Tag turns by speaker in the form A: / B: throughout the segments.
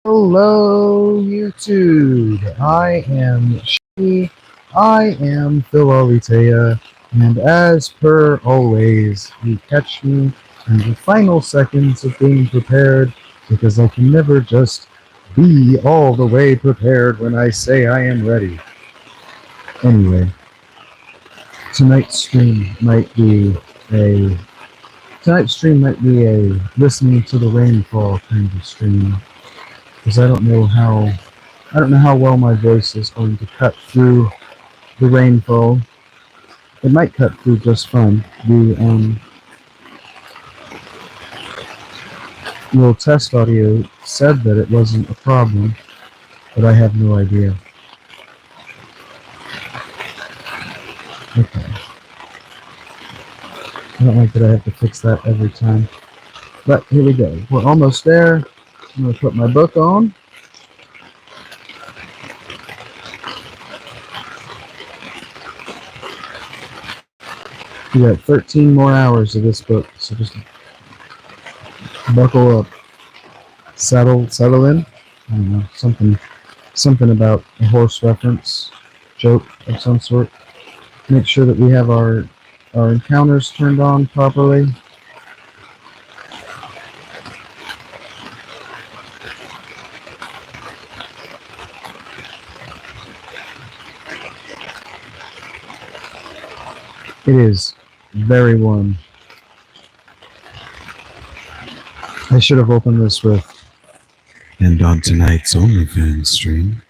A: Hello, YouTube. I am Shaggy. I am Philolitea, and as per always, you catch me in the final seconds of being prepared because I can never just be all the way prepared when I say I am ready. Anyway, tonight's stream might be a tonight's stream might be a listening to the rainfall kind of stream because I don't know how well my voice is going to cut through the rainfall. It might cut through just fine. The little test audio said that it wasn't a problem, but I have no idea. Okay. I don't like that I have to fix that every time. But here we go. We're almost there. I'm going to put my book on. We got 13 more hours of this book, so just buckle up. Settle in. I don't know, something about a horse reference, joke of some sort. Make sure that we have our encounters turned on properly. It is very warm. I should have opened this with, and on tonight's OnlyFans stream.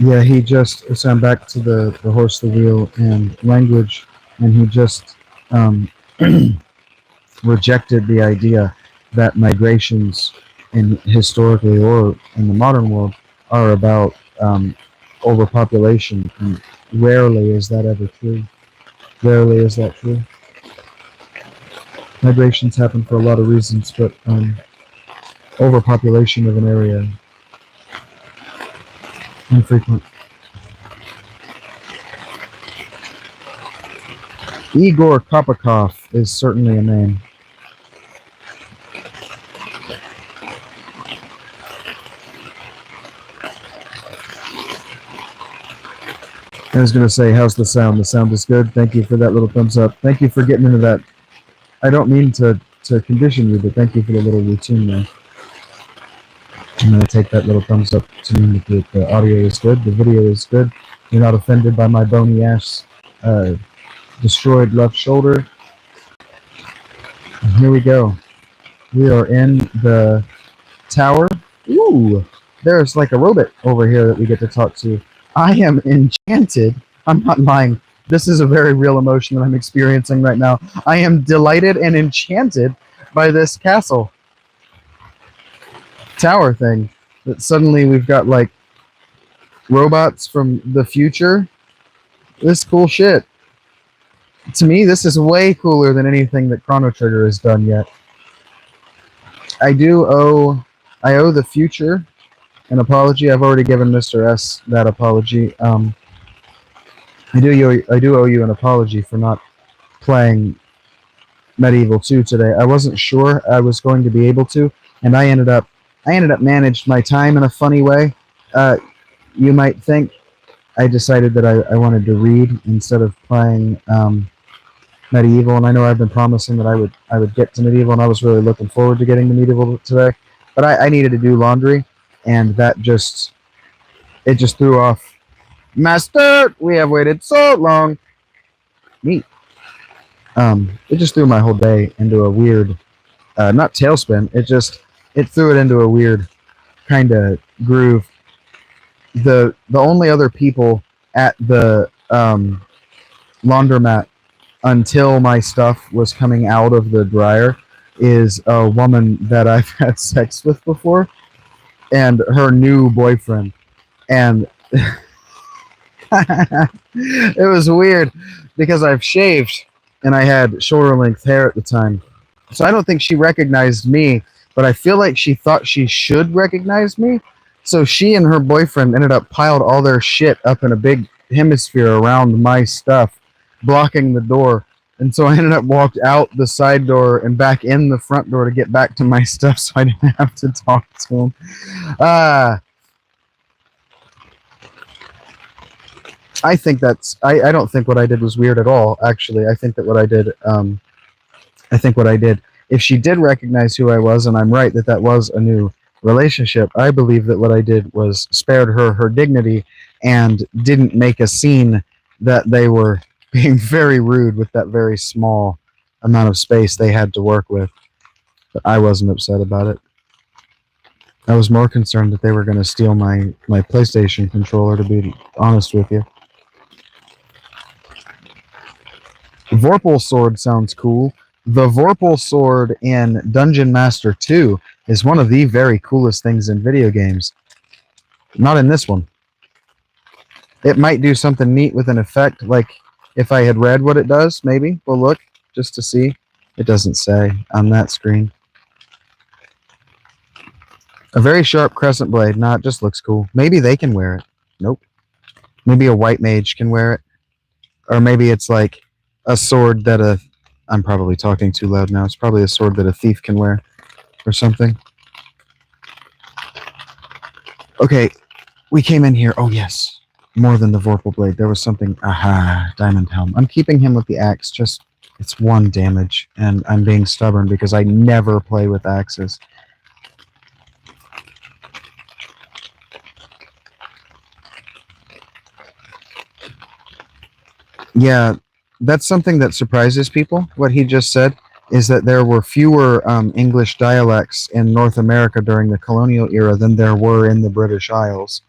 A: Yeah, he just, so I'm back to the horse, the wheel, and language, and he just rejected the idea that migrations historically or in the modern world are about overpopulation, and rarely is that ever true. Rarely is that true. Migrations happen for a lot of reasons, but overpopulation of an area, infrequent. Igor Kopakov is certainly a name. I was going to say, how's the sound? The sound is good. Thank you for that little thumbs up. Thank you for getting into that. I don't mean to condition you, but thank you for the little routine there. I'm going to take that little thumbs up to mean that the audio is good, the video is good. You're not offended by my bony ass destroyed left shoulder. And here we go. We are in the tower. Ooh, there's like a robot over here that we get to talk to. I am enchanted. I'm not lying. This is a very real emotion that I'm experiencing right now. I am delighted and enchanted by this castle tower thing. That suddenly we've got like robots from the future. This cool shit. To me, this is way cooler than anything that Chrono Trigger has done yet. I owe the future an apology. I've already given Mr. S that apology. I do owe you an apology for not playing Medieval 2 today. I wasn't sure I was going to be able to, and I ended up managed my time in a funny way. You might think I decided that I wanted to read instead of playing Medieval, and I know I've been promising that I would get to Medieval, and I was really looking forward to getting to Medieval today. But I needed to do laundry, and it just threw off. Master, we have waited so long. Neat. It just threw my whole day into a weird, not tailspin. It threw it into a weird kind of groove. The only other people at the laundromat until my stuff was coming out of the dryer is a woman that I've had sex with before and her new boyfriend. And it was weird because I've shaved and I had shoulder length hair at the time. So I don't think she recognized me, but I feel like she thought she should recognize me. So she and her boyfriend ended up piled all their shit up in a big hemisphere around my stuff, blocking the door. And so I ended up walked out the side door and back in the front door to get back to my stuff, so I didn't have to talk to him. I think that's. I don't think what I did was weird at all. Actually, I think that what I did. I think what I did. If she did recognize who I was, and I'm right that that was a new relationship, I believe that what I did was spared her her dignity and didn't make a scene that they were being very rude with that very small amount of space they had to work with. But I wasn't upset about it. I was more concerned that they were going to steal my PlayStation controller, to be honest with you. Vorpal Sword sounds cool. The Vorpal Sword in Dungeon Master 2 is one of the very coolest things in video games. Not in this one. It might do something neat with an effect, like if I had read what it does, maybe. We'll look, just to see. It doesn't say on that screen. A very sharp crescent blade. Nah, it just looks cool. Maybe they can wear it. Nope. Maybe a white mage can wear it. Or maybe it's like a sword that a... I'm probably talking too loud now. It's probably a sword that a thief can wear or something. Okay, we came in here. Oh, yes. More than the Vorpal blade. There was something... Aha, diamond helm. I'm keeping him with the axe. Just... It's 1 damage. And I'm being stubborn because I never play with axes. Yeah, that's something that surprises people. What he just said is that there were fewer English dialects in North America during the colonial era than there were in the British Isles.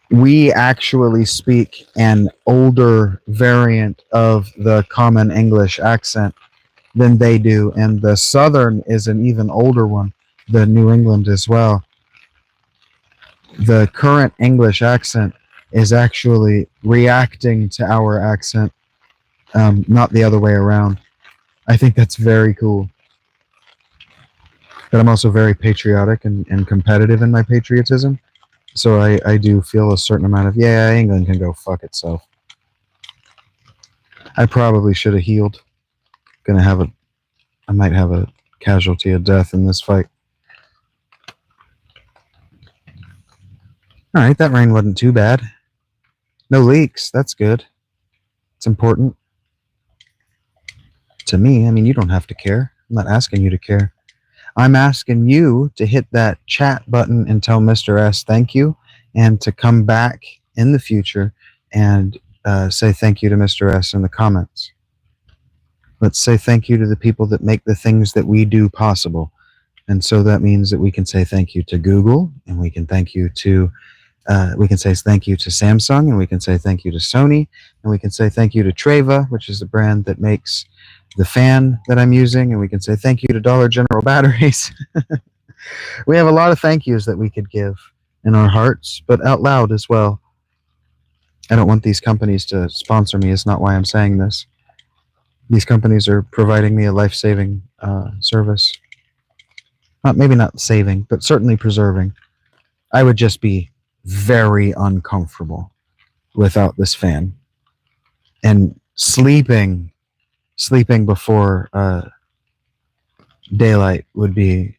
A: We actually speak an older variant of the common English accent than they do, and the Southern is an even older one, the New England as well. The current English accent is actually reacting to our accent, not the other way around. I think that's very cool. But I'm also very patriotic and competitive in my patriotism. So I do feel a certain amount of, yeah, England can go fuck itself. I probably should have healed. I might have a casualty of death in this fight. Alright, that rain wasn't too bad. No leaks, that's good. It's important. To me, I mean, you don't have to care. I'm not asking you to care. I'm asking you to hit that chat button and tell Mr. S thank you, and to come back in the future and say thank you to Mr. S in the comments. Let's say thank you to the people that make the things that we do possible. And so that means that we can say thank you to Google, and we can thank you to we can say thank you to Samsung, and we can say thank you to Sony, and we can say thank you to Treva, which is the brand that makes the fan that I'm using, and we can say thank you to Dollar General batteries. We have a lot of thank yous that we could give in our hearts, but out loud as well. I don't want these companies to sponsor me, is not why I'm saying this. These companies are providing me a life-saving service. Maybe not saving, but certainly preserving. I would just be very uncomfortable without this fan. And sleeping before daylight would be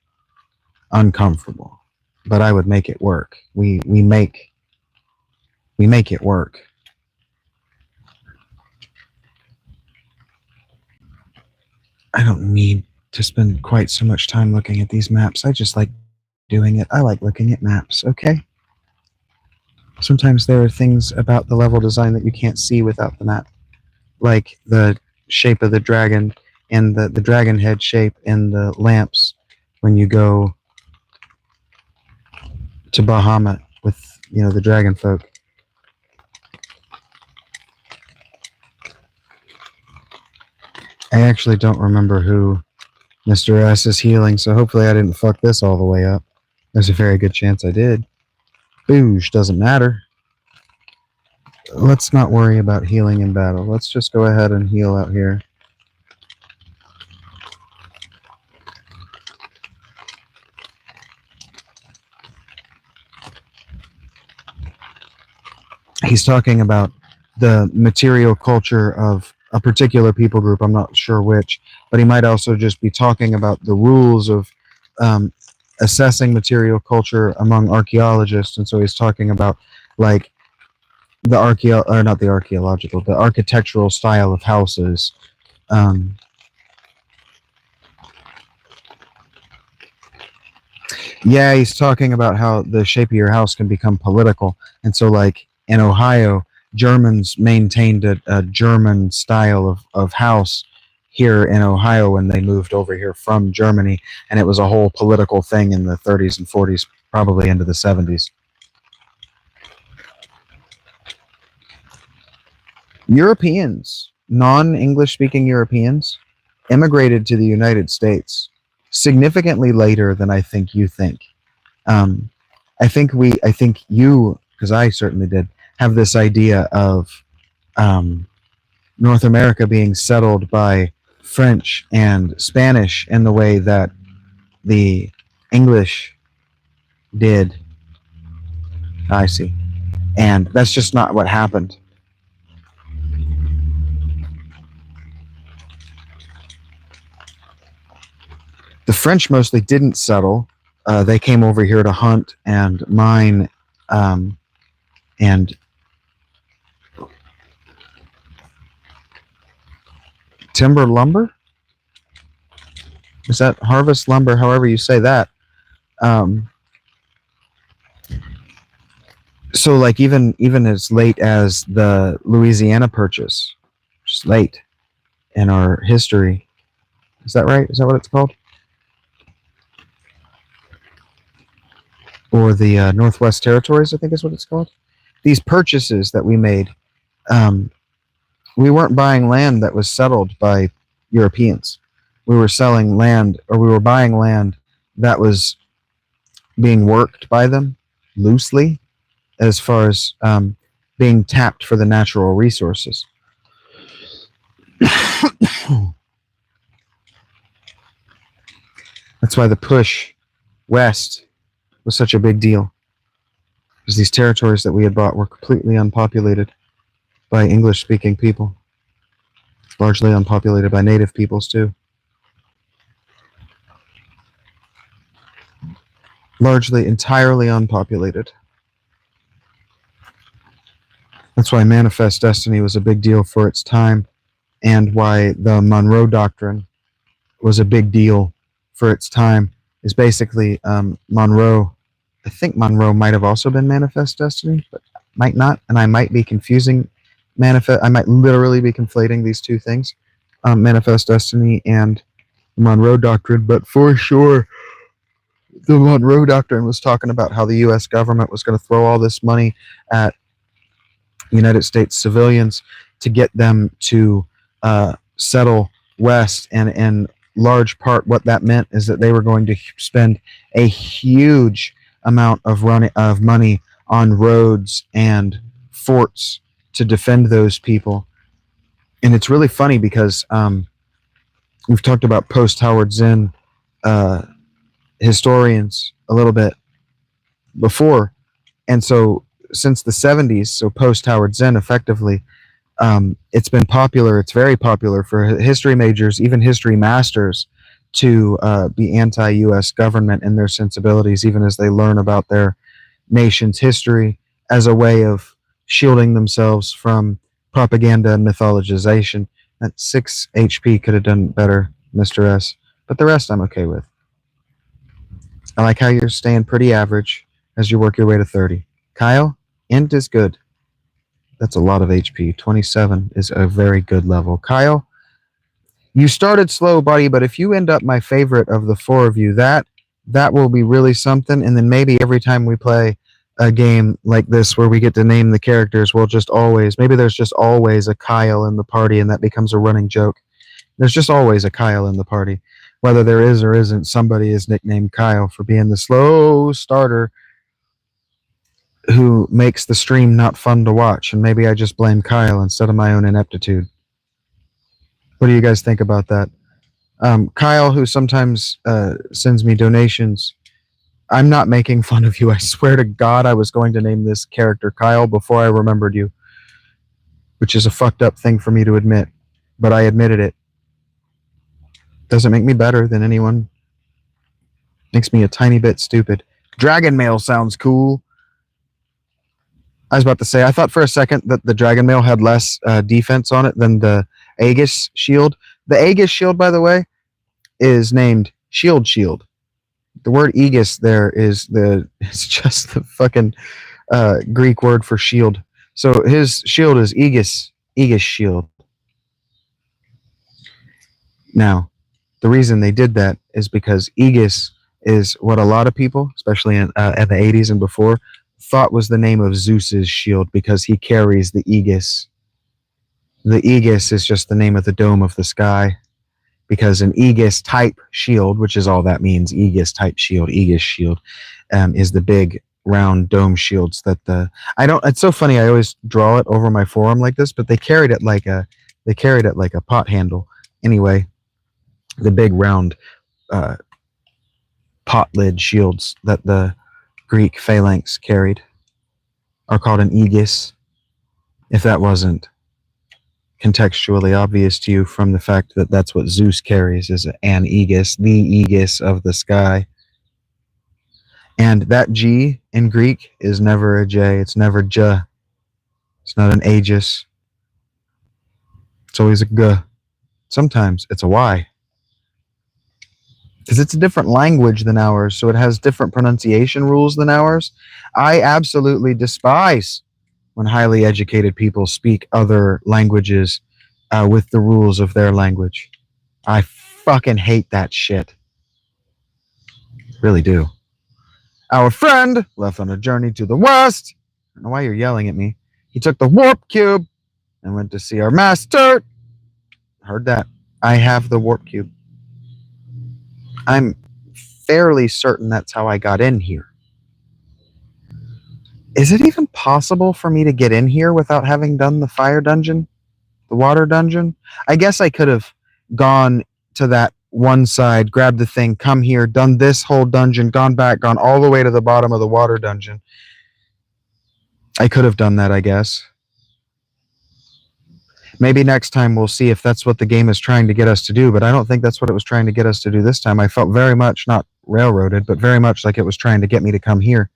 A: uncomfortable. But I would make it work. We make it work. I don't need to spend quite so much time looking at these maps. I just like doing it. I like looking at maps, okay? Sometimes there are things about the level design that you can't see without the map. Like the shape of the dragon and the dragon head shape and the lamps when you go to Bahamut with, you know, the dragon folk. I actually don't remember who Mr. S is healing, so hopefully I didn't fuck this all the way up. There's a very good chance I did. Boosh, doesn't matter. Let's not worry about healing in battle. Let's just go ahead and heal out here. he's talking about the material culture of a particular people group. I'm not sure which, but he might also just be talking about the rules of um, assessing material culture among archaeologists. And so he's talking about like the or not the archaeological, the architectural style of houses. Um, yeah, he's talking about how the shape of your house can become political. And so, like in Ohio, Germans maintained a German style of house here in Ohio when they moved over here from Germany. And it was a whole political thing in the 30s and 40s, probably into the 70s. Europeans, non English speaking Europeans, immigrated to the United States significantly later than I think you think. Um, I think you, because I certainly did, have this idea of um, North America being settled by French and Spanish in the way that the English did. I see. And that's just not what happened. The French mostly didn't settle. They came over here to hunt and mine um, and timber lumber. Is that harvest lumber? However you say that. Um, so, like even as late as the Louisiana Purchase, just late in our history. Is that right? Is that what it's called? Or the Northwest Territories, I think is what it's called. These purchases that we made, um, we weren't buying land that was settled by Europeans. We were selling land, or we were buying land that was being worked by them loosely, as far as being tapped for the natural resources. That's why the push west was such a big deal, because these territories that we had bought were completely unpopulated by English-speaking people, largely unpopulated by native peoples too. Largely, entirely unpopulated. That's why Manifest Destiny was a big deal for its time, and why the Monroe Doctrine was a big deal for its time. Is basically Monroe. I think Monroe might have also been Manifest Destiny, but might not, and I might be confusing Manifest. I might literally be conflating these two things, Manifest Destiny and Monroe Doctrine. But for sure, the Monroe Doctrine was talking about how the U.S. government was going to throw all this money at United States civilians to get them to settle west, and in large part what that meant is that they were going to spend a huge amount of money on roads and forts to defend those people. And it's really funny because we've talked about post Howard Zinn historians a little bit before, and so since the 70s, so post Howard Zinn, effectively, it's been popular. It's very popular for history majors, even history masters, to be anti-U.S. government in their sensibilities, even as they learn about their nation's history, as a way of shielding themselves from propaganda and mythologization. That 6 HP could have done better, Mr. S, but the rest I'm okay with. I like how you're staying pretty average as you work your way to 30. Kyle, int is good. That's a lot of HP. 27 is a very good level. Kyle, you started slow, buddy, but if you end up my favorite of the four of you, that will be really something. And then maybe every time we play a game like this where we get to name the characters, we'll just always, maybe there's just always a Kyle in the party, and that becomes a running joke. There's just always a Kyle in the party. Whether there is or isn't, somebody is nicknamed Kyle for being the slow starter who makes the stream not fun to watch. And maybe I just blame Kyle instead of my own ineptitude. What do you guys think about that? Kyle, who sometimes sends me donations, I'm not making fun of you. I swear to God, I was going to name this character Kyle before I remembered you, which is a fucked up thing for me to admit, but I admitted it. Doesn't make me better than anyone. Makes me a tiny bit stupid. Dragon mail sounds cool. I was about to say, I thought for a second that the dragon mail had less defense on it than the Aegis shield. The Aegis shield, by the way, is named Shield Shield. The word Aegis there it's just the fucking Greek word for shield. So his shield is Aegis shield. Now, the reason they did that is because Aegis is what a lot of people, especially in the 80s and before, thought was the name of Zeus's shield because he carries the Aegis. The Aegis is just the name of the dome of the sky, because an Aegis type shield, which is all that means, Aegis type shield, Aegis shield, is the big round dome shields that it's so funny, I always draw it over my forearm like this, but they carried it like a pot handle. Anyway, the big round pot lid shields that the Greek phalanx carried are called an Aegis. If that wasn't contextually obvious to you from the fact that that's what Zeus carries, is an Aegis, the Aegis of the sky. And that G in Greek is never a J. It's never J. It's not an Aegis. It's always a G. Sometimes it's a Y. Because it's a different language than ours, so it has different pronunciation rules than ours. I absolutely despise when highly educated people speak other languages with the rules of their language. I fucking hate that shit. Really do. Our friend left on a journey to the west. I don't know why you're yelling at me. He took the warp cube and went to see our master. Heard that. I have the warp cube. I'm fairly certain that's how I got in here. Is it even possible for me to get in here without having done the fire dungeon? The water dungeon? I guess I could have gone to that one side, grabbed the thing, come here, done this whole dungeon, gone back, gone all the way to the bottom of the water dungeon. I could have done that, I guess. Maybe next time we'll see if that's what the game is trying to get us to do, but I don't think that's what it was trying to get us to do this time. I felt very much, not railroaded, but very much like it was trying to get me to come here.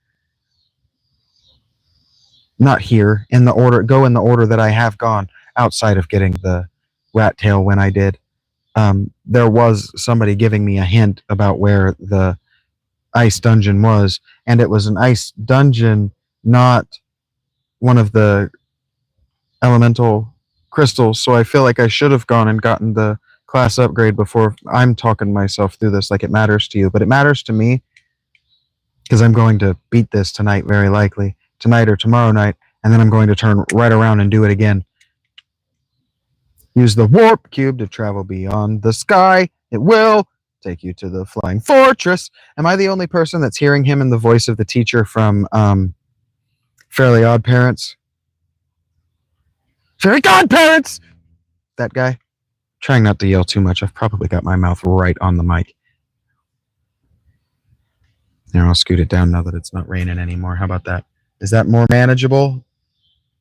A: Not here, go in the order that I have gone, outside of getting the rat tail when I did. There was somebody giving me a hint about where the ice dungeon was, and it was an ice dungeon, not one of the elemental crystals, so I feel like I should have gone and gotten the class upgrade before I'm talking myself through this like it matters to you, but it matters to me because I'm going to beat this tonight, very likely, tonight or tomorrow night, and then I'm going to turn right around and do it again. Use the warp cube to travel beyond the sky. It will take you to the flying fortress. Am I the only person that's hearing him in the voice of the teacher from Fairly Odd Parents? Fairy Godparents! That guy. Trying not to yell too much. I've probably got my mouth right on the mic. Here, I'll scoot it down now that it's not raining anymore. How about that? Is that more manageable?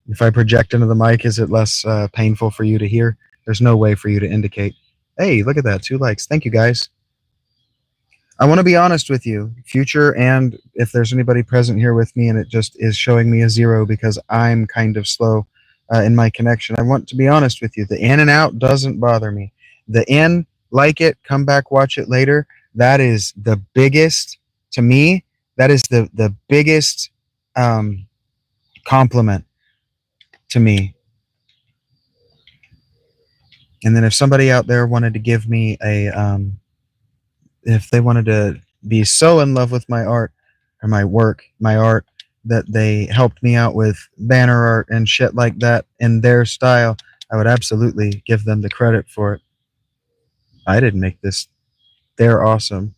A: If I project into the mic, is it less painful for you to hear? There's no way for you to indicate. Hey, look at that. 2 likes. Thank you, guys. I want to be honest with you, future, and if there's anybody present here with me and it just is showing me a 0 because I'm kind of slow in my connection. I want to be honest with you. The in and out doesn't bother me. The in, like it, come back, watch it later. That is the biggest, to me, that is the biggest compliment to me. And then if somebody out there wanted to give me if they wanted to be so in love with my art or my work, my art, that they helped me out with banner art and shit like that in their style, I would absolutely give them the credit for it. I didn't make this. They're awesome.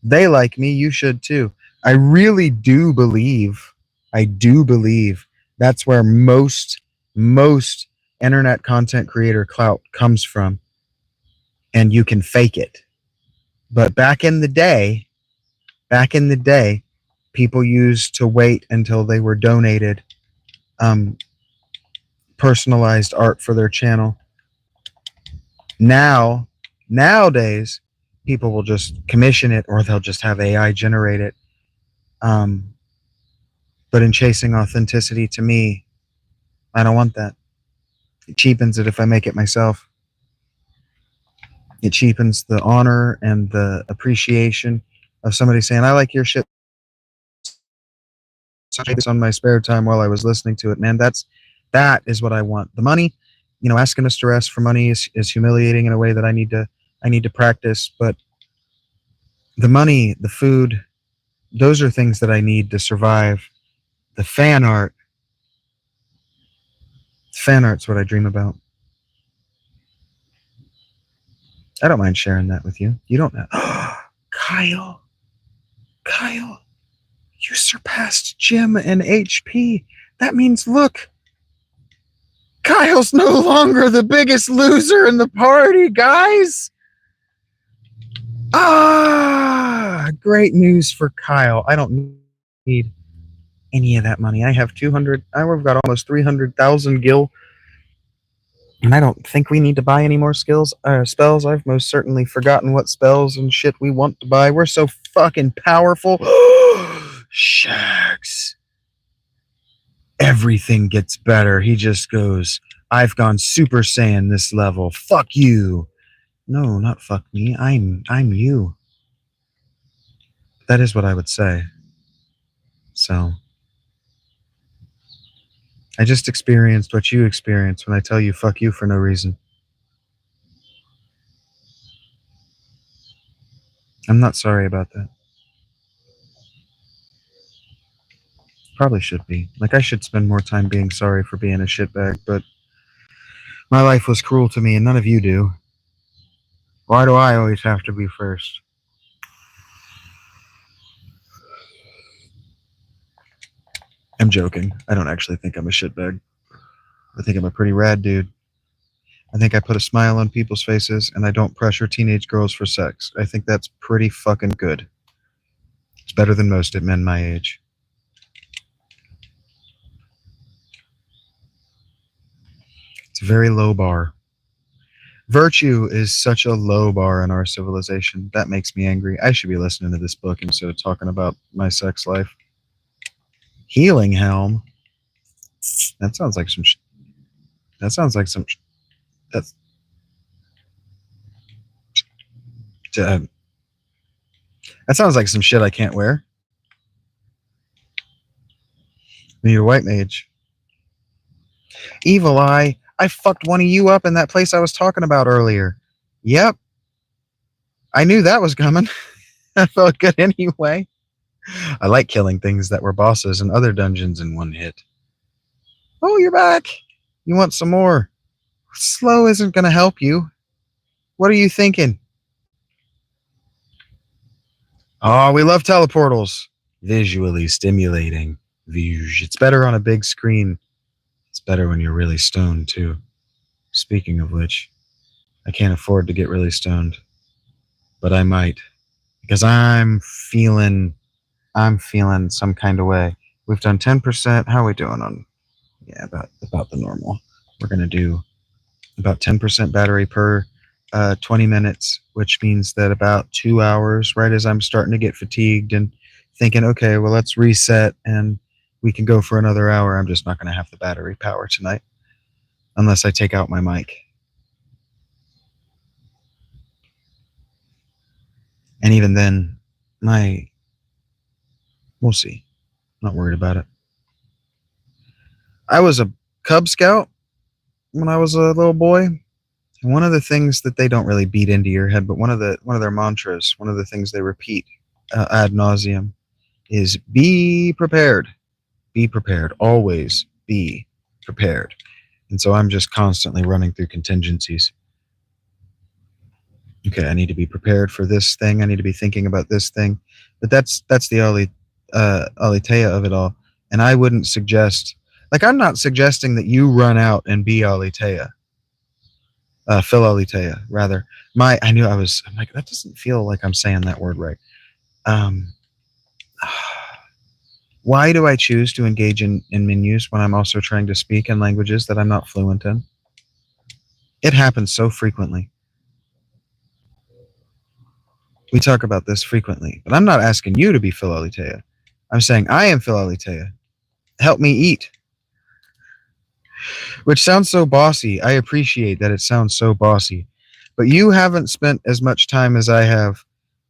A: They like me. You should too. I really do believe, that's where most internet content creator clout comes from. And you can fake it. But back in the day, Back in the day, people used to wait until they were donated personalized art for their channel. Nowadays, people will just commission it, or they'll just have AI generate it. But in chasing authenticity, to me, I don't want that. It cheapens it if I make it myself. It cheapens the honor and the appreciation of somebody saying, I like your shit. So I did this on my spare time while I was listening to it. Man, that is what I want. The money, asking Mr. S for money is humiliating in a way that I need to practice. But the money, the food, those are things that I need to survive. The fan art's what I dream about. I don't mind sharing that with you. You don't know. Kyle, you surpassed Jim and HP. That means, look, Kyle's no longer the biggest loser in the party, guys. Great news for Kyle. I don't need any of that money. I have 200. I've got almost 300,000 gil. And I don't think we need to buy any more spells. I've most certainly forgotten what spells and shit we want to buy. We're so fucking powerful. Shags. Everything gets better. He just goes, I've gone Super Saiyan this level. Fuck you. No, not fuck me. I'm you. That is what I would say. So, I just experienced what you experienced when I tell you fuck you for no reason. I'm not sorry about that. Probably should be. Like, I should spend more time being sorry for being a shitbag, but my life was cruel to me and none of you do. Why do I always have to be first? I'm joking. I don't actually think I'm a shitbag. I think I'm a pretty rad dude. I think I put a smile on people's faces and I don't pressure teenage girls for sex. I think that's pretty fucking good. It's better than most at men my age. It's a very low bar. Virtue is such a low bar in our civilization. That makes me angry. I should be listening to this book instead of talking about my sex life. Healing Helm. That sounds like some. That sounds like some. That's. That sounds like some shit I can't wear. We need a white mage. Evil Eye. I fucked one of you up in that place I was talking about earlier. Yep. I knew that was coming. I felt good anyway. I like killing things that were bosses in other dungeons in one hit. Oh, you're back. You want some more? Slow isn't going to help you. What are you thinking? Oh, we love teleportals. Visually stimulating. It's better on a big screen. It's better when you're really stoned, too. Speaking of which, I can't afford to get really stoned. But I might. Because I'm feeling some kind of way. We've done 10%. How are we doing on? Yeah, about the normal. We're going to do about 10% battery per 20 minutes, which means that about 2 hours, right as I'm starting to get fatigued and thinking, okay, well, let's reset and we can go for another hour. I'm just not going to have the battery power tonight unless I take out my mic. And even then, we'll see. Not worried about it. I was a Cub Scout when I was a little boy. And one of the things that they don't really beat into your head, but one of their mantras, one of the things they repeat ad nauseum is be prepared. Be prepared. Always be prepared. And so I'm just constantly running through contingencies. Okay, I need to be prepared for this thing. I need to be thinking about this thing. But that's the Aletheia of it all. And I wouldn't suggest, like, I'm not suggesting that you run out and be Aletheia. Phil Aletheia, rather. I'm like, that doesn't feel like I'm saying that word right. Why do I choose to engage in menus when I'm also trying to speak in languages that I'm not fluent in? It happens so frequently. We talk about this frequently, but I'm not asking you to be Phil Alitea. I'm saying I am Phil Alitea. Help me eat. Which sounds so bossy. I appreciate that it sounds so bossy. But you haven't spent as much time as I have.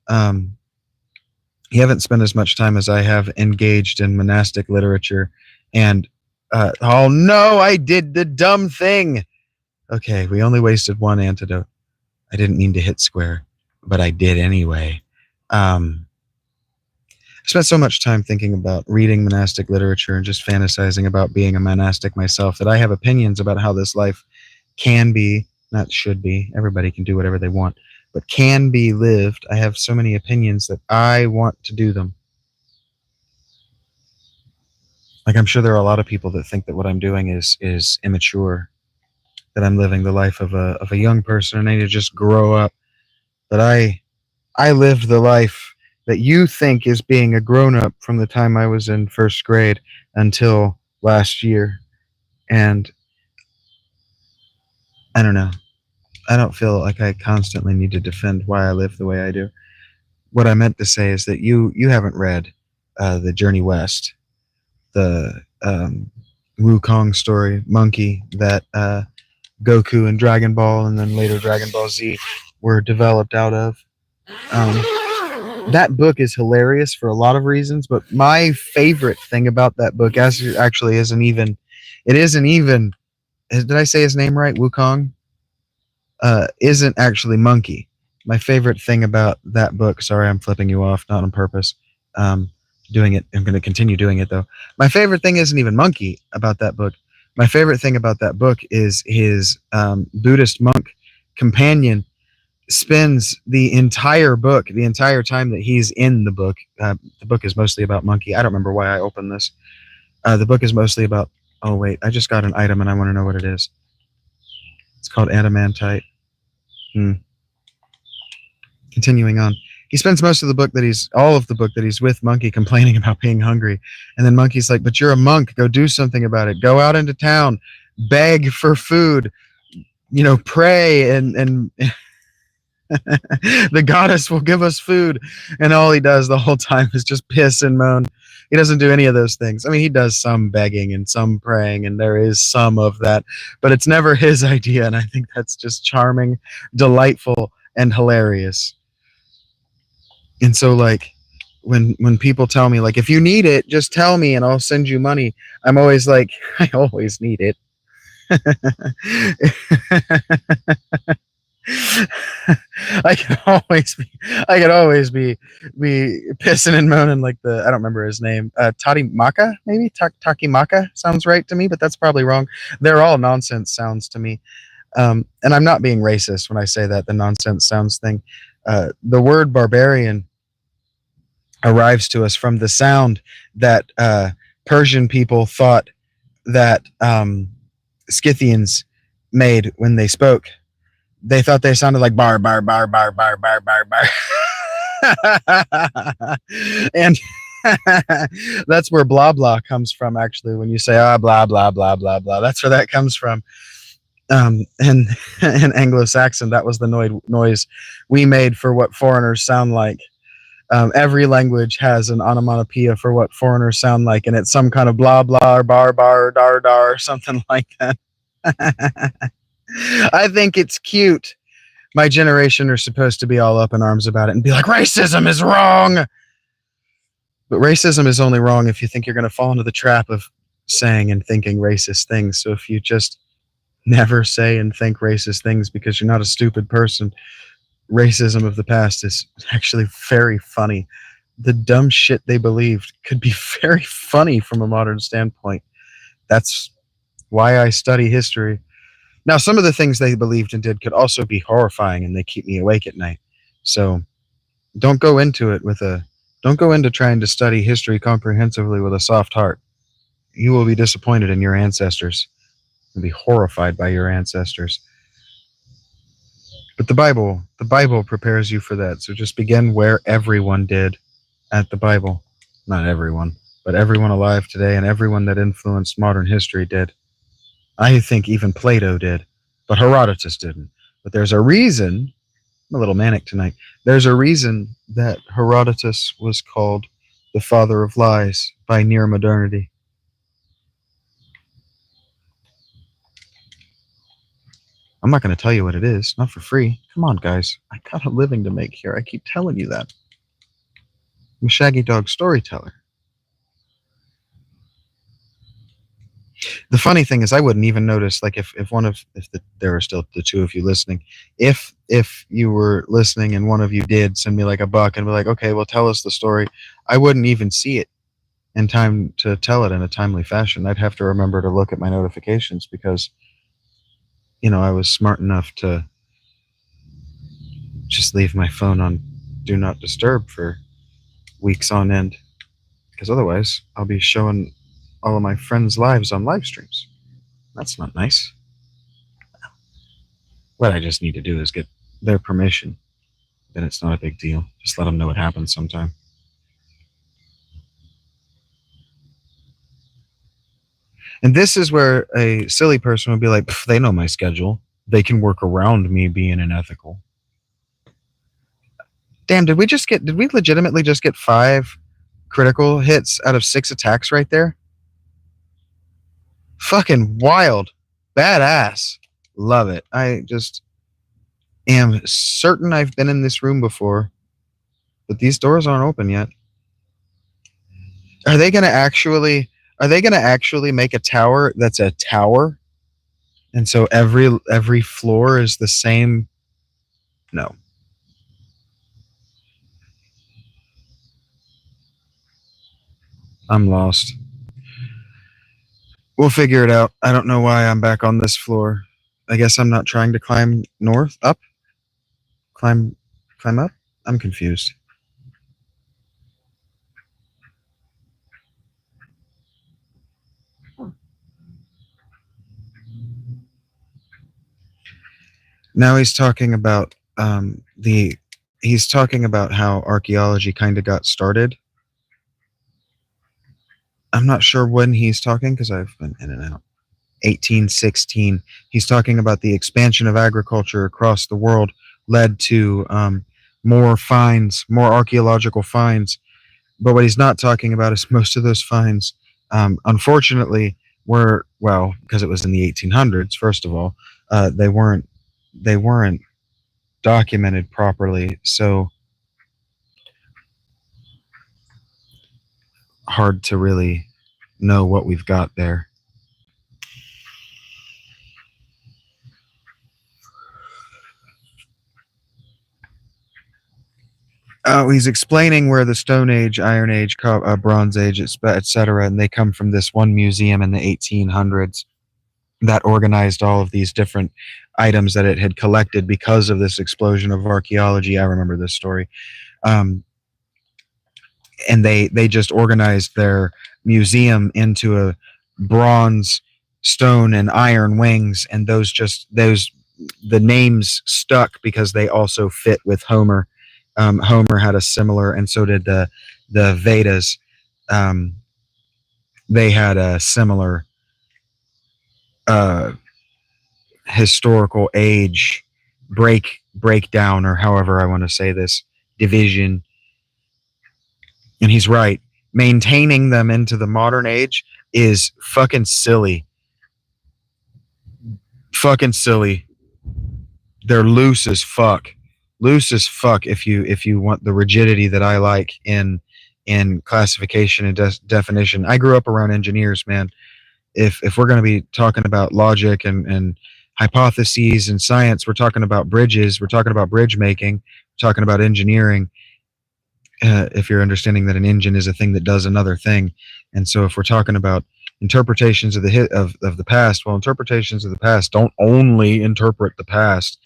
A: Um, you haven't spent as much time as I have engaged in monastic literature. And, oh no, I did the dumb thing. Okay, we only wasted one antidote. I didn't mean to hit square, but I did anyway. I spent so much time thinking about reading monastic literature and just fantasizing about being a monastic myself that I have opinions about how this life can be, not should be. Everybody can do whatever they want, but can be lived. I have so many opinions that I want to do them. Like, I'm sure there are a lot of people that think that what I'm doing is immature, that I'm living the life of a young person and I need to just grow up. But I lived the life that you think is being a grown up from the time I was in first grade until last year. And I don't know. I don't feel like I constantly need to defend why I live the way I do. What I meant to say is that you haven't read The Journey West, the Wukong story, monkey that Goku and Dragon Ball and then later Dragon Ball Z were developed out of. That book is hilarious for a lot of reasons, but my favorite thing about that book actually isn't even. It isn't even. Did I say his name right? Wukong isn't actually monkey. My favorite thing about that book. Sorry, I'm flipping you off, not on purpose. Doing it. I'm going to continue doing it though. My favorite thing isn't even monkey about that book. My favorite thing about that book is his Buddhist monk companion spends the entire book, the entire time that he's in the book. The book is mostly about monkey. I don't remember why I opened this. The book is mostly about. Oh wait, I just got an item and I want to know what it is. It's called adamantite. Continuing on, he spends most of the book that he's with Monkey complaining about being hungry, and then Monkey's like, "But you're a monk. Go do something about it. Go out into town, beg for food. Pray and." The goddess will give us food. And all he does the whole time is just piss and moan. He doesn't do any of those things. I mean, he does some begging and some praying, and there is some of that, but it's never his idea. And I think that's just charming, delightful, and hilarious. And so, like, when people tell me, like, if you need it, just tell me and I'll send you money, I'm always like, I always need it. I could always be pissing and moaning like I don't remember his name. Tati Maka, maybe? Taki Maka sounds right to me, but that's probably wrong. They're all nonsense sounds to me. And I'm not being racist when I say that, the nonsense sounds thing. The word barbarian arrives to us from the sound that Persian people thought that Scythians made when they spoke. They thought they sounded like bar, bar, bar, bar, bar, bar, bar, bar. And that's where blah, blah comes from, actually, when you say, blah, blah, blah, blah, blah. That's where that comes from. And in Anglo-Saxon, that was the noise we made for what foreigners sound like. Every language has an onomatopoeia for what foreigners sound like, and it's some kind of blah, blah, or bar, bar, dar, dar, or something like that. I think it's cute. My generation are supposed to be all up in arms about it and be like, racism is wrong. But racism is only wrong if you think you're going to fall into the trap of saying and thinking racist things. So if you just never say and think racist things because you're not a stupid person, racism of the past is actually very funny. The dumb shit they believed could be very funny from a modern standpoint. That's why I study history. Now, some of the things they believed and did could also be horrifying, and they keep me awake at night. So don't go into trying to study history comprehensively with a soft heart. You will be disappointed in your ancestors. You'll be horrified by your ancestors. But the Bible prepares you for that. So just begin where everyone did, at the Bible, Not everyone, but everyone alive today and everyone that influenced modern history did. I think even Plato did, but Herodotus didn't. But there's a reason, I'm a little manic tonight, there's a reason that Herodotus was called the father of lies by near modernity. I'm not going to tell you what it is, not for free. Come on, guys. I got a living to make here. I keep telling you that. I'm a shaggy dog storyteller. The funny thing is, I wouldn't even notice, like, if there are still the two of you listening, if you were listening and one of you did send me like a buck and be like, okay, well, tell us the story, I wouldn't even see it in time to tell it in a timely fashion. I'd have to remember to look at my notifications because, I was smart enough to just leave my phone on do not disturb for weeks on end, because otherwise I'll be showing all of my friends' lives on live streams. That's not nice. What I just need to do is get their permission. Then it's not a big deal. Just let them know it happens sometime. And this is where a silly person would be like, they know my schedule. They can work around me being unethical. Damn, did we legitimately just get 5 critical hits out of 6 attacks right there? Fucking wild. Badass. Love it. I just am certain I've been in this room before, but these doors aren't open yet. Are they gonna actually make a tower that's a tower? And so every floor is the same? No. I'm lost. We'll figure it out. I don't know why I'm back on this floor. I guess I'm not trying to climb up? Climb up? I'm confused. Now he's talking about he's talking about how archaeology kind of got started. I'm not sure when he's talking because I've been in and out. 1816. He's talking about the expansion of agriculture across the world led to more finds, more archaeological finds. But what he's not talking about is most of those finds, unfortunately, were, well, because it was in the 1800s. First of all, they weren't documented properly, so hard to really know what we've got there. Oh, he's explaining where the Stone Age, Iron Age, Bronze Age, etc., and they come from this one museum in the 1800s that organized all of these different items that it had collected because of this explosion of archaeology. I remember this story. And they just organized their museum into a bronze, stone, and iron wings, and the names stuck because they also fit with Homer. Homer had a similar, and so did the Vedas. They had a similar historical age breakdown, or however I want to say this, division. And he's right. Maintaining them into the modern age is fucking silly. Fucking silly. They're loose as fuck. Loose as fuck if you want the rigidity that I like in classification and definition. I grew up around engineers, man. If we're going to be talking about logic and hypotheses and science, we're talking about bridges, we're talking about bridge making, we're talking about engineering. If you're understanding that an engine is a thing that does another thing, and so if we're talking about interpretations of the past, well, interpretations of the past don't only interpret the past.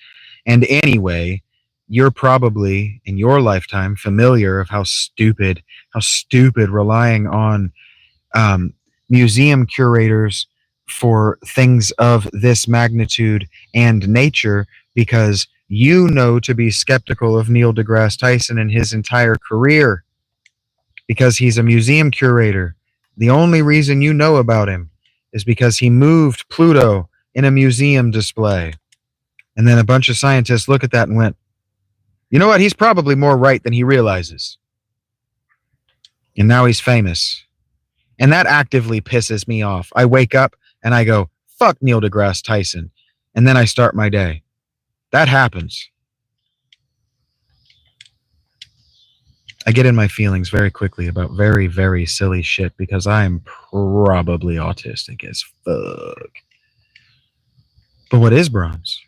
A: And anyway, you're probably in your lifetime familiar of how stupid relying on museum curators for things of this magnitude and nature, because you know to be skeptical of Neil deGrasse Tyson and his entire career. because he's a museum curator. The only reason you know about him is because he moved Pluto in a museum display. And then a bunch of scientists look at that and went, you know what? He's probably more right than he realizes. And now he's famous. And that actively pisses me off. I wake up and I go, fuck Neil deGrasse Tyson. And then I start my day. That happens. I get in my feelings very quickly about very, very silly shit because I am probably autistic as fuck. But what is bronze?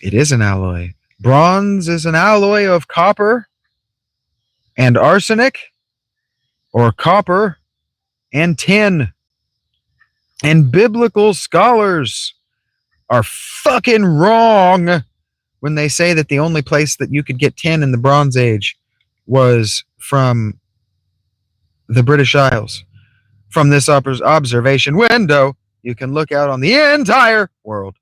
A: It is an alloy. Bronze is an alloy of copper and arsenic, or copper and tin. And biblical scholars are fucking wrong when they say that the only place that you could get tin in the Bronze Age was from the British Isles. From this observation window, you can look out on the entire world.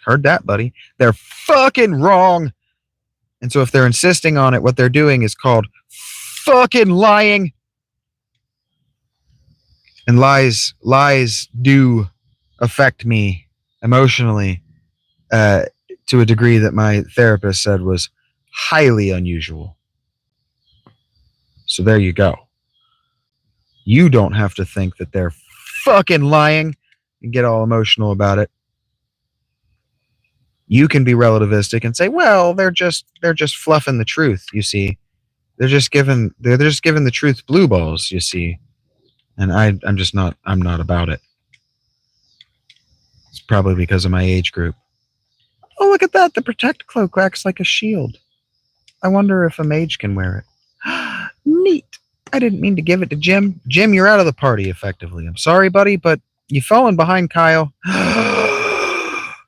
A: Heard that, buddy? They're fucking wrong. And so if they're insisting on it, what they're doing is called fucking lying. And lies do affect me emotionally to a degree that my therapist said was highly unusual. So there you go. You don't have to think that they're fucking lying and get all emotional about it. You can be relativistic and say, well, they're just fluffing the truth, you see. They're just giving the truth blue balls, you see. And I'm not about it. It's probably because of my age group. Oh, look at that. The protect cloak acts like a shield. I wonder if a mage can wear it. Neat. I didn't mean to give it to Jim. Jim, you're out of the party, effectively. I'm sorry, buddy, but you've fallen behind Kyle.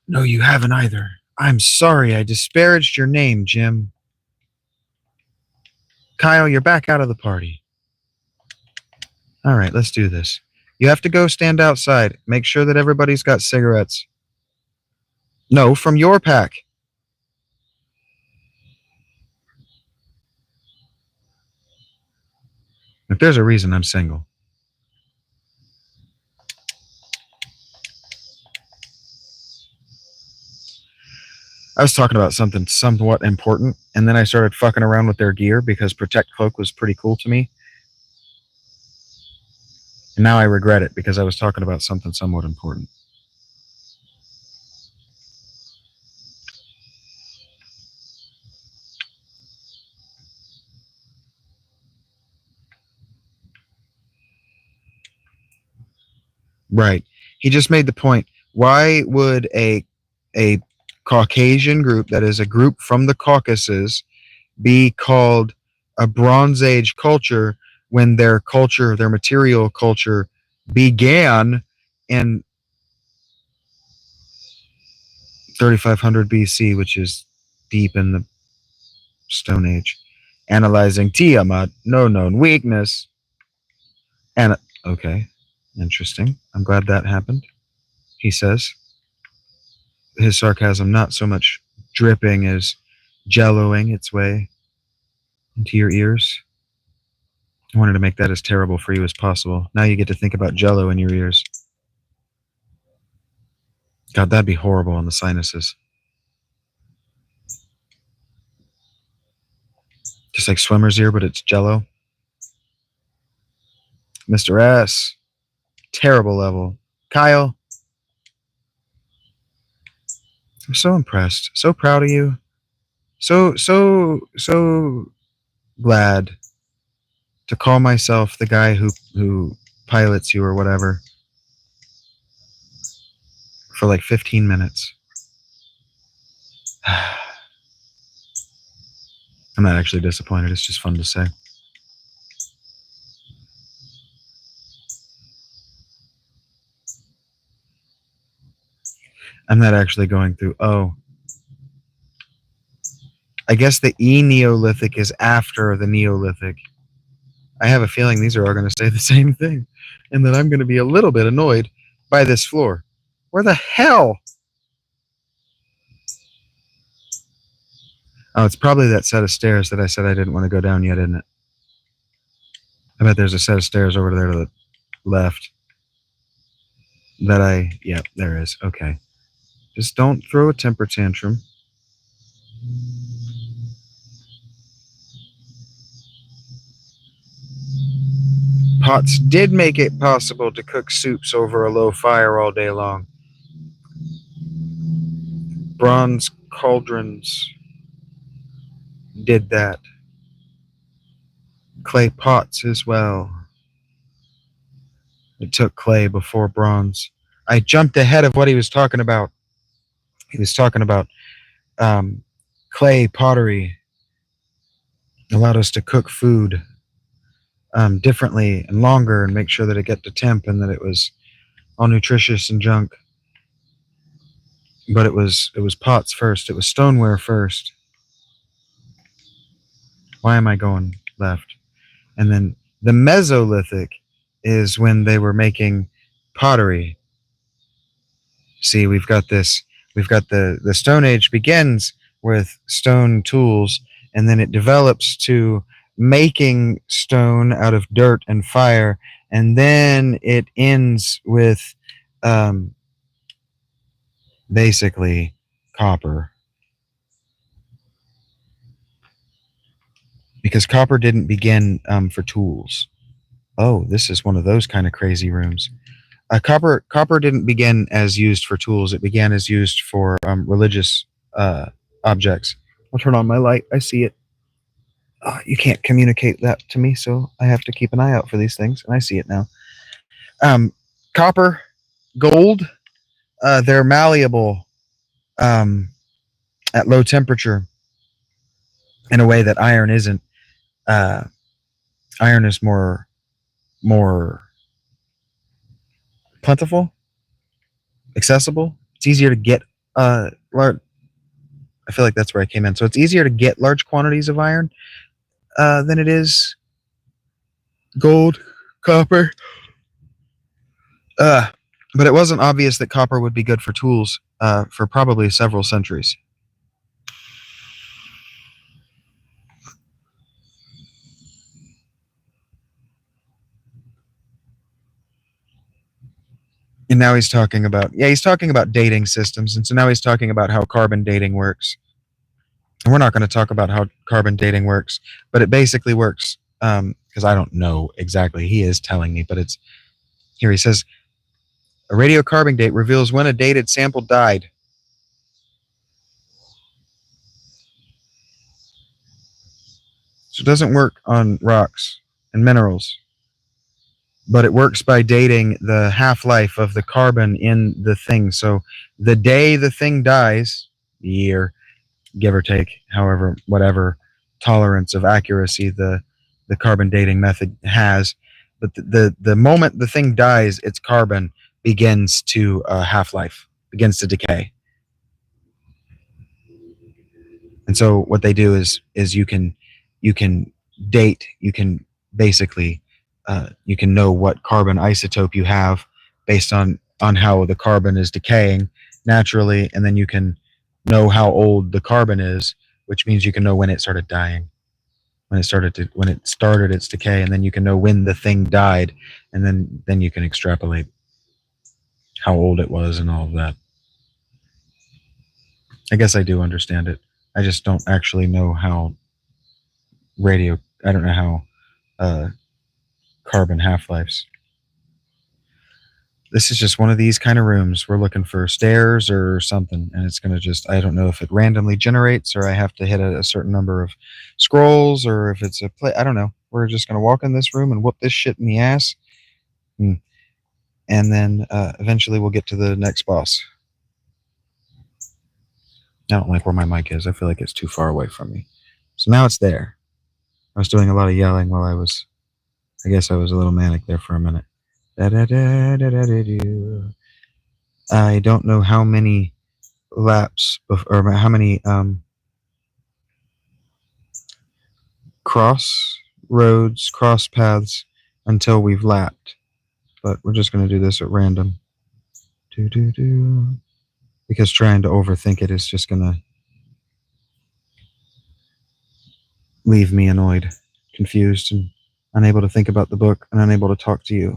A: No, you haven't either. I'm sorry I disparaged your name, Jim. Kyle, you're back out of the party. All right, let's do this. You have to go stand outside. Make sure that everybody's got cigarettes. No, from your pack. If there's a reason I'm single. I was talking about something somewhat important, and then I started fucking around with their gear because Protect Cloak was pretty cool to me. And now I regret it because I was talking about something somewhat important. Right. He just made the point. Why would a Caucasian group that is a group from the Caucasus be called a Bronze Age culture when their culture, their material culture, began in 3500 BC, which is deep in the Stone Age, analyzing Tiamat, no known weakness. And okay, interesting. I'm glad that happened, he says. His sarcasm not so much dripping as jelloing its way into your ears. I wanted to make that as terrible for you as possible. Now you get to think about jello in your ears. God, that'd be horrible on the sinuses. Just like swimmer's ear, but it's jello. Mr. S. Terrible level. Kyle. I'm so impressed. So proud of you. So glad to call myself the guy who pilots you or whatever for like 15 minutes. I'm not actually disappointed. It's just fun to say. I'm not actually going through, I guess the E-Neolithic is after the Neolithic. I have a feeling these are all going to say the same thing, and that I'm going to be a little bit annoyed by this floor. Where the hell? Oh, it's probably that set of stairs that I said I didn't want to go down yet, isn't it? I bet there's a set of stairs over there to the left that yep, there is. Okay. Just don't throw a temper tantrum. Pots did make it possible to cook soups over a low fire all day long. Bronze cauldrons did that. Clay pots as well. It took clay before bronze. I jumped ahead of what he was talking about. He was talking about clay pottery allowed us to cook food differently and longer and make sure that it got to temp and that it was all nutritious and junk. But it was pots first. It was stoneware first. Why am I going left? And then the Mesolithic is when they were making pottery. See, we've got this. We've got the Stone Age begins with stone tools, and then it develops to making stone out of dirt and fire, and then it ends with basically copper. Because copper didn't begin for tools. Oh, this is one of those kind of crazy rooms. Copper didn't begin as used for tools. It began as used for religious objects. I'll turn on my light. I see it. You can't communicate that to me, so I have to keep an eye out for these things, and I see it now. Copper, gold, they're malleable at low temperature in a way that iron isn't. Iron is more plentiful, accessible. It's easier to get large. I feel like that's where I came in. So it's easier to get large quantities of iron than it is gold, copper. But it wasn't obvious that copper would be good for tools for probably several centuries. And now he's talking about dating systems, and so now he's talking about how carbon dating works. And we're not going to talk about how carbon dating works, but it basically works because I don't know exactly. He is telling me, but it's here. He says a radiocarbon date reveals when a dated sample died. So it doesn't work on rocks and minerals, but it works by dating the half-life of the carbon in the thing. So the day the thing dies, year, give or take, however, whatever tolerance of accuracy the carbon dating method has, but the moment the thing dies, its carbon begins to half-life, begins to decay. And so what they do is you can date, you can basically you can know what carbon isotope you have based on how the carbon is decaying naturally, and then you can know how old the carbon is, which means you can know when it started dying, when it started its decay, and then you can know when the thing died, and then you can extrapolate how old it was and all of that. I guess I do understand it. I just don't actually know how I don't know how carbon half-lives. This is just one of these kind of rooms. We're looking for stairs or something, and it's going to just, I don't know if it randomly generates or I have to hit a certain number of scrolls or if it's a play. I don't know. We're just going to walk in this room and whoop this shit in the ass. And then eventually we'll get to the next boss. I don't like where my mic is. I feel like it's too far away from me. So now it's there. I was doing a lot of yelling while I guess I was a little manic there for a minute. I don't know how many laps or how many cross paths until we've lapped, but we're just going to do this at random. Because trying to overthink it is just going to leave me annoyed, confused, and unable to think about the book, and unable to talk to you.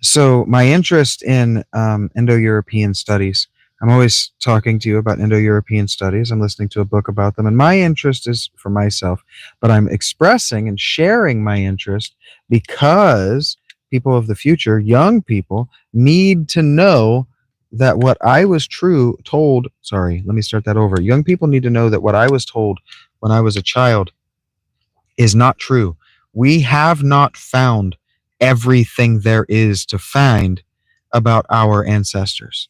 A: So my interest in Indo-European studies, I'm always talking to you about Indo-European studies. I'm listening to a book about them, and my interest is for myself, but I'm expressing and sharing my interest because people of the future, young people, need to know that what I was told, sorry, let me start that over. Young people need to know that what I was told when I was a child is not true. We have not found everything there is to find about our ancestors.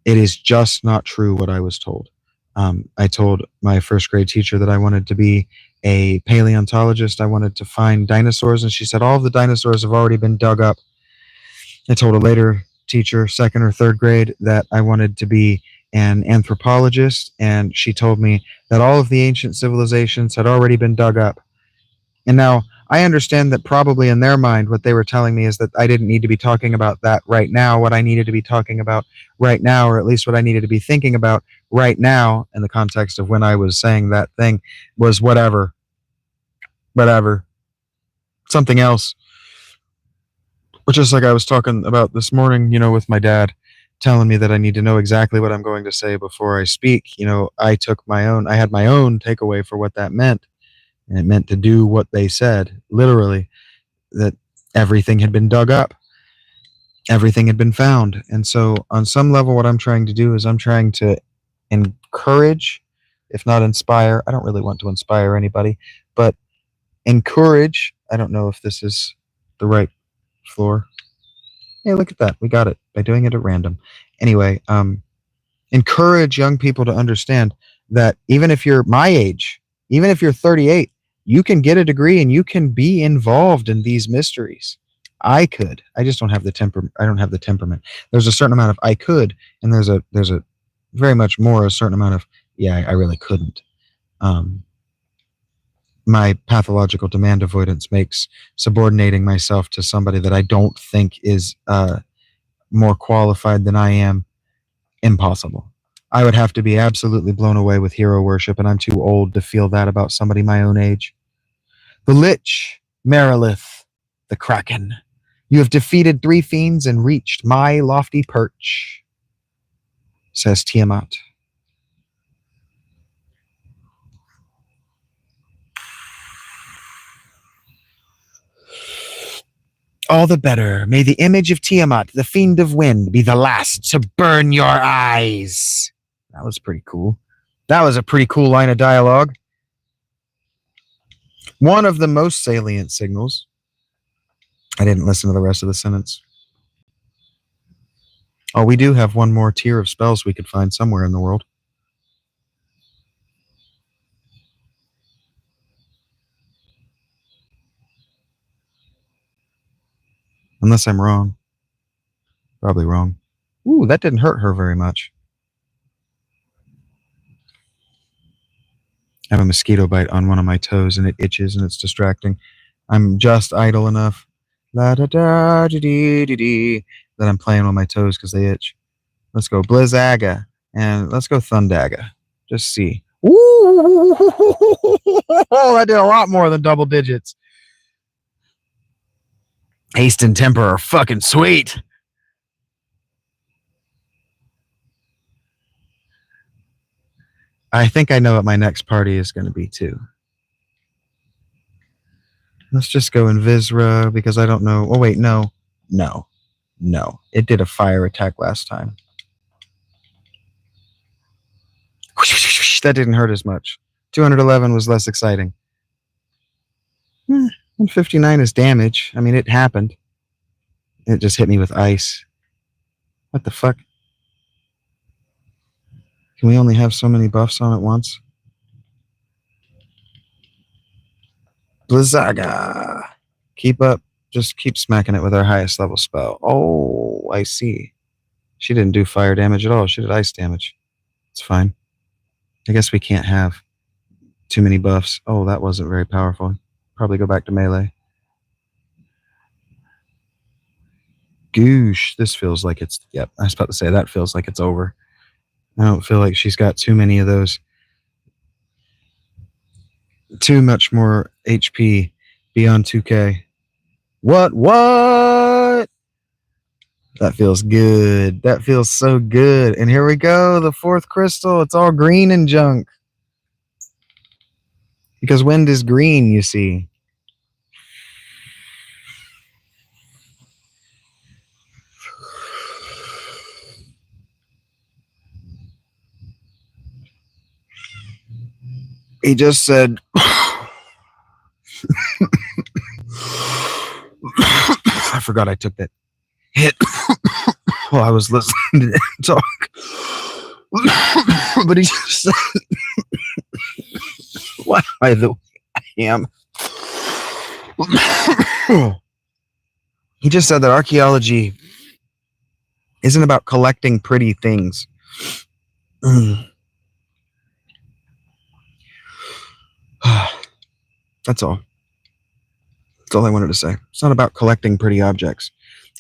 A: It is just not true what I was told. I told my first grade teacher that I wanted to be a paleontologist. I wanted to find dinosaurs, and she said all of the dinosaurs have already been dug up. I told a later teacher, second or third grade, that I wanted to be an anthropologist, and she told me that all of the ancient civilizations had already been dug up. And now I understand that probably in their mind, what they were telling me is that I didn't need to be talking about that right now. What I needed to be talking about right now, or at least what I needed to be thinking about right now, in the context of when I was saying that thing, was whatever, something else. Which is like I was talking about this morning, with my dad telling me that I need to know exactly what I'm going to say before I speak. I had my own takeaway for what that meant. And it meant to do what they said, literally, that everything had been dug up, everything had been found. And so, on some level, what I'm trying to do is I'm trying to encourage, if not inspire. I don't really want to inspire anybody, but encourage. I don't know if this is the right floor. Hey, look at that. We got it by doing it at random. Anyway, encourage young people to understand that even if you're my age, even if you're 38, you can get a degree and you can be involved in these mysteries. I could. I just don't have the I don't have the temperament. There's a certain amount of I could, and there's a very much more a certain amount of I really couldn't. My pathological demand avoidance makes subordinating myself to somebody that I don't think is more qualified than I am impossible. I would have to be absolutely blown away with hero worship, and I'm too old to feel that about somebody my own age. The Lich, Marilith, the Kraken. You have defeated 3 fiends and reached my lofty perch, says Tiamat. All the better. May the image of Tiamat, the fiend of wind, be the last to burn your eyes. That was pretty cool. That was a pretty cool line of dialogue. One of the most salient signals. I didn't listen to the rest of the sentence. Oh, we do have one more tier of spells we could find somewhere in the world. Unless I'm wrong. Probably wrong. Ooh, that didn't hurt her very much. I have a mosquito bite on one of my toes and it itches and it's distracting. I'm just idle enough la da da dee dee dee that I'm playing on my toes because they itch. Let's go Blizzaga and let's go Thundaga. Just see. Ooh, I did a lot more than double digits. Haste and temper are fucking sweet. I think I know what my next party is going to be too. Let's just go in Visra because I don't know. Oh, wait, no. It did a fire attack last time. That didn't hurt as much. 211 was less exciting. 159 is damage. I mean, it happened. It just hit me with ice. What the fuck? Can we only have so many buffs on at once? Blizzaga. Keep up. Just keep smacking it with our highest level spell. Oh, I see. She didn't do fire damage at all. She did ice damage. It's fine. I guess we can't have too many buffs. Oh, that wasn't very powerful. Probably go back to melee. Goosh. This feels like it's... Yep, I was about to say that feels like it's over. I don't feel like she's got too many of those. Too much more HP Beyond 2K. What? That feels good. That feels so good. And here we go. The fourth crystal. It's all green and junk. Because wind is green, you see. He just said, I forgot I took that hit while I was listening to him talk. But he just said, why the way I am. He just said that archaeology isn't about collecting pretty things. That's all. That's all I wanted to say. It's not about collecting pretty objects.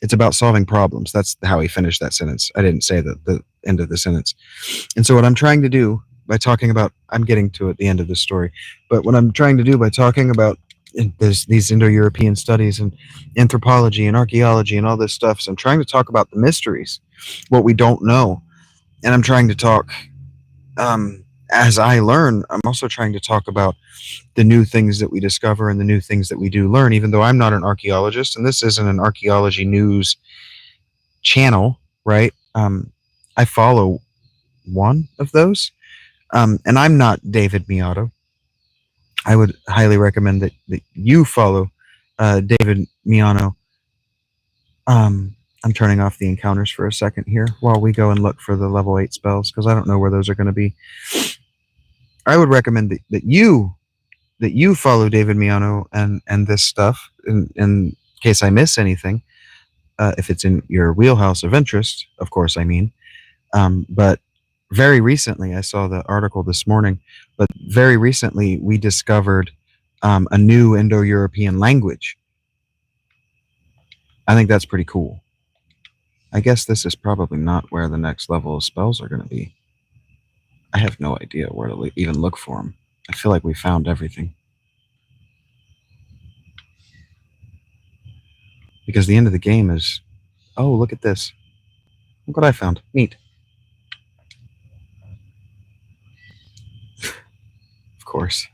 A: It's about solving problems. That's how he finished that sentence. I didn't say the end of the sentence. And so what I'm trying to do by talking about, I'm getting to at the end of this story, but what I'm trying to do by talking about these Indo-European studies and anthropology and archaeology and all this stuff, is I'm trying to talk about the mysteries, what we don't know. And I'm trying to talk, as I learn, I'm also trying to talk about the new things that we discover and the new things that we do learn, even though I'm not an archaeologist and this isn't an archaeology news channel, right? I follow one of those, and I'm not David Miotto. I would highly recommend that you follow David Miotto. I'm turning off the encounters for a second here while we go and look for the level 8 spells, because I don't know where those are going to be. I would recommend that you follow David Miotto and this stuff in case I miss anything, if it's in your wheelhouse of interest, of course, I mean. But very recently, I saw the article this morning, but very recently we discovered a new Indo-European language. I think that's pretty cool. I guess this is probably not where the next level of spells are going to be. I have no idea where to even look for them. I feel like we found everything. Because the end of the game is, oh, look at this. Look what I found. Neat. Of course.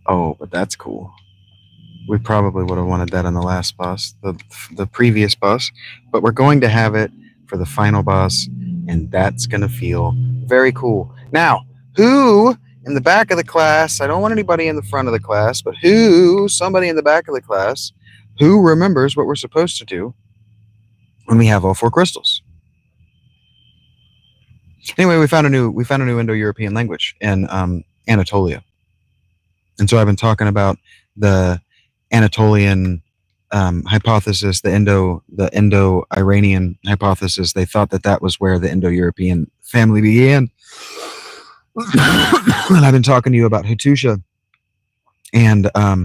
A: Oh, but that's cool. We probably would have wanted that on the last boss, the previous boss, but we're going to have it for the final boss, and that's going to feel very cool. Now, who in the back of the class, I don't want anybody in the front of the class, but somebody in the back of the class, who remembers what we're supposed to do when we have all 4 crystals? Anyway, we found a new Indo-European language in Anatolia. And so I've been talking about the Anatolian hypothesis, the Indo-Iranian hypothesis. They thought that was where the Indo-European family began. And I've been talking to you about Hattusha and I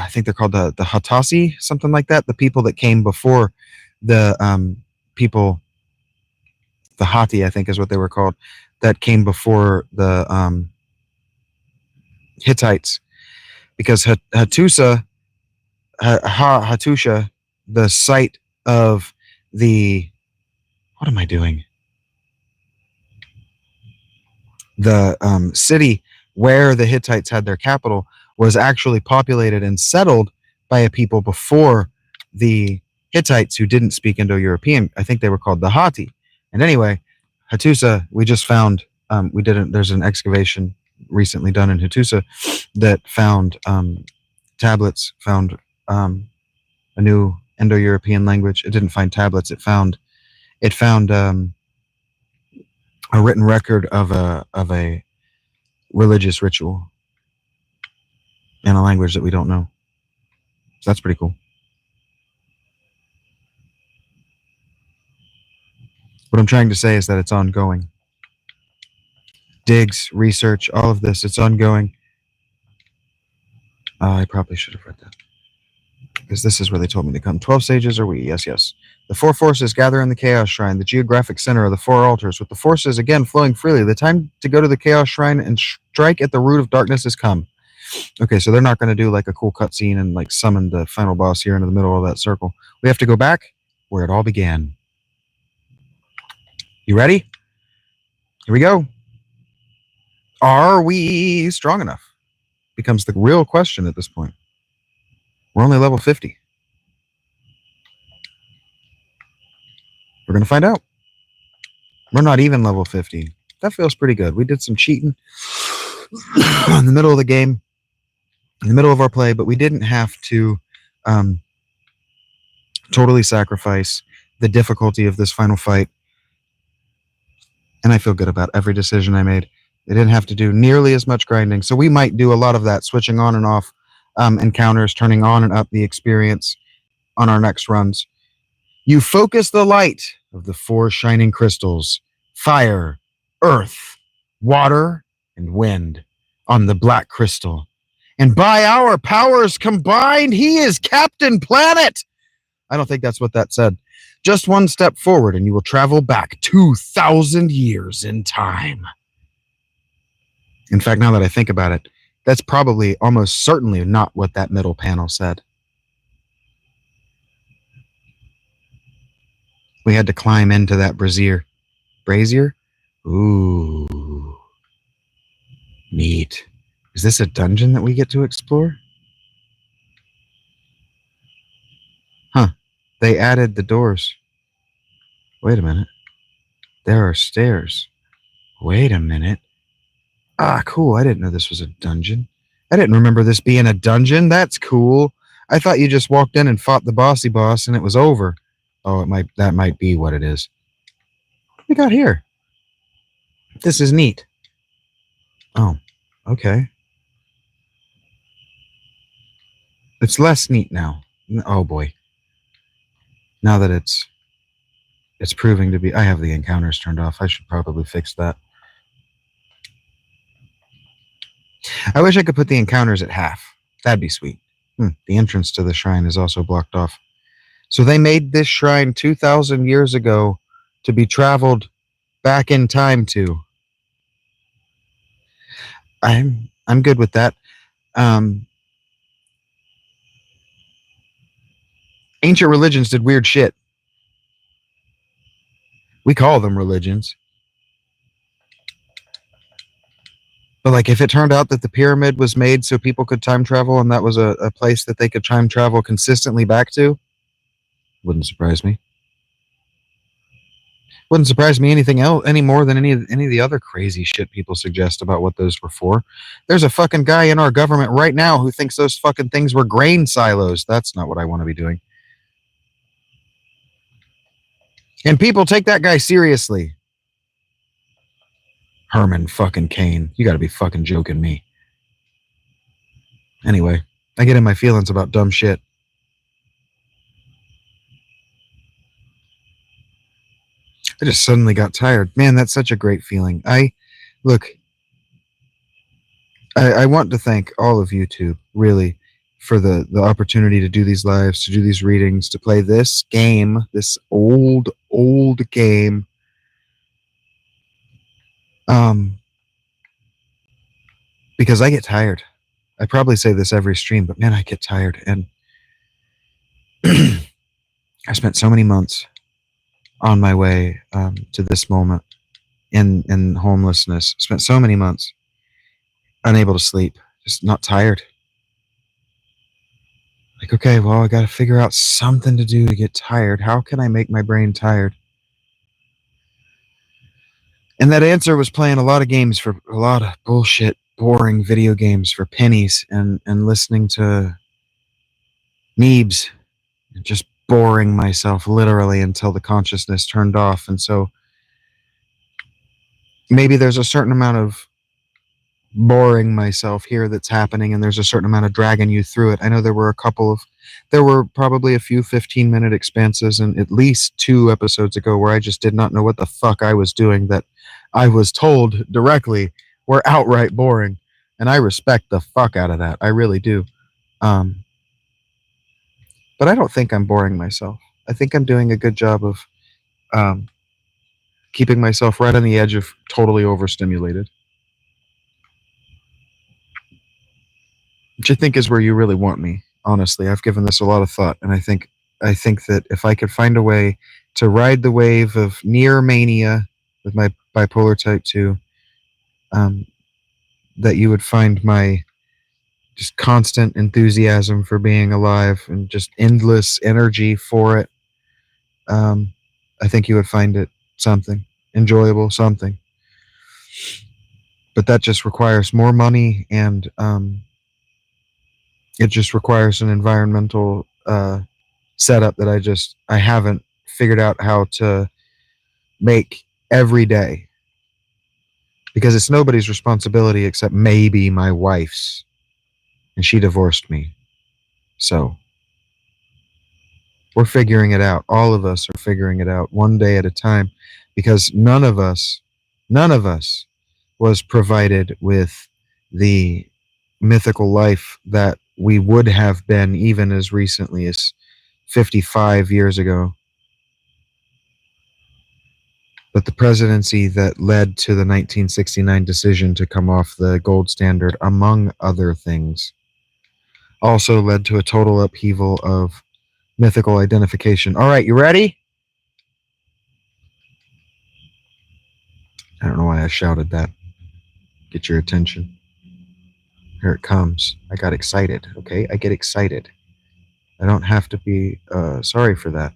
A: think they're called the Hatasi, something like that. The people that came before the people, the Hatti, I think is what they were called, that came before the Hittites, because Hattusha, the site of the, what am I doing? The city where the Hittites had their capital was actually populated and settled by a people before the Hittites who didn't speak Indo-European. I think they were called the Hatti. And anyway, Hattusha, we just found, there's an excavation recently done in Hattusha that found tablets, found a new Indo-European language. It didn't find tablets. It found a written record of a religious ritual in a language that we don't know. So that's pretty cool. What I'm trying to say is that it's ongoing. Digs, research, all of this, it's ongoing. I probably should have read that. Because this is where they told me to come. 12 sages are we? Yes, yes. The four forces gather in the Chaos Shrine, the geographic center of the four altars, with the forces again flowing freely. The time to go to the Chaos Shrine and strike at the root of darkness has come. Okay, so they're not going to do like a cool cutscene and like summon the final boss here into the middle of that circle. We have to go back where it all began. You ready? Here we go. Are we strong enough? Becomes the real question at this point. We're only level 50. We're going to find out. We're not even level 50. That feels pretty good. We did some cheating in the middle of the game, in the middle of our play, but we didn't have to totally sacrifice the difficulty of this final fight. And I feel good about every decision I made. They didn't have to do nearly as much grinding. So we might do a lot of that, switching on and off encounters, turning on and up the experience on our next runs. You focus the light of the four shining crystals, fire, earth, water, and wind, on the black crystal. And by our powers combined, he is Captain Planet. I don't think that's what that said. Just one step forward and you will travel back 2,000 years in time. In fact, now that I think about it, that's probably almost certainly not what that middle panel said. We had to climb into that brazier. Brazier? Ooh. Neat. Is this a dungeon that we get to explore? Huh. They added the doors. Wait a minute. There are stairs. Wait a minute. Ah, cool. I didn't know this was a dungeon. I didn't remember this being a dungeon. That's cool. I thought you just walked in and fought the bossy boss and it was over. Oh, that might be what it is. What do we got here? This is neat. Oh, okay. It's less neat now. Oh boy. Now that it's proving to be... I have the encounters turned off. I should probably fix that. I wish I could put the encounters at half. That'd be sweet. The entrance to the shrine is also blocked off. So they made this shrine 2,000 years ago to be traveled back in time to. I'm good with that. Ancient religions did weird shit. We call them religions. But like if it turned out that the pyramid was made so people could time travel and that was a place that they could time travel consistently back to, wouldn't surprise me. Wouldn't surprise me anything else any more than any of the other crazy shit people suggest about what those were for. There's a fucking guy in our government right now who thinks those fucking things were grain silos. That's not what I want to be doing. And people take that guy seriously. Herman fucking Cain. You gotta be fucking joking me. Anyway, I get in my feelings about dumb shit. I just suddenly got tired. Man, that's such a great feeling. I want to thank all of YouTube, really, for the opportunity to do these lives, to do these readings, to play this game, this old game. Because I get tired. I probably say this every stream, but man, I get tired. And I spent so many months on my way to this moment in homelessness. Spent so many months unable to sleep, just not tired. Like, okay, well, I got to figure out something to do to get tired. How can I make my brain tired? And that answer was playing a lot of games for a lot of bullshit, boring video games for pennies and listening to Neebs and just boring myself literally until the consciousness turned off. And so maybe there's a certain amount of boring myself here that's happening, and there's a certain amount of dragging you through it. I know there were probably a few 15-minute expanses and at least 2 episodes ago where I just did not know what the fuck I was doing that I was told directly were outright boring. And I respect the fuck out of that. I really do. But I don't think I'm boring myself. I think I'm doing a good job of um, keeping myself right on the edge of totally overstimulated, which I think is where you really want me. Honestly, I've given this a lot of thought, and I think that if I could find a way to ride the wave of near mania with my bipolar type 2, um, that you would find my just constant enthusiasm for being alive and just endless energy for it. um, I think you would find it something enjoyable, something. But that just requires more money, and it just requires an environmental setup that I haven't figured out how to make every day, because it's nobody's responsibility except maybe my wife's, and she divorced me. So we're figuring it out. All of us are figuring it out one day at a time, because none of us was provided with the mythical life that we would have been even as recently as 55 years ago. But the presidency that led to the 1969 decision to come off the gold standard, among other things, also led to a total upheaval of mythical identification. All right, you ready? I don't know why I shouted that. Get your attention. Here it comes. I got excited, okay? I get excited. I don't have to be sorry for that.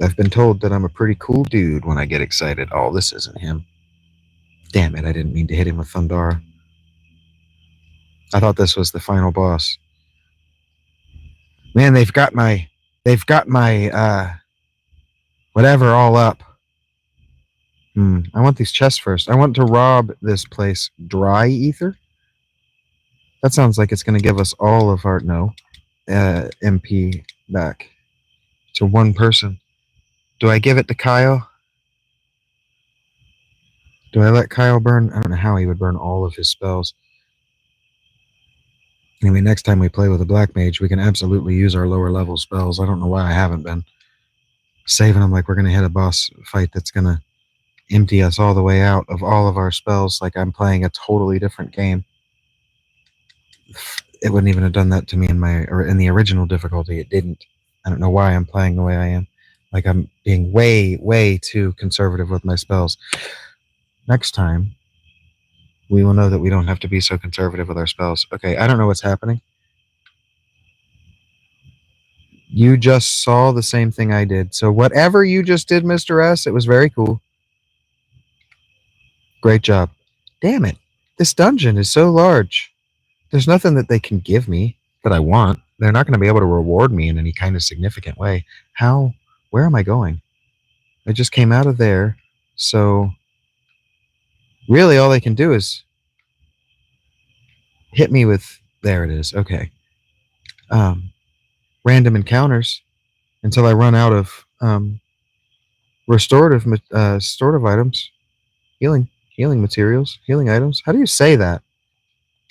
A: I've been told that I'm a pretty cool dude when I get excited. Oh, this isn't him. Damn it, I didn't mean to hit him with Thundara. I thought this was the final boss. Man, they've got my whatever all up. I want these chests first. I want to rob this place. Dry ether? That sounds like it's going to give us all of our MP back to one person. Do I give it to Kyle? Do I let Kyle burn? I don't know how he would burn all of his spells. Anyway, next time we play with a black mage, we can absolutely use our lower level spells. I don't know why I haven't been saving them like we're going to hit a boss fight that's going to empty us all the way out of all of our spells, like I'm playing a totally different game. It wouldn't even have done that to me in the original difficulty. It didn't. I don't know why I'm playing the way I am. Like I'm being way, way too conservative with my spells. Next time, we will know that we don't have to be so conservative with our spells. Okay, I don't know what's happening. You just saw the same thing I did. So whatever you just did, Mr. S, it was very cool. Great job. Damn it. This dungeon is so large. There's nothing that they can give me that I want. They're not going to be able to reward me in any kind of significant way. How? Where am I going? I just came out of there. So really all they can do is hit me with, there it is. Okay. Random encounters until I run out of restorative items, healing materials, healing items. How do you say that?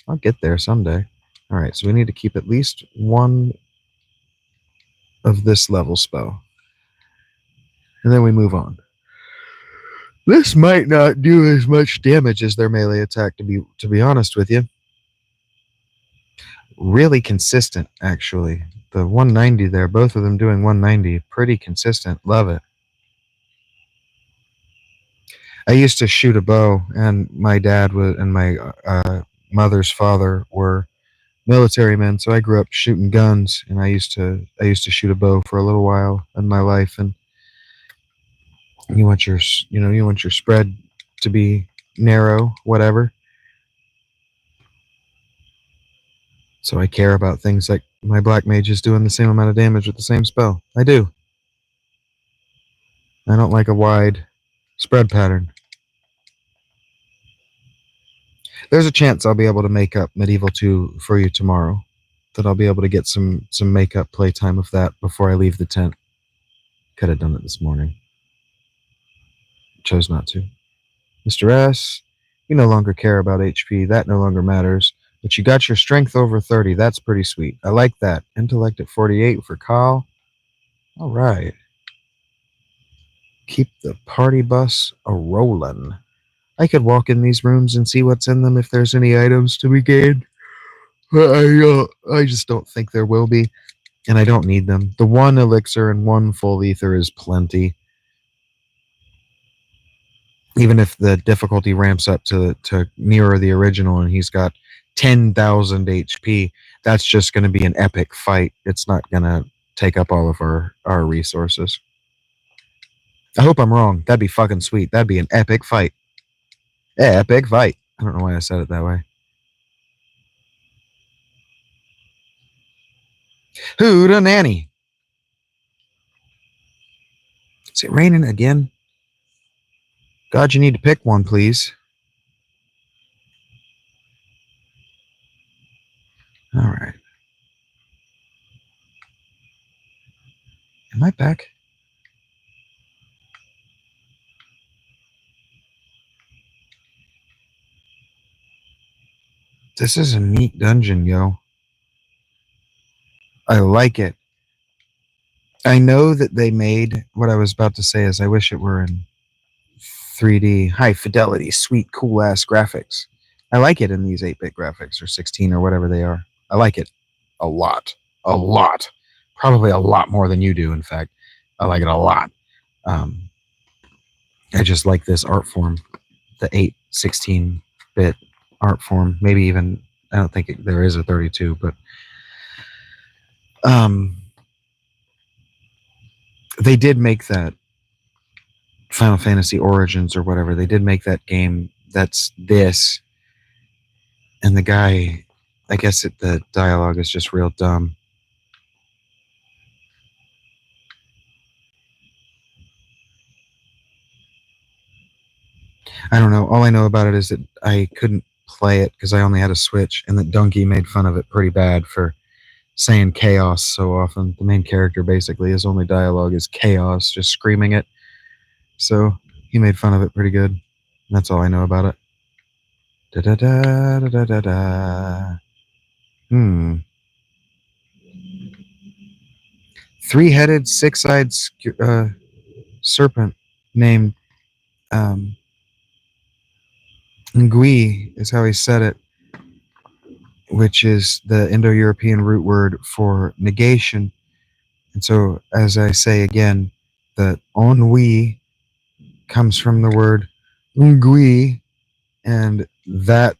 A: I'll get there someday. All right, so we need to keep at least one of this level spell, and then we move on. This might not do as much damage as their melee attack, to be honest with you. Really consistent, actually. The 190 there, both of them doing 190, pretty consistent. Love it. I used to shoot a bow, and my dad and my mother's father were military men, so I grew up shooting guns, and I used to shoot a bow for a little while in my life. And you want your spread to be narrow, whatever. So I care about things like my black mage is doing the same amount of damage with the same spell. I do. I don't like a wide spread pattern. There's a chance I'll be able to make up Medieval 2 for you tomorrow. That I'll be able to get some make-up playtime of that before I leave the tent. Could have done it this morning. Chose not to. Mr. S, you no longer care about HP. That no longer matters. But you got your strength over 30. That's pretty sweet. I like that. Intellect at 48 for Kyle. All right. Keep the party bus a rolling. I could walk in these rooms and see what's in them if there's any items to be gained. But I just don't think there will be, and I don't need them. The one elixir and one full ether is plenty. Even if the difficulty ramps up to nearer the original and he's got 10,000 HP, that's just going to be an epic fight. It's not going to take up all of our resources. I hope I'm wrong. That'd be fucking sweet. That'd be an epic fight. Epic fight. I don't know why I said it that way. Hooda nanny. Is it raining again? God, you need to pick one, please. All right. Am I back? This is a neat dungeon, yo. I like it. I know that they made what I was about to say is I wish it were in 3D, high fidelity, sweet, cool ass graphics. I like it in these 8-bit graphics or 16 or whatever they are. I like it a lot. A lot. Probably a lot more than you do, in fact. I like it a lot. I just like this art form, the 16-bit art form. Maybe even, I don't think there is a 32, but they did make that Final Fantasy Origins or whatever. They did make that game that's this. And the guy, I guess the dialogue is just real dumb. I don't know. All I know about it is that I couldn't play it because I only had a Switch, and that Donkey made fun of it pretty bad for saying chaos so often. The main character, basically, his only dialogue is chaos, just screaming it. So he made fun of it pretty good. That's all I know about it. Da da da da da da. Three-headed, six-eyed serpent named Ngui is how he said it, which is the Indo-European root word for negation. And so, as I say again, the ennui comes from the word ngui, and that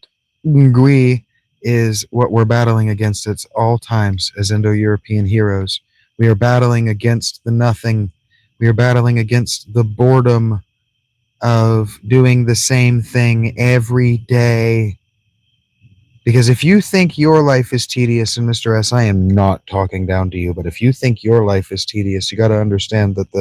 A: ngui is what we're battling against at all times as Indo-European heroes. We are battling against the nothing. We are battling against the boredom of doing the same thing every day. Because if you think your life is tedious, and Mr. S, I am not talking down to you, but if you think your life is tedious, you got to understand that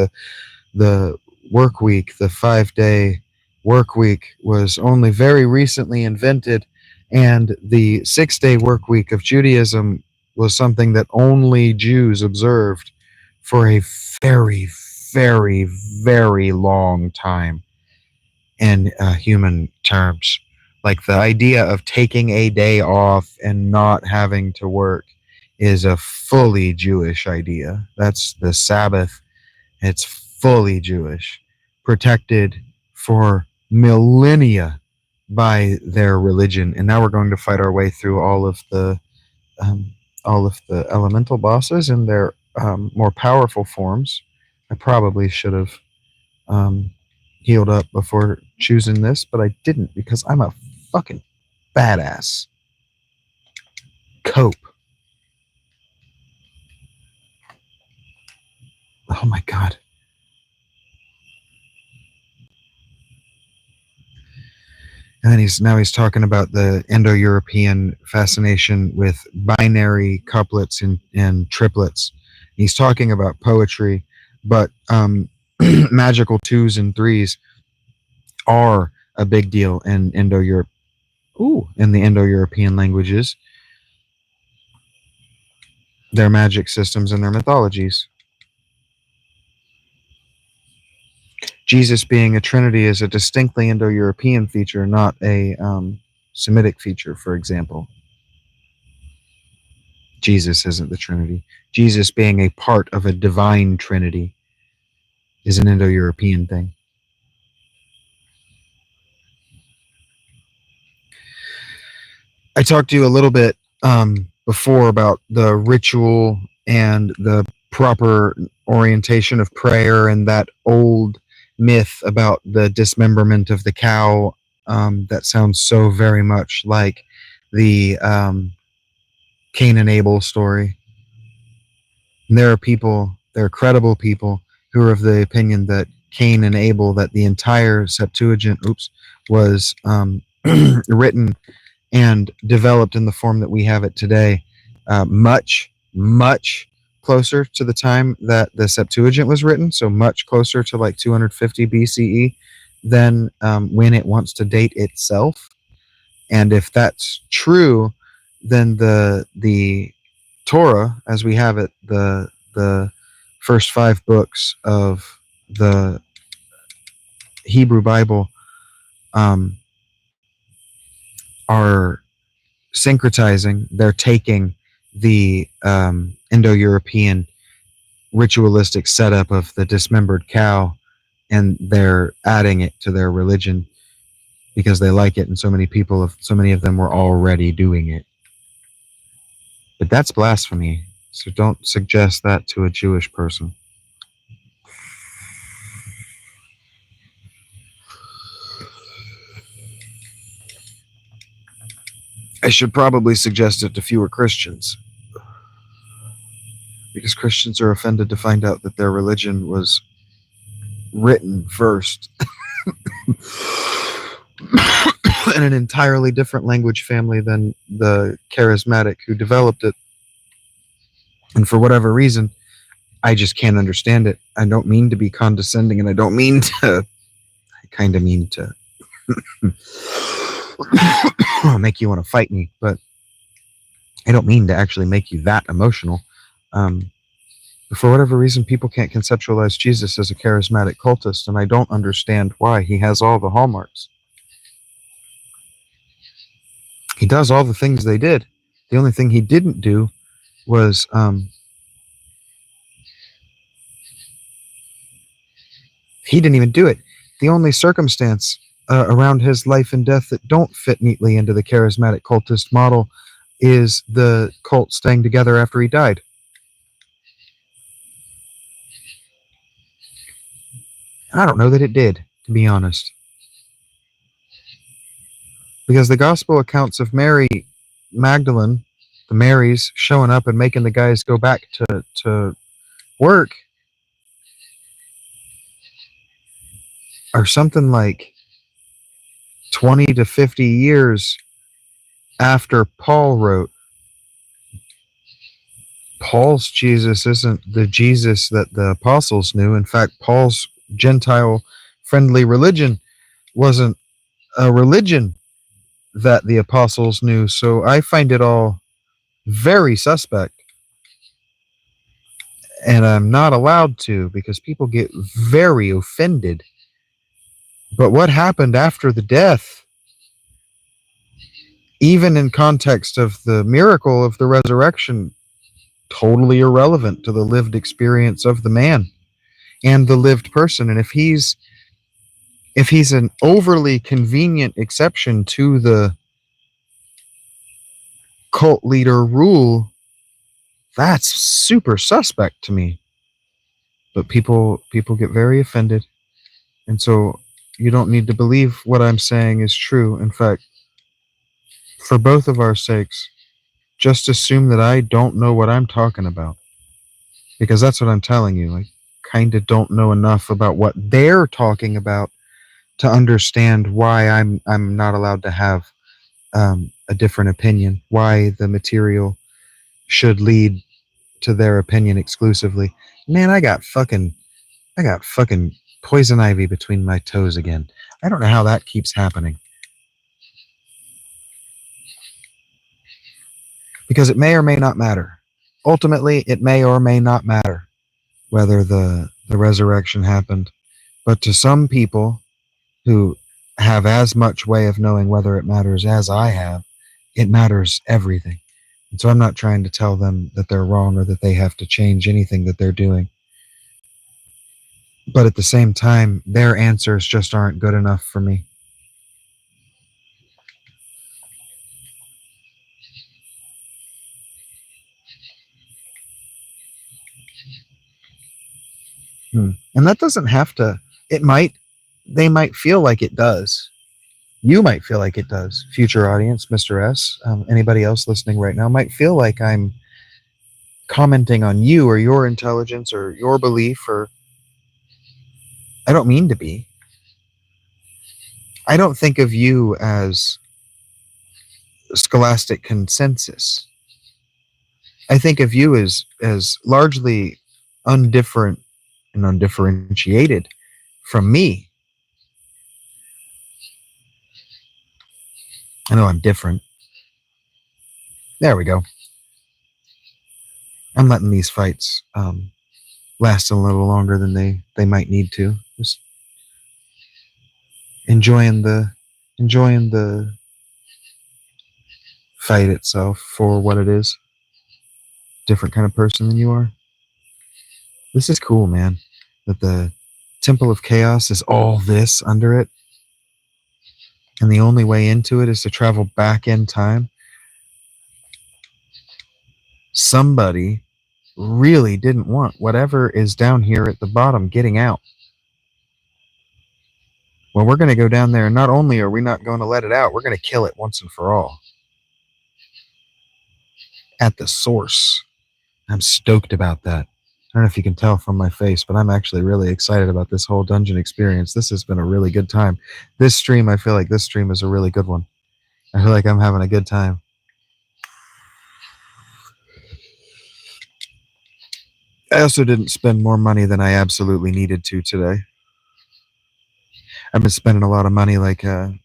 A: the work week, the 5-day work week, was only very recently invented, and the 6-day work week of Judaism was something that only Jews observed for a very, very, very long time in human terms. Like the idea of taking a day off and not having to work is a fully Jewish idea. That's the Sabbath. It's fully Jewish, protected for millennia by their religion. And now we're going to fight our way through all of the elemental bosses in their more powerful forms. I probably should have healed up before choosing this, but I didn't because I'm a fucking badass. Cope. Oh my god. And then he's talking about the Indo-European fascination with binary couplets and triplets. He's talking about poetry, but magical twos and threes are a big deal in Indo-Europe. In the Indo-European languages, their magic systems and their mythologies. Jesus being a trinity is a distinctly Indo-European feature, not a Semitic feature, for example. Jesus isn't the Trinity. Jesus being a part of a divine Trinity is an Indo-European thing. I talked to you a little bit before about the ritual and the proper orientation of prayer and that old myth about the dismemberment of the cow that sounds so very much like the Cain and Abel story. And there are credible people who are of the opinion that Cain and Abel, that the entire Septuagint, was written and developed in the form that we have it today, much, much closer to the time that the Septuagint was written, so much closer to like 250 BCE than when it wants to date itself. And if that's true, then the Torah, as we have it, the first 5 books of the Hebrew Bible, are syncretizing. They're taking the Indo-European ritualistic setup of the dismembered cow, and they're adding it to their religion because they like it, and so many of them were already doing it. But that's blasphemy, so don't suggest that to a Jewish person. I should probably suggest it to fewer Christians, because Christians are offended to find out that their religion was written first in an entirely different language family than the charismatic who developed it. And for whatever reason, I just can't understand it. I don't mean to be condescending, and I don't mean to, I kind of mean to make you want to fight me, but I don't mean to actually make you that emotional. For whatever reason, people can't conceptualize Jesus as a charismatic cultist, and I don't understand why. He has all the hallmarks. He does all the things they did. The only thing he didn't do was he didn't even do it. The only circumstance around his life and death that don't fit neatly into the charismatic cultist model is the cult staying together after he died. I don't know that it did, to be honest. Because the gospel accounts of Mary Magdalene, the Marys, showing up and making the guys go back to work are something like 20 to 50 years after Paul wrote. Paul's Jesus isn't the Jesus that the apostles knew. In fact, Paul's Gentile-friendly religion wasn't a religion that the apostles knew. So I find it all very suspect. And I'm not allowed to, because people get very offended. But what happened after the death, even in context of the miracle of the resurrection, totally irrelevant to the lived experience of the man and the lived person. And if he's an overly convenient exception to the cult leader rule, that's super suspect to me. But people get very offended, and so you don't need to believe what I'm saying is true. In fact, for both of our sakes, just assume that I don't know what I'm talking about, because that's what I'm telling you. I kind of don't know enough about what they're talking about to understand why I'm not allowed to have a different opinion, why the material should lead to their opinion exclusively. Man, I got fucking poison ivy between my toes again. I don't know how that keeps happening. Because it may or may not matter. Ultimately, it may or may not matter whether the resurrection happened. But to some people who have as much way of knowing whether it matters as I have, it matters everything. And so I'm not trying to tell them that they're wrong or that they have to change anything that they're doing. But at the same time, their answers just aren't good enough for me. And that doesn't have to, it might, they might feel like it does. You might feel like it does. Future audience, Mr. S, anybody else listening right now might feel like I'm commenting on you or your intelligence or your belief, or I don't mean to be. I don't think of you as scholastic consensus. I think of you as largely undifferent and undifferentiated from me. I know I'm different. There we go. I'm letting these fights last a little longer than they might need to. Just enjoying the fight itself for what it is. Different kind of person than you are. This is cool, man. That the Temple of Chaos is all this under it, and the only way into it is to travel back in time. Somebody really didn't want whatever is down here at the bottom getting out. Well, we're going to go down there, and not only are we not going to let it out, we're going to kill it once and for all. At the source. I'm stoked about that. I don't know if you can tell from my face, but I'm actually really excited about this whole dungeon experience. This has been a really good time. This stream, I feel like this stream is a really good one. I feel like I'm having a good time. I also didn't spend more money than I absolutely needed to today. I've been spending a lot of money like it's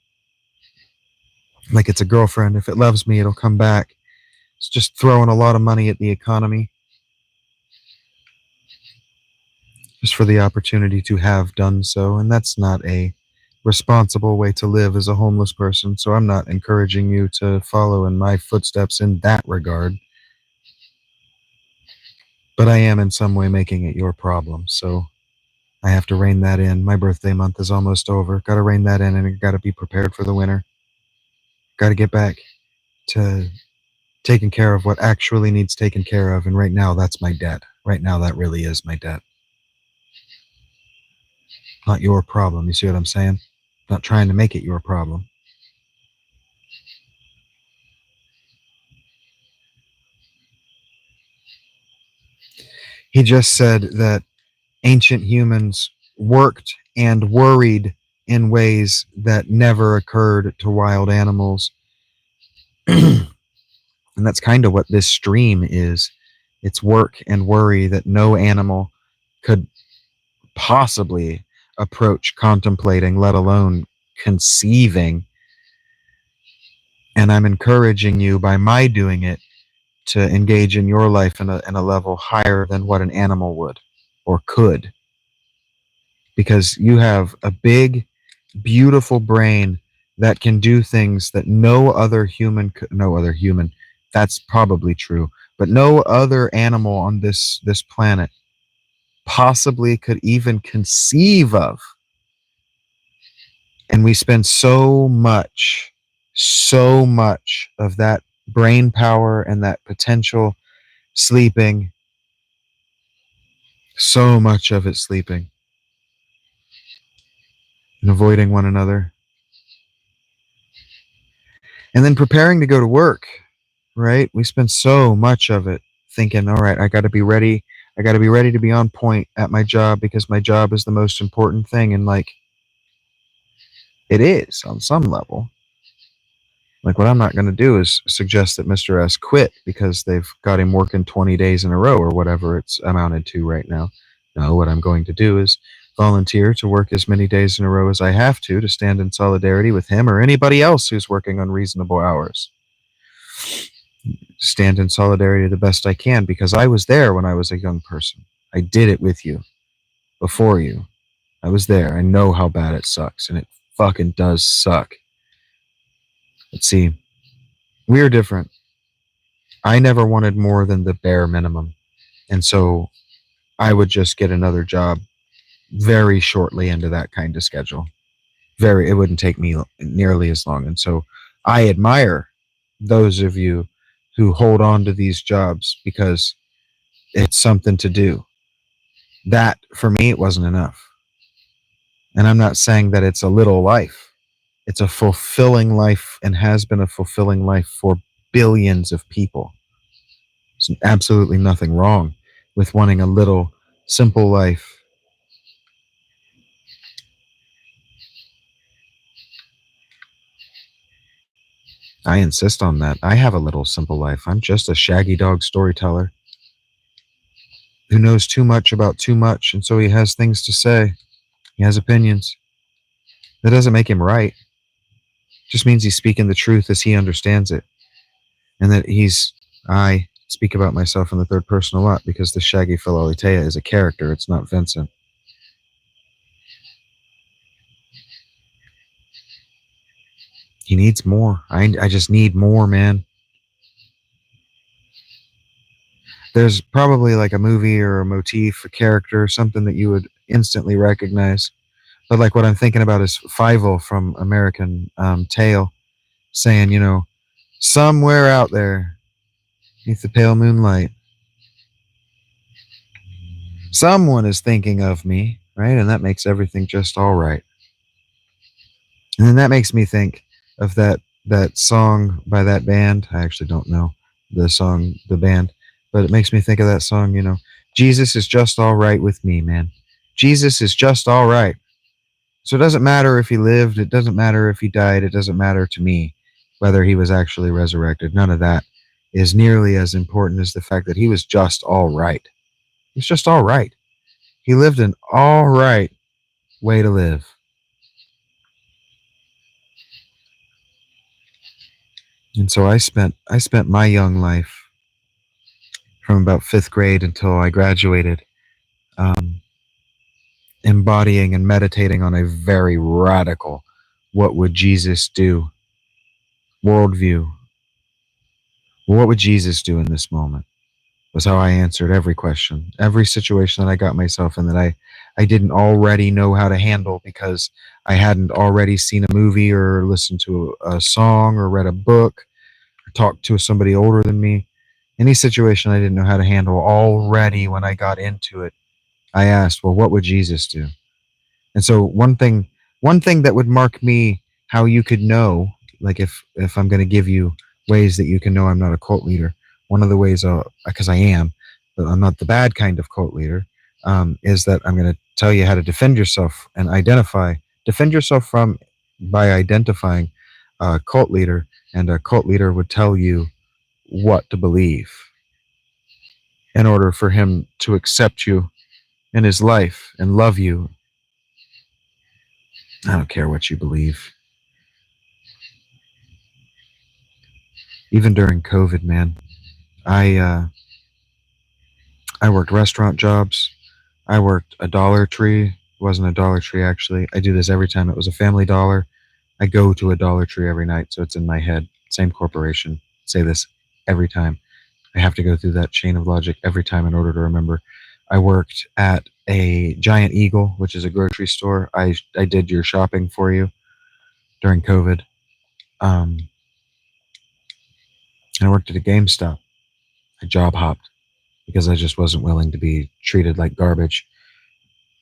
A: a girlfriend. If it loves me, it'll come back. It's just throwing a lot of money at the economy just for the opportunity to have done so. And that's not a responsible way to live as a homeless person. So I'm not encouraging you to follow in my footsteps in that regard. But I am in some way making it your problem. So I have to rein that in. My birthday month is almost over. Got to rein that in, and I got to be prepared for the winter. Got to get back to taking care of what actually needs taken care of. And right now, that's my debt. Right now, that really is my debt. Not your problem. You see what I'm saying? Not trying to make it your problem. He just said that ancient humans worked and worried in ways that never occurred to wild animals. And that's kind of what this stream is. It's work and worry that no animal could possibly approach contemplating, let alone conceiving. And I'm encouraging you by my doing it to engage in your life in a level higher than what an animal would or could. Because you have a big, beautiful brain that can do things that no other human, that's probably true, but no other animal on this planet possibly could even conceive of. And we spend so much of that brain power and that potential sleeping, so much of it sleeping and avoiding one another. And then preparing to go to work, right? We spend so much of it thinking, all right, I got to be ready. I got to be ready to be on point at my job because my job is the most important thing. And like, it is on some level. Like, what I'm not going to do is suggest that Mr. S quit because they've got him working 20 days in a row or whatever it's amounted to right now. No, what I'm going to do is volunteer to work as many days in a row as I have to stand in solidarity with him or anybody else who's working unreasonable hours. Stand in solidarity the best I can because I was there when I was a young person. I did it with you, before you. I was there. I know how bad it sucks, and it fucking does suck. Let's see. We're different. I never wanted more than the bare minimum. And so I would just get another job very shortly into that kind of schedule. It wouldn't take me nearly as long. And so I admire those of you who hold on to these jobs because it's something to do. That, for me, it wasn't enough. And I'm not saying that it's a little life. It's a fulfilling life and has been a fulfilling life for billions of people. There's absolutely nothing wrong with wanting a little simple life. I insist on that. I have a little simple life. I'm just a shaggy dog storyteller who knows too much about too much, and so he has things to say. He has opinions. That doesn't make him right. It just means he's speaking the truth as he understands it. And that I speak about myself in the third person a lot because the shaggy Philolitea is a character. It's not Vincent. He needs more. I just need more, man. There's probably like a movie or a motif, a character, something that you would instantly recognize. But like what I'm thinking about is Fievel from American Tail saying, somewhere out there, beneath the pale moonlight, someone is thinking of me, right? And that makes everything just all right. And then that makes me think of that song by that band. I actually don't know the band, but it makes me think of that song, Jesus is just all right with me, man. Jesus is just all right. So it doesn't matter if he lived, it doesn't matter if he died, it doesn't matter to me whether he was actually resurrected. None of that is nearly as important as the fact that he was just all right. He was just all right. He lived an all right way to live. And so I spent my young life from about fifth grade until I graduated, um, embodying and meditating on a very radical, what would Jesus do worldview. What would Jesus do in this moment? Was how I answered every question, every situation that I got myself in that I didn't already know how to handle because I hadn't already seen a movie or listened to a song or read a book or talked to somebody older than me. Any situation I didn't know how to handle already when I got into it, I asked, well, what would Jesus do? And so one thing that would mark me how you could know, like if I'm going to give you ways that you can know I'm not a cult leader, one of the ways, because I am, but I'm not the bad kind of cult leader, is that I'm going to tell you how to defend yourself and defend yourself from by identifying a cult leader, and a cult leader would tell you what to believe in order for him to accept you in his life and love you. I don't care what you believe. Even during COVID, man, I uh, I worked restaurant jobs. I worked a Dollar Tree. It wasn't a Dollar Tree actually. I do this every time. It was a Family Dollar. I go to a Dollar Tree every night, so it's in my head. Same corporation. Say this every time. I have to go through that chain of logic every time in order to remember. I worked at a Giant Eagle, which is a grocery store. I did your shopping for you during COVID. Um, I worked at a GameStop. I job hopped because I just wasn't willing to be treated like garbage,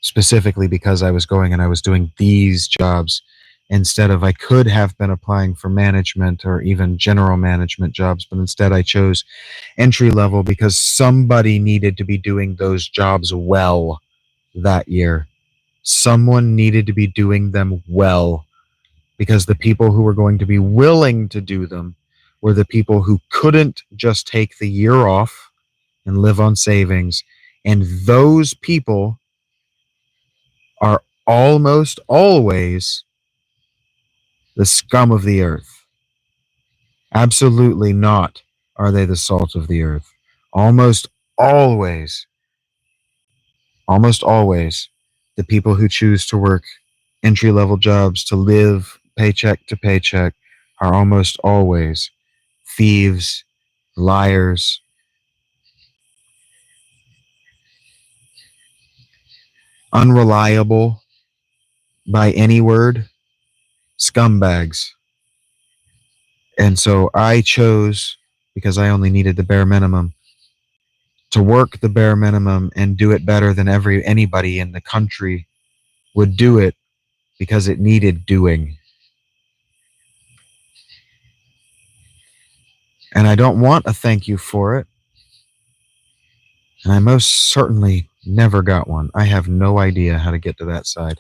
A: specifically because I was going and I was doing these jobs instead of I could have been applying for management or even general management jobs, but instead I chose entry level because somebody needed to be doing those jobs well that year. Someone needed to be doing them well because the people who were going to be willing to do them were the people who couldn't just take the year off and live on savings. And those people are almost always the scum of the earth. Absolutely not are they the salt of the earth. Almost always, almost always, the people who choose to work entry level jobs to live paycheck to paycheck are almost always thieves liars, unreliable by any word, scumbags. And so I chose, because I only needed the bare minimum, to work the bare minimum and do it better than anybody in the country would do it because it needed doing. And I don't want a thank you for it. And I most certainly never got one. I have no idea how to get to that side.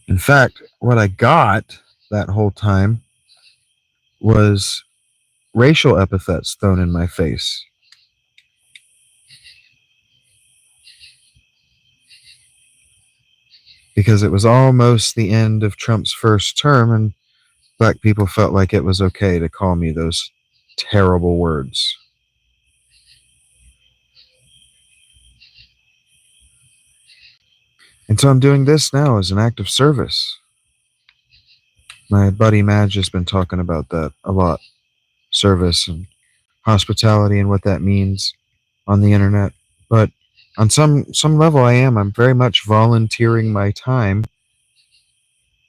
A: In fact, what I got that whole time was racial epithets thrown in my face. Because it was almost the end of Trump's first term, and black people felt like it was okay to call me those terrible words. And so I'm doing this now as an act of service. My buddy Madge has been talking about that a lot. Service and hospitality and what that means on the internet. But on some level I'm very much volunteering my time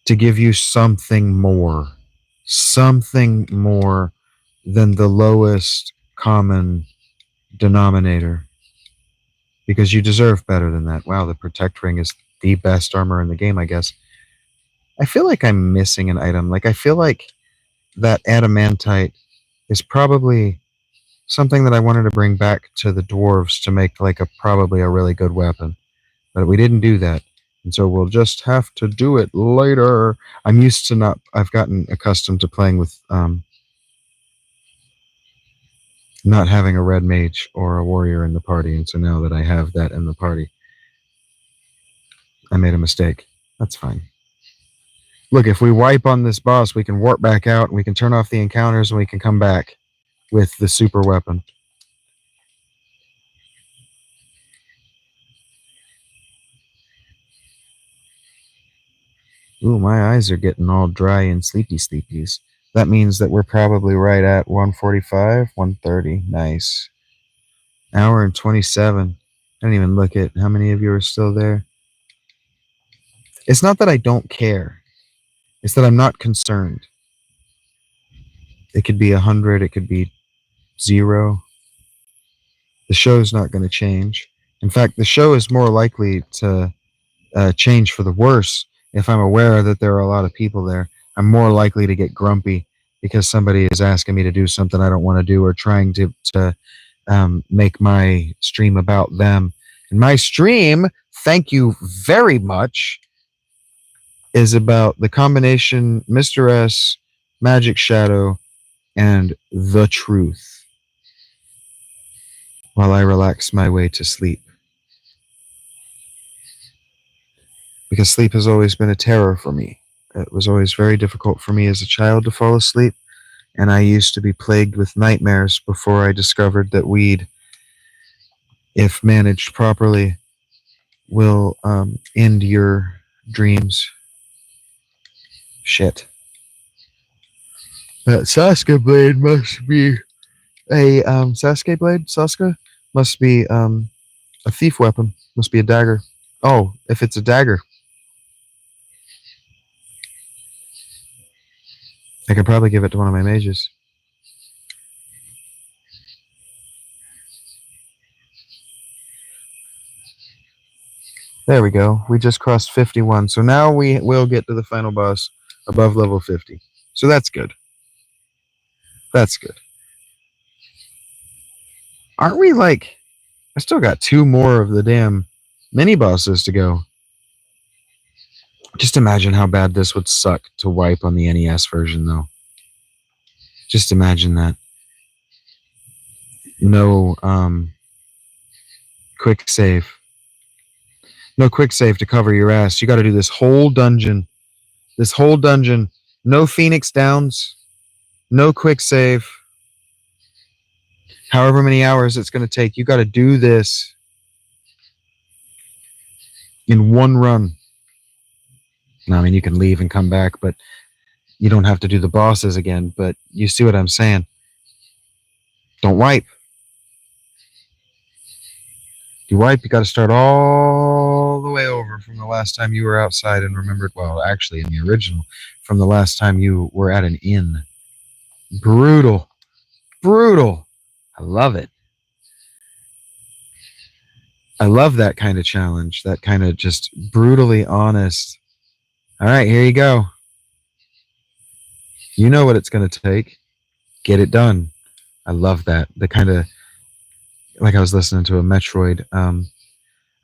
A: to give you something more. Something more than the lowest common denominator. Because you deserve better than that. Wow, the Protect Ring is the best armor in the game, I guess. I feel like I'm missing an item. Like, I feel like that adamantite is probably something that I wanted to bring back to the dwarves to make like probably a really good weapon. But we didn't do that. And so we'll just have to do it later. I've gotten accustomed to playing with not having a red mage or a warrior in the party. And so now that I have that in the party, I made a mistake. That's fine. Look, if we wipe on this boss, we can warp back out and we can turn off the encounters and we can come back with the super weapon. Ooh, my eyes are getting all dry and sleepies. That means that we're probably right at 145, 130. Nice. Hour and 27. I didn't even look at how many of you are still there. It's not that I don't care. It's that I'm not concerned. It could be 100. It could be 0. The show's not going to change. In fact, the show is more likely to change for the worse if I'm aware that there are a lot of people there. I'm more likely to get grumpy because somebody is asking me to do something I don't want to do or trying to make my stream about them. And my stream, thank you very much, is about the combination Mr. S, Magic Shadow, and the truth while I relax my way to sleep. Because sleep has always been a terror for me. It was always very difficult for me as a child to fall asleep, and I used to be plagued with nightmares before I discovered that weed, if managed properly, will end your dreams. Shit. That Sasuke blade must be a Sasuke blade. Sasuke must be a thief weapon. Must be a dagger. Oh, if it's a dagger, I could probably give it to one of my mages. There we go. We just crossed 51. So now we will get to the final boss above level 50. So that's good. That's good. Aren't we like... I still got 2 more of the damn mini bosses to go. Just imagine how bad this would suck to wipe on the NES version, though. Just imagine that. No quick save. No quick save to cover your ass. You got to do this whole dungeon. This whole dungeon. No Phoenix Downs. No quick save. However many hours it's going to take. You got to do this in one run. No, I mean, you can leave and come back, but You don't have to do the bosses again, but you see what I'm saying. Don't wipe. You wipe, you got to start all the way over from the last time you were outside and remembered, well, actually, in the original, from the last time you were at an inn. Brutal. Brutal. I love it. I love that kind of challenge, that kind of just brutally honest. All right, here you go. You know what it's going to take. Get it done. I love that. The kind of, like I was listening to a Metroid, I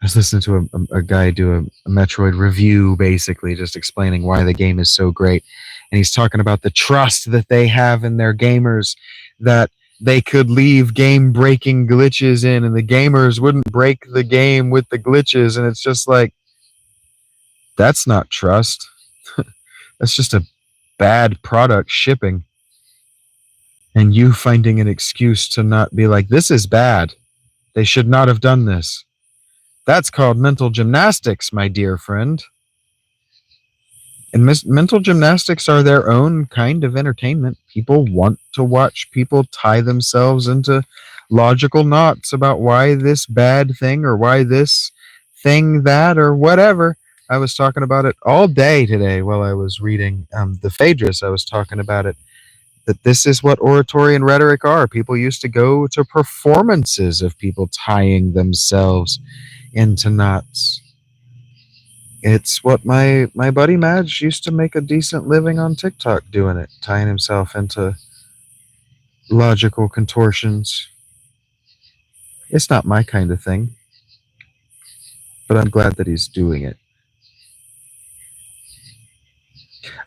A: was listening to a guy do a Metroid review, basically just explaining why the game is so great. And he's talking about the trust that they have in their gamers, that they could leave game breaking glitches in and the gamers wouldn't break the game with the glitches. And it's just like, that's not trust. That's just a bad product shipping. And you finding an excuse to not be like, this is bad. They should not have done this. That's called mental gymnastics, my dear friend. And mental gymnastics are their own kind of entertainment. People want to watch people tie themselves into logical knots about why this bad thing or why this thing that or whatever. I was talking about it all day today while I was reading the Phaedrus. I was talking about it, that this is what oratory and rhetoric are. People used to go to performances of people tying themselves into knots. It's what my buddy Madge used to make a decent living on TikTok doing it, tying himself into logical contortions. It's not my kind of thing, but I'm glad that he's doing it.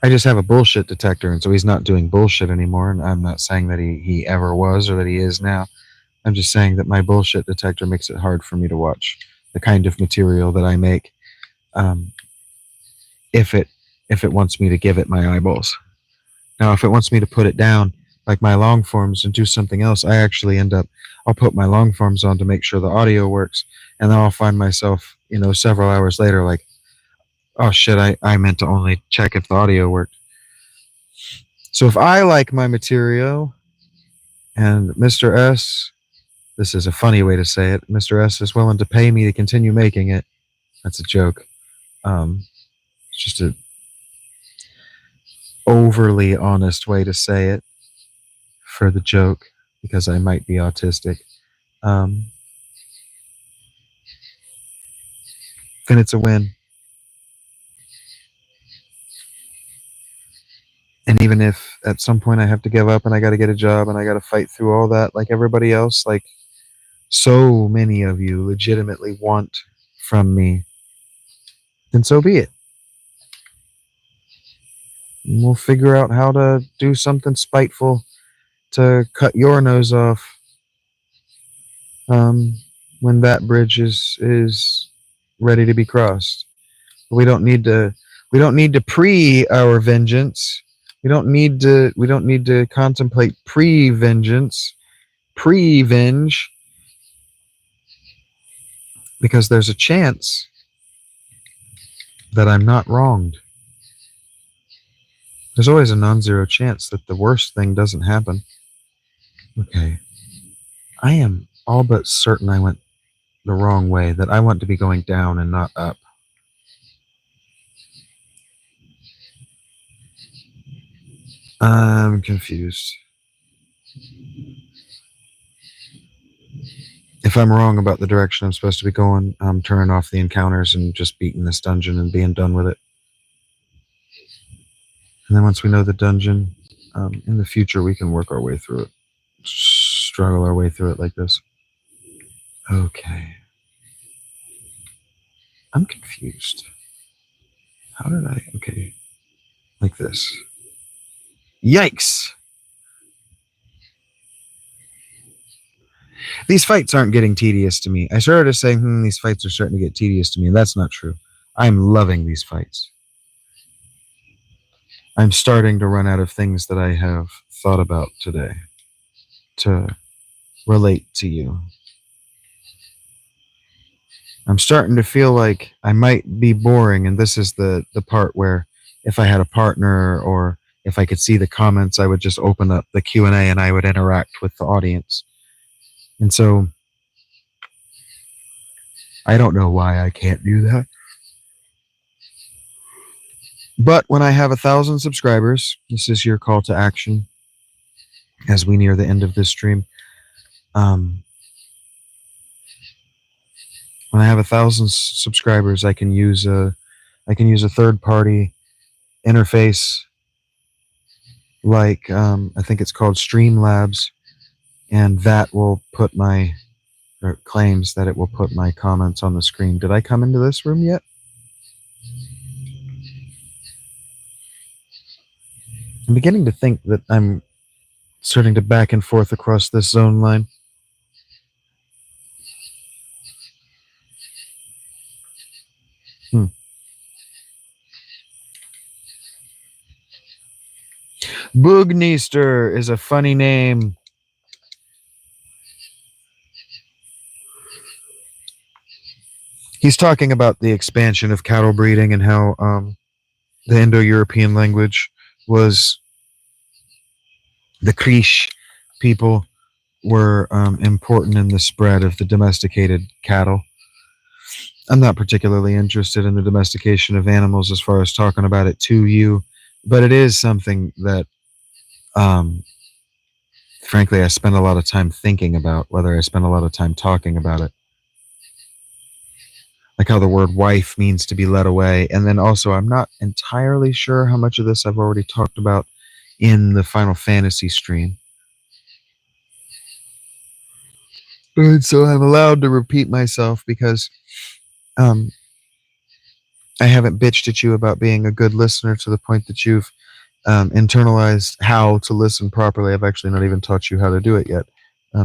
A: I just have a bullshit detector, and so he's not doing bullshit anymore, and I'm not saying that he ever was or that he is now. I'm just saying that my bullshit detector makes it hard for me to watch the kind of material that I make, if it wants me to give it my eyeballs. Now, if it wants me to put it down, like my long forms, and do something else, I actually I'll put my long forms on to make sure the audio works, and then I'll find myself, several hours later, like, oh shit, I meant to only check if the audio worked. So if I like my material, and Mr. S, this is a funny way to say it, Mr. S is willing to pay me to continue making it. That's a joke. It's just a overly honest way to say it for the joke, because I might be autistic. Then it's a win. And even if at some point I have to give up and I got to get a job and I got to fight through all that like everybody else, like so many of you legitimately want from me, then so be it. And we'll figure out how to do something spiteful to cut your nose off, when that bridge is ready to be crossed. We don't need to pre our vengeance. We don't need to contemplate pre-vengeance, pre-venge, because there's a chance that I'm not wronged. There's always a non-zero chance that the worst thing doesn't happen. Okay. I am all but certain I went the wrong way, that I want to be going down and not up. I'm confused. If I'm wrong about the direction I'm supposed to be going, I'm turning off the encounters and just beating this dungeon and being done with it. And then once we know the dungeon, in the future we can work our way through it. Struggle our way through it like this. Okay. I'm confused. How did I... Okay. Like this. Yikes! These fights aren't getting tedious to me. I started to say, these fights are starting to get tedious to me, and that's not true. I'm loving these fights. I'm starting to run out of things that I have thought about today to relate to you. I'm starting to feel like I might be boring, and this is the part where if I had a partner or if I could see the comments, I would just open up the Q&A and I would interact with the audience. And so I don't know why I can't do that. But when I have 1,000 subscribers, this is your call to action as we near the end of this stream. When I have 1,000 subscribers, I can use a third-party interface like I think it's called Streamlabs, and that will put or claims that it will put my comments on the screen. Did I come into this room yet? I'm beginning to think that I'm starting to back and forth across this zone line. Boogneester is a funny name. He's talking about the expansion of cattle breeding and how the Indo-European language was the Krish people were important in the spread of the domesticated cattle. I'm not particularly interested in the domestication of animals as far as talking about it to you, but it is something that, frankly, I spend a lot of time thinking about, whether I spend a lot of time talking about it. Like how the word wife means to be led away. And then also, I'm not entirely sure how much of this I've already talked about in the Final Fantasy stream. And so I'm allowed to repeat myself because I haven't bitched at you about being a good listener to the point that you've internalized how to listen properly. I've actually not even taught you how to do it yet.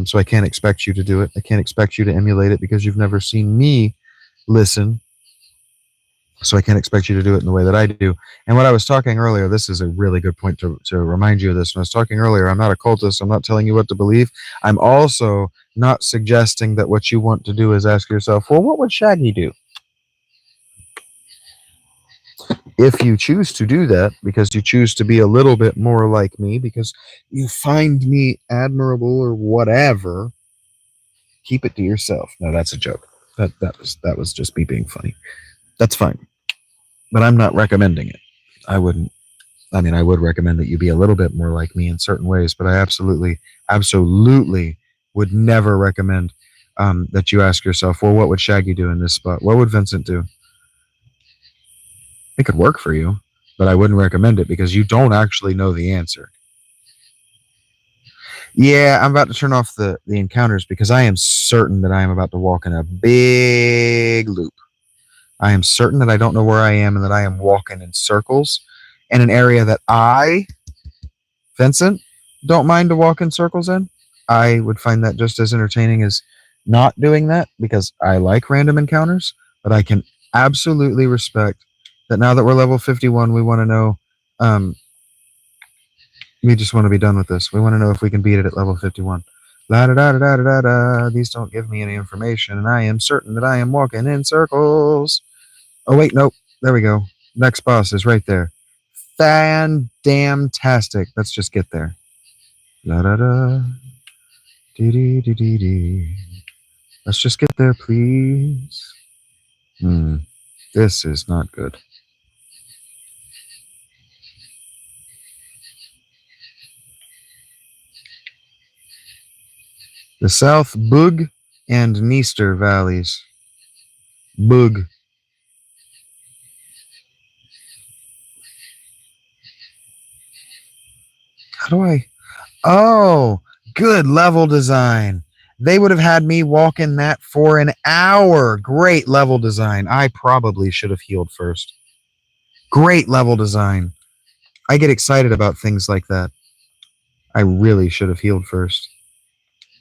A: So I can't expect you to do it. I can't expect you to emulate it because you've never seen me listen. So I can't expect you to do it in the way that I do. And what I was talking earlier, this is a really good point to remind you of this. When I was talking earlier, I'm not a cultist. I'm not telling you what to believe. I'm also not suggesting that what you want to do is ask yourself, well, what would Shaggy do? If you choose to do that, because you choose to be a little bit more like me, because you find me admirable or whatever, keep it to yourself. No, that's a joke. That was just me being funny. That's fine. But I'm not recommending it. I would recommend that you be a little bit more like me in certain ways, but I absolutely would never recommend that you ask yourself, well, what would Shaggy do in this spot? What would Vincent do? It could work for you, but I wouldn't recommend it because you don't actually know the answer. Yeah, I'm about to turn off the encounters because I am certain that I am about to walk in a big loop. I am certain that I don't know where I am and that I am walking in circles in an area that I, Vincent, don't mind to walk in circles in. I would find that just as entertaining as not doing that because I like random encounters, but I can absolutely respect that now that we're level 51, we want to know, we just want to be done with this. We want to know if we can beat it at level 51. La da da da da da da. These don't give me any information, and I am certain that I am walking in circles. Oh wait, nope. There we go. Next boss is right there. Fan-damn-tastic. Let's just get there. La da da. Dee dee dee dee dee. Let's just get there, please. This is not good. The South Bug and Neester valleys. Bug. How do I? Oh, good level design. They would have had me walk in that for an hour. Great level design. I probably should have healed first. Great level design. I get excited about things like that. I really should have healed first.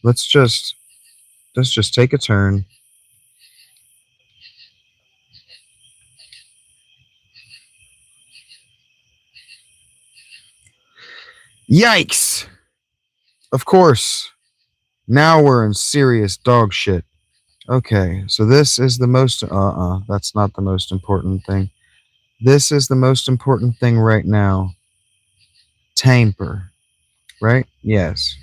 A: Let's just take a turn. Yikes! Of course. Now we're in serious dog shit. Okay, so this is the most... that's not the most important thing. This is the most important thing right now. Tamper, right? Yes.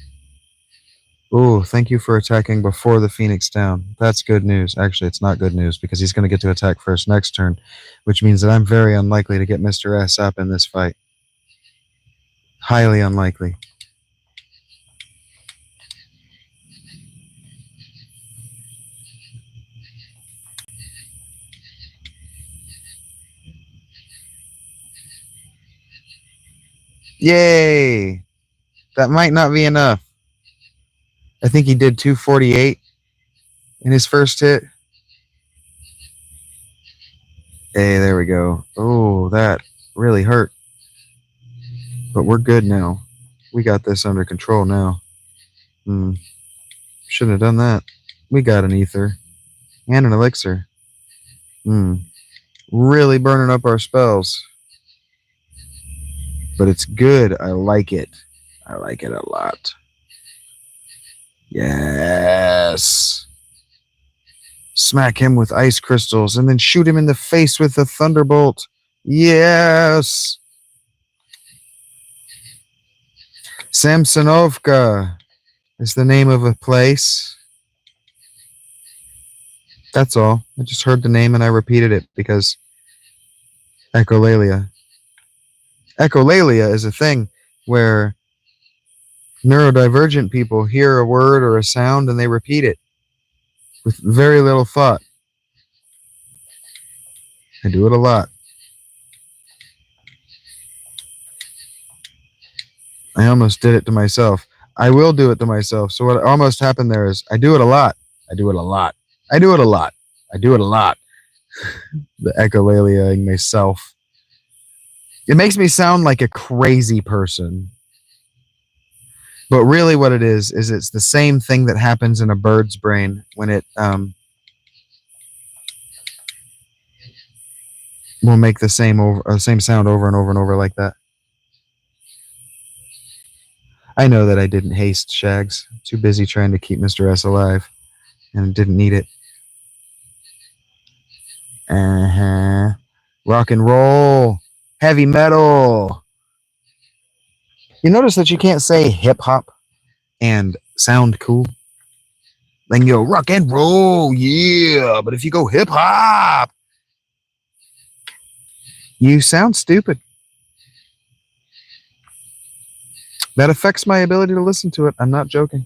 A: Ooh, thank you for attacking before the Phoenix down. That's good news. Actually, it's not good news because he's going to get to attack first next turn, which means that I'm very unlikely to get Mr. S up in this fight. Highly unlikely. Yay! That might not be enough. I think he did 248 in his first hit. Hey, there we go. Oh, that really hurt. But we're good now. We got this under control now. Shouldn't have done that. We got an ether. And an elixir. Really burning up our spells. But it's good. I like it. I like it a lot. Yes. Smack him with ice crystals and then shoot him in the face with a thunderbolt. Yes. Samsonovka is the name of a place. That's all. I just heard the name and I repeated it because echolalia. Echolalia is a thing where neurodivergent people hear a word or a sound and they repeat it with very little thought. I do it a lot. I almost did it to myself. I will do it to myself. So what almost happened there is I do it a lot. I do it a lot. I do it a lot. I do it a lot. The echolaliaing myself. It makes me sound like a crazy person. But really what it is it's the same thing that happens in a bird's brain when it will make the same sound over and over and over like that. I know that I didn't haste, Shags. Too busy trying to keep Mr. S alive and didn't need it. Rock and roll. Heavy metal. You notice that you can't say hip hop and sound cool? Then you go rock and roll, yeah. But if you go hip hop, you sound stupid. That affects my ability to listen to it. I'm not joking.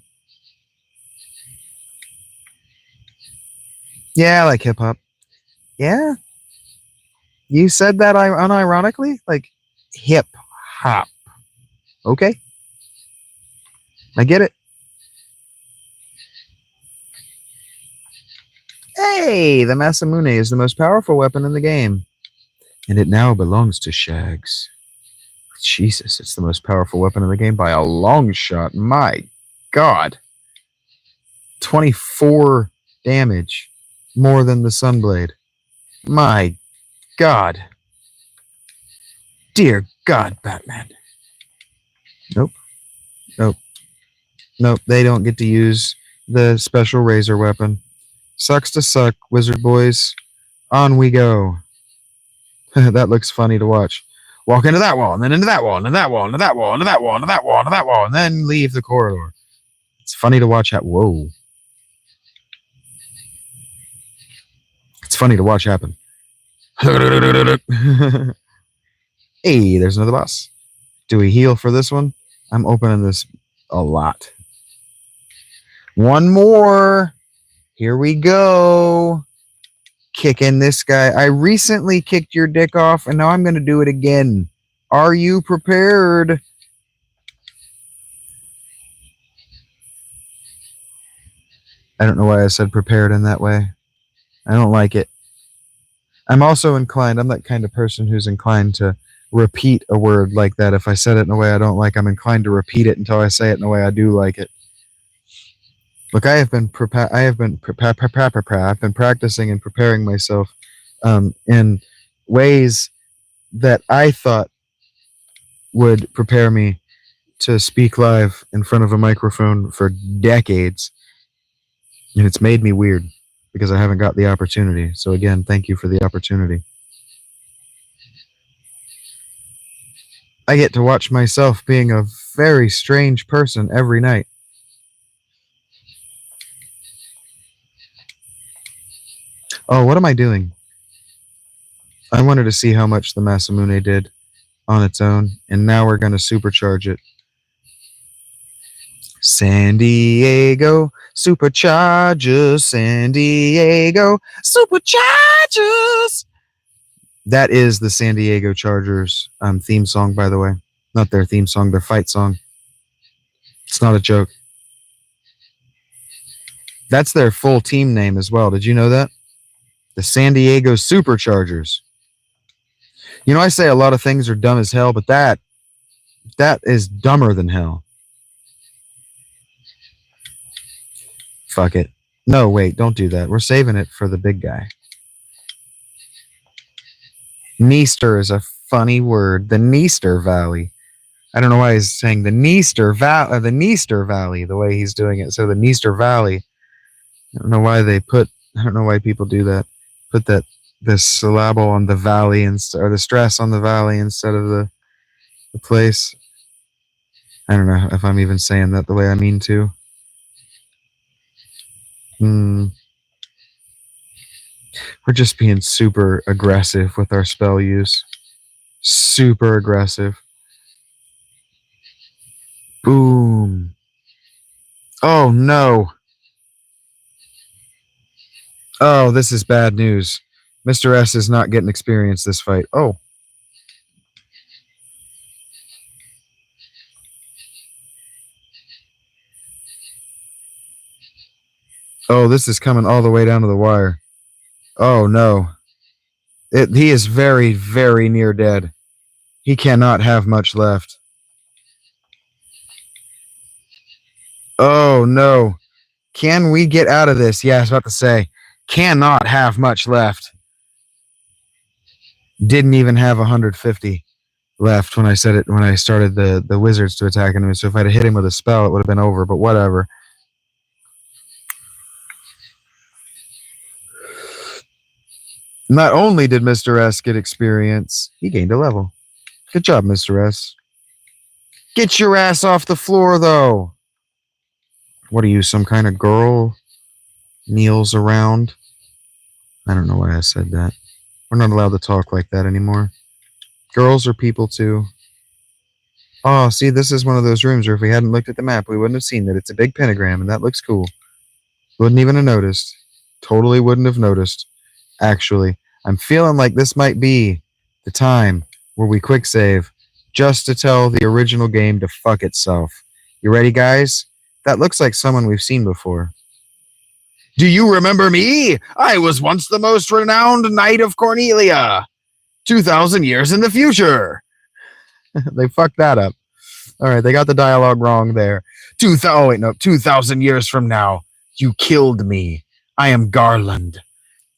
A: Yeah, I like hip hop. Yeah? You said that unironically? Like hip hop. Okay. I get it. Hey, the Masamune is the most powerful weapon in the game. And it now belongs to Shags. Jesus, it's the most powerful weapon in the game by a long shot. My God. 24 damage. More than the Sunblade. My God. Dear God, Batman. Nope. They don't get to use the special razor weapon. Sucks to suck, wizard boys. On we go. That looks funny to watch. Walk into that wall, and then into that wall, and then that wall, and that wall, and that wall, and that wall, and that wall, and then leave the corridor. It's funny to watch. Whoa. It's funny to watch happen. Hey, there's another boss. Do we heal for this one? I'm opening this a lot. One more. Here we go. Kicking this guy. I recently kicked your dick off, and now I'm going to do it again. Are you prepared? I don't know why I said prepared in that way. I don't like it. I'm also inclined. I'm that kind of person who's inclined to repeat a word like that. If I said it in a way I don't like, I'm inclined to repeat it until I say it in a way I do like it. Look, I've been practicing and preparing myself in ways that I thought would prepare me to speak live in front of a microphone for decades. And it's made me weird because I haven't got the opportunity. So again, thank you for the opportunity. I get to watch myself being a very strange person every night. Oh, what am I doing? I wanted to see how much the Masamune did on its own, and now we're going to supercharge it. San Diego Superchargers, San Diego Superchargers. That is the San Diego Chargers theme song, by the way. Not their theme song, their fight song. It's not a joke. That's their full team name as well. Did you know that? The San Diego Superchargers. You know, I say a lot of things are dumb as hell, but that is dumber than hell. Fuck it. No, wait, don't do that. We're saving it for the big guy. Neaster is a funny word. The Neaster Valley. I don't know why he's saying the Neaster Valley the way he's doing it. So the Neaster Valley. I don't know why people do that. Put the syllable on the valley or the stress on the valley instead of the place. I don't know if I'm even saying that the way I mean to. We're just being super aggressive with our spell use. Super aggressive. Boom. Oh, no. Oh, this is bad news. Mr. S is not getting experience this fight. Oh. Oh, this is coming all the way down to the wire. Oh, no. He is very, very near dead. He cannot have much left. Oh, no. Can we get out of this? Yeah, I was about to say. Cannot have much left. Didn't even have 150 left when I said it, when I started the wizards to attack him. So if I'd have hit him with a spell, it would have been over, but whatever. Not only did Mr. S get experience, he gained a level. Good job, Mr. S. Get your ass off the floor, though. What are you, some kind of girl? Kneels around? I don't know why I said that. We're not allowed to talk like that anymore. Girls are people, too. Oh, see, this is one of those rooms where if we hadn't looked at the map, we wouldn't have seen that it's a big pentagram, and that looks cool. Wouldn't even have noticed. Totally wouldn't have noticed. Actually, I'm feeling like this might be the time where we quick save just to tell the original game to fuck itself. You ready, guys? That looks like someone we've seen before. Do you remember me? I was once the most renowned knight of Cornelia. 2,000 years in the future. They fucked that up. All right, they got the dialogue wrong there. 2,000 years from now, you killed me. I am Garland.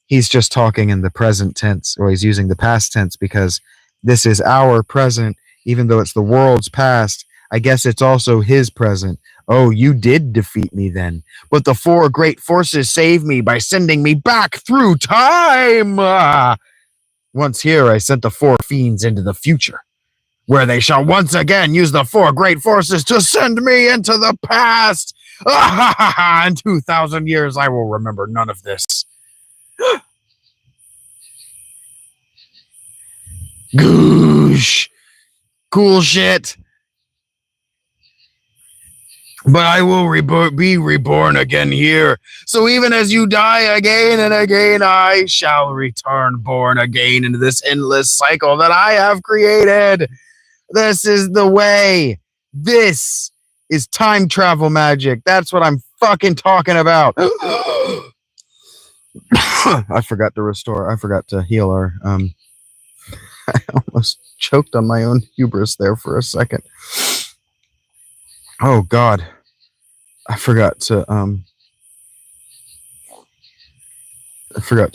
A: He's just talking in the present tense, or he's using the past tense because this is our present, even though it's the world's past. I guess it's also his present. Oh, you did defeat me then. But the four great forces saved me by sending me back through time. Once here, I sent the four fiends into the future, where they shall once again use the four great forces to send me into the past. In 2,000 years, I will remember none of this. Goosh. Cool shit. But I will be reborn again here. So even as you die again and again, I shall return born again into this endless cycle that I have created. This is the way. This is time travel magic. That's what I'm fucking talking about. I forgot to restore. I forgot to heal our. I almost choked on my own hubris there for a second. Oh God, I forgot to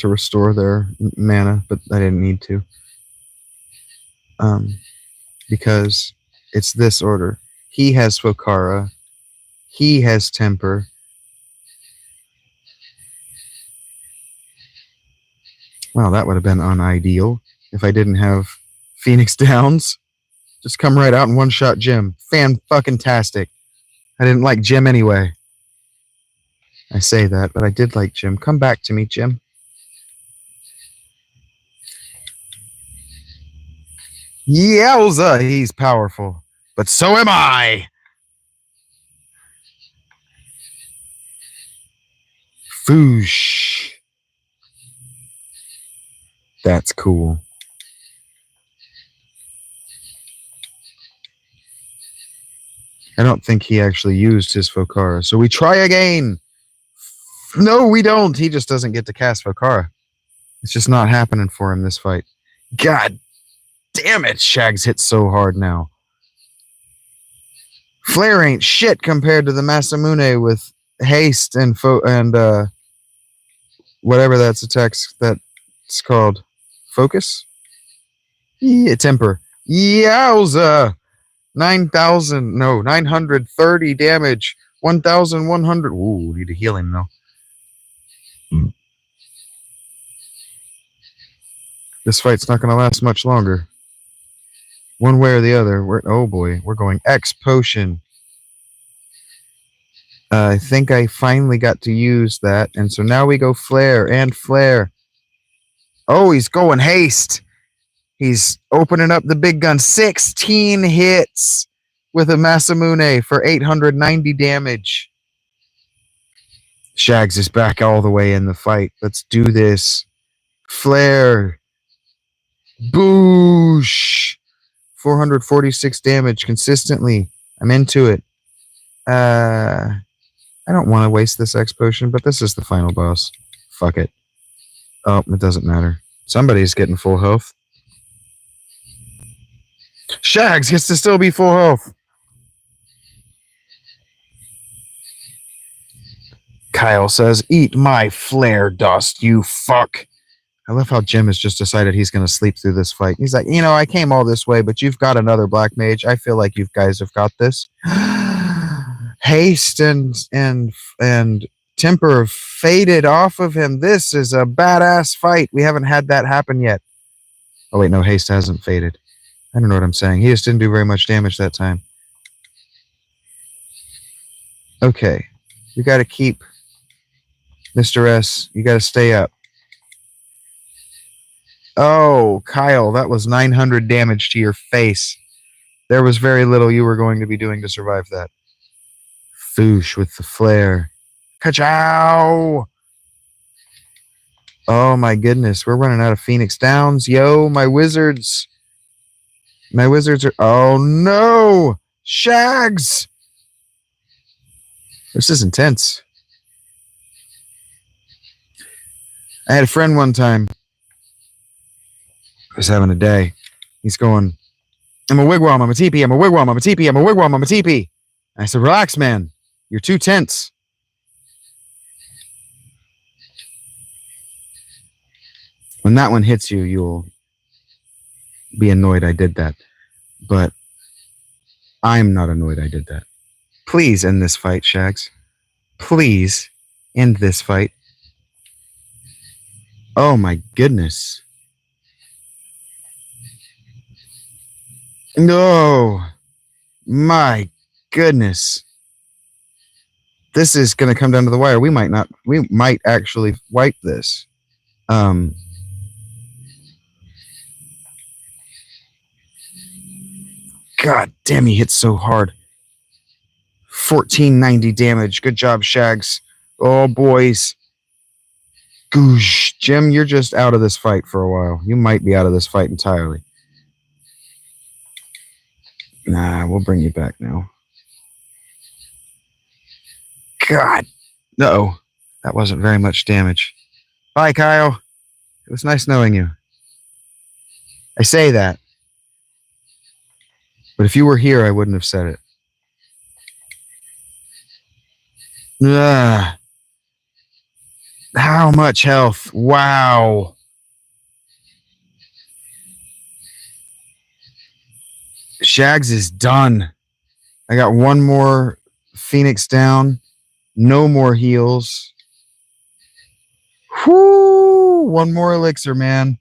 A: restore their mana, but I didn't need to. Because it's this order. He has Fokara. He has Temper. Well, that would have been unideal if I didn't have Phoenix Downs. Just come right out and one-shot Jim. Fan-fucking-tastic. I didn't like Jim anyway. I say that, but I did like Jim. Come back to me, Jim. Yowza, he's powerful. But so am I! Foosh. That's cool. I don't think he actually used his Fokara. So we try again. No, we don't. He just doesn't get to cast Fokara. It's just not happening for him this fight. God damn it. Shags hit so hard now. Flare ain't shit compared to the Masamune with haste and whatever that's that's called. Focus? Yeah, temper. Yowza! 930 damage. 1,100. Ooh, need to heal him though. This fight's not going to last much longer. One way or the other. Oh boy, we're going X potion. I think I finally got to use that, and so now we go flare and flare. Oh, he's going haste. He's opening up the big gun. 16 hits with a Masamune for 890 damage. Shags is back all the way in the fight. Let's do this. Flare. Boosh. 446 damage consistently. I'm into it. I don't want to waste this X potion, but this is the final boss. Fuck it. Oh, it doesn't matter. Somebody's getting full health. Shags gets to still be full health. Kyle says, eat my flare dust, you fuck. I love how Jim has just decided he's going to sleep through this fight. He's like, I came all this way, but you've got another black mage. I feel like you guys have got this. Haste and temper faded off of him. This is a badass fight. We haven't had that happen yet. Oh, wait, no, haste hasn't faded. I don't know what I'm saying. He just didn't do very much damage that time. Okay. We got to keep Mr. S. You got to stay up. Oh, Kyle, that was 900 damage to your face. There was very little you were going to be doing to survive that. Foosh with the flare. Ka-chow! Oh my goodness, we're running out of Phoenix Downs. Yo, my wizards. My wizards are... Oh no! Shags! This is intense. I had a friend one time who was having a day. He's going, I'm a wigwam, I'm a teepee, I'm a wigwam, I'm a teepee, I'm a wigwam, I'm a teepee. I said, relax, man. You're too tense. When that one hits you, you'll be annoyed I did that. But I'm not annoyed I did that. Please end this fight, Shags. Please end this fight. Oh my goodness. No. My goodness. This is going to come down to the wire. We might actually wipe this. God damn, he hits so hard. 1490 damage. Good job, Shags. Oh, boys. Goosh. Jim, you're just out of this fight for a while. You might be out of this fight entirely. Nah, we'll bring you back now. God. Uh-oh. That wasn't very much damage. Bye, Kyle. It was nice knowing you. I say that. But if you were here, I wouldn't have said it. Ugh. How much health? Wow. Shags is done. I got one more Phoenix down. No more heals. Whoo! One more elixir, man.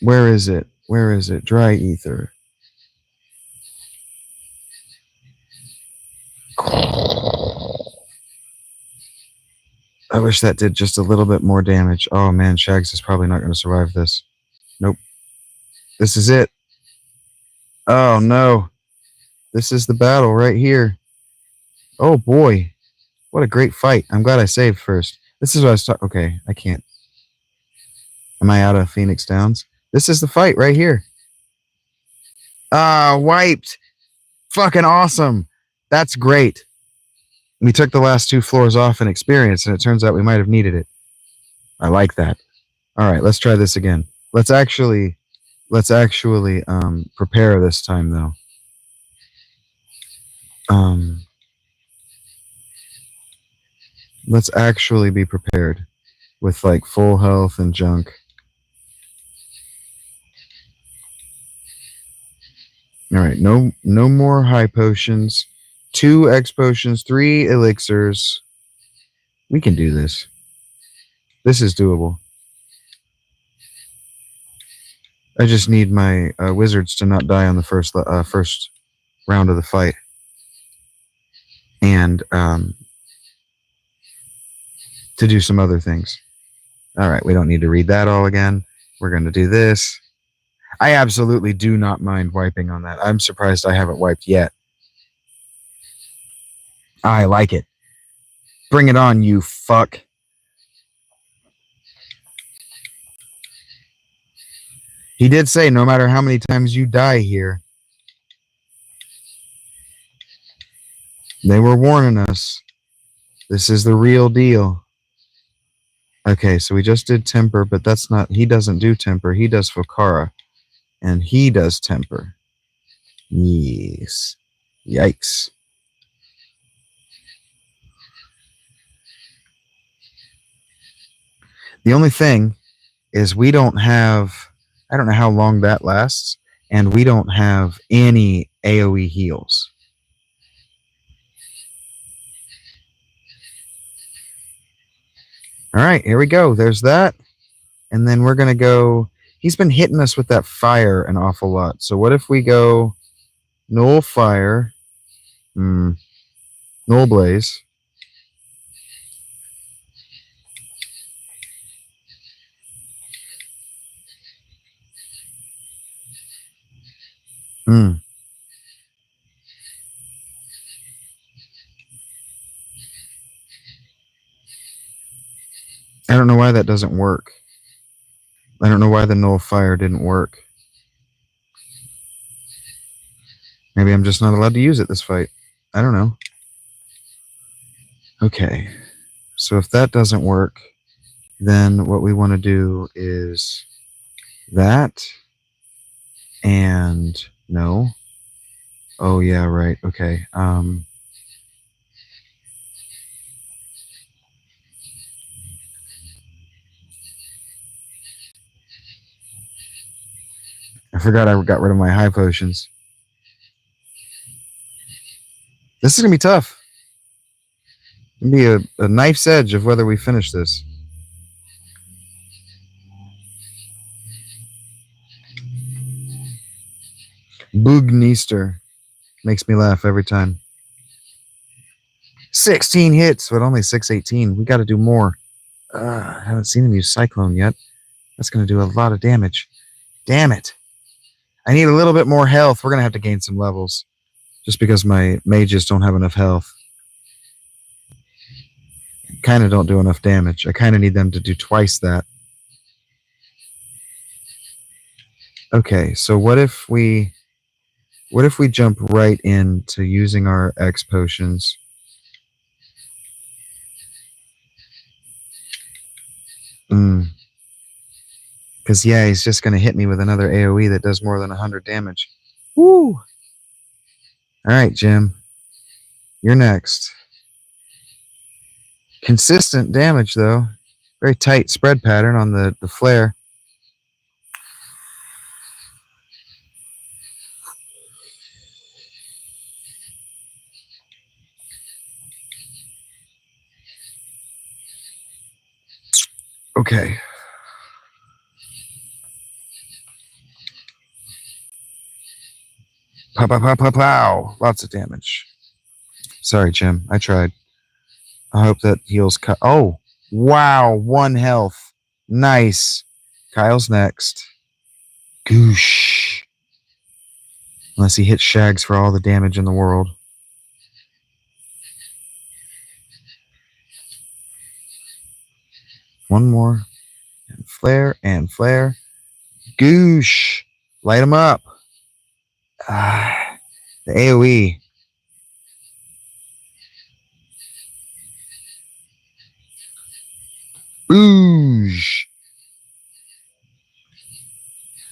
A: Where is it? Where is it? Dry ether. I wish that did just a little bit more damage. Oh man, Shags is probably not going to survive this. Nope. This is it. Oh no. This is the battle right here. Oh boy. What a great fight. I'm glad I saved first. This is what I was talking. Okay, I can't. Am I out of Phoenix Downs? This is the fight right here. Wiped. Fucking awesome. That's great. We took the last 2 floors off in experience, and it turns out we might have needed it. I like that. All right, let's try this again. Let's actually prepare this time though. Let's actually be prepared with like full health and junk. All right, no more high potions. 2 X potions, 3 elixirs. We can do this. This is doable. I just need my wizards to not die on the first round of the fight, and to do some other things. All right, we don't need to read that all again. We're going to do this. I absolutely do not mind wiping on that. I'm surprised I haven't wiped yet. I like it. Bring it on, you fuck. He did say no matter how many times you die here. They were warning us. This is the real deal. Okay, so we just did temper, but that's not... He doesn't do temper. He does Fokara. And he does temper. Yes. Yikes. The only thing is we don't have... I don't know how long that lasts, and we don't have any AoE heals. All right, here we go. There's that. And then we're going to go... He's been hitting us with that fire an awful lot. So what if we go Null Fire, Null Blaze, I don't know why that doesn't work. I don't know why the Null Fire didn't work. Maybe I'm just not allowed to use it this fight. I don't know. Okay. So if that doesn't work, then what we want to do is that. And no. Oh, yeah, right. Okay. I forgot I got rid of my high potions. This is going to be tough. It's going to be a knife's edge of whether we finish this. Boogneaster. Makes me laugh every time. 16 hits, but only 618. We got to do more. I haven't seen him use Cyclone yet. That's going to do a lot of damage. Damn it. I need a little bit more health. We're going to have to gain some levels. Just because my mages don't have enough health. Kind of don't do enough damage. I kind of need them to do twice that. Okay, so what if we jump right into using our X potions? Because, yeah, he's just going to hit me with another AoE that does more than 100 damage. Woo! All right, Jim. You're next. Consistent damage, though. Very tight spread pattern on the flare. Okay. Pow, pow, pow, pow, pow. Lots of damage. Sorry, Jim. I tried. I hope that heals. Oh, wow. 1 health. Nice. Kyle's next. Goosh. Unless he hits Shags for all the damage in the world. One more. And flare and flare. Goosh. Light him up. The AoE. Boosh.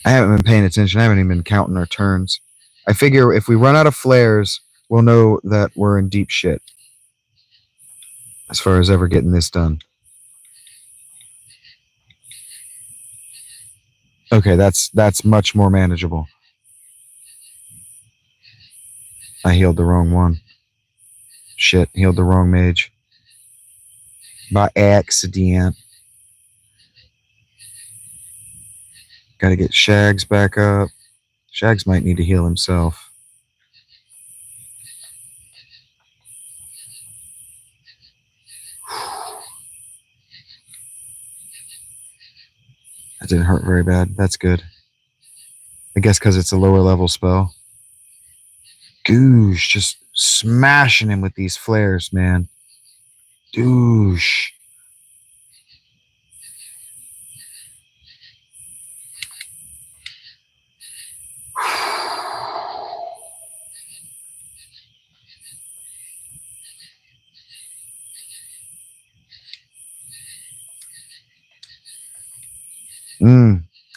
A: I haven't been paying attention. I haven't even been counting our turns. I figure if we run out of flares, we'll know that we're in deep shit. As far as ever getting this done. Okay, that's much more manageable. I healed the wrong one. Shit, healed the wrong mage. By accident. Gotta get Shags back up. Shags might need to heal himself. That didn't hurt very bad. That's good. I guess because it's a lower level spell. Goosh, just smashing him with these flares, man. Douche.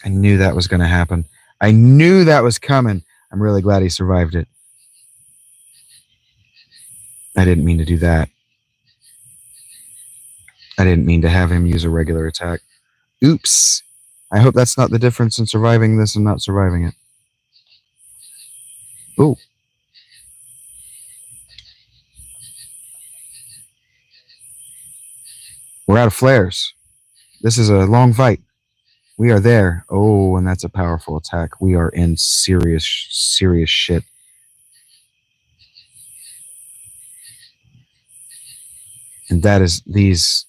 A: I knew that was going to happen. I knew that was coming. I'm really glad he survived it. I didn't mean to do that. I didn't mean to have him use a regular attack. Oops. I hope that's not the difference in surviving this and not surviving it. Ooh. We're out of flares. This is a long fight. We are there. Oh, and that's a powerful attack. We are in serious shit. And that is, these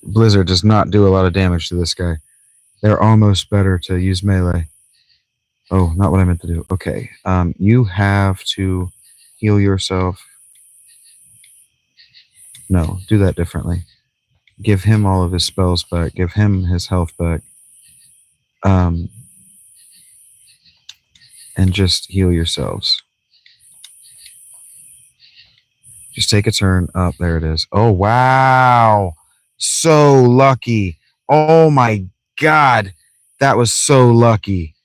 A: Blizzard does not do a lot of damage to this guy. They're almost better to use melee. Oh, not what I meant to do. Okay. You have to heal yourself. No, do that differently. Give him all of his spells back. Give him his health back. And just heal yourselves. Just take a turn. Oh, there it is. Oh, wow. So lucky. Oh, my God. That was so lucky.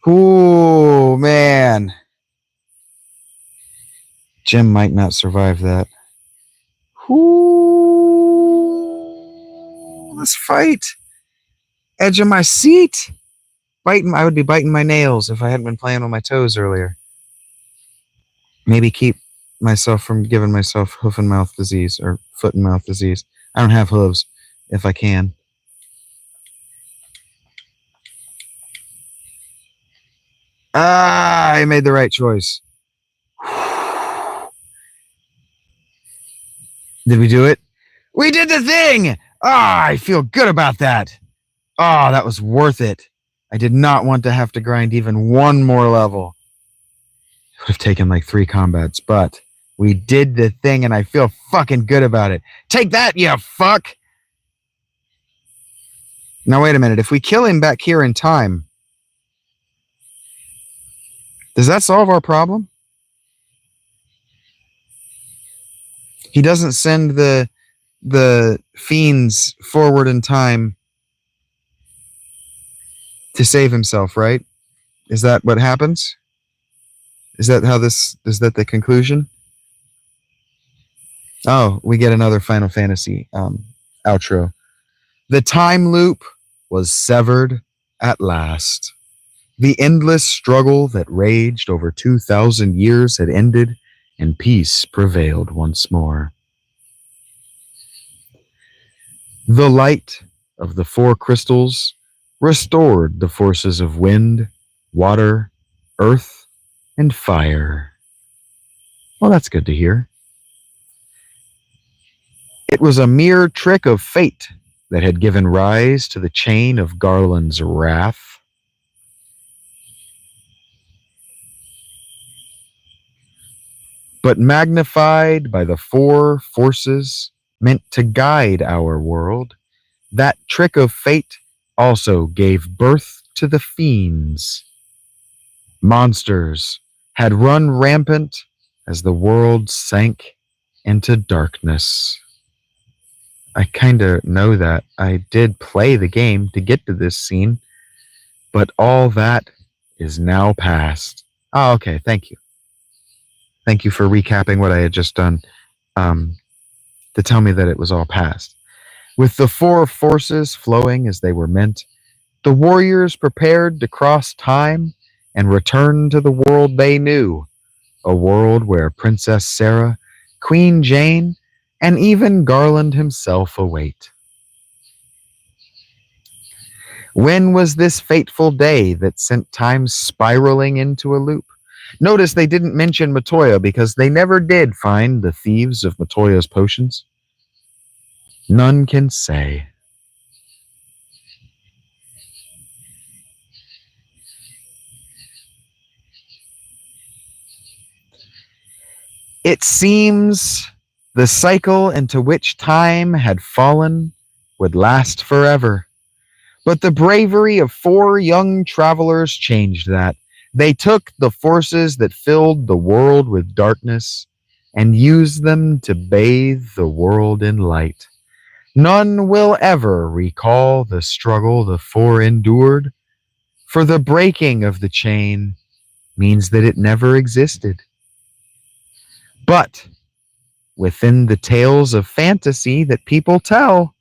A: Ooh, man. Jim might not survive that. Ooh, let's fight. Edge of my seat. I would be biting my nails if I hadn't been playing on my toes earlier. Maybe keep myself from giving myself hoof and mouth disease or foot and mouth disease. I don't have hooves if I can. I made the right choice. Did we do it? We did the thing! I feel good about that. That was worth it. I did not want to have to grind even one more level. It would have taken like 3 combats, but we did the thing and I feel fucking good about it. Take that, you fuck! Now wait a minute, if we kill him back here in time, does that solve our problem? He doesn't send the fiends forward in time to save himself, right? Is that what happens? Is that the conclusion? Oh, we get another Final Fantasy outro. The time loop was severed at last. The endless struggle that raged over 2,000 years had ended, and peace prevailed once more. The light of the four crystals restored the forces of wind, water, earth, and fire. Well, that's good to hear. It was a mere trick of fate that had given rise to the chain of Garland's wrath. But magnified by the four forces meant to guide our world, that trick of fate also gave birth to the fiends. Monsters had run rampant as the world sank into darkness. I kind of know that. I did play the game to get to this scene, but all that is now past. Oh, okay. Thank you. Thank you for recapping what I had just done to tell me that it was all past. With the four forces flowing as they were meant, the warriors prepared to cross time and return to the world they knew, a world where Princess Sarah, Queen Jane, and even Garland himself await. When was this fateful day that sent time spiraling into a loop? Notice they didn't mention Matoya because they never did find the thieves of Matoya's potions. None can say. It seems the cycle into which time had fallen would last forever. But the bravery of four young travelers changed that. They took the forces that filled the world with darkness and used them to bathe the world in light. None will ever recall the struggle the four endured, for the breaking of the chain means that it never existed. But within the tales of fantasy that people tell,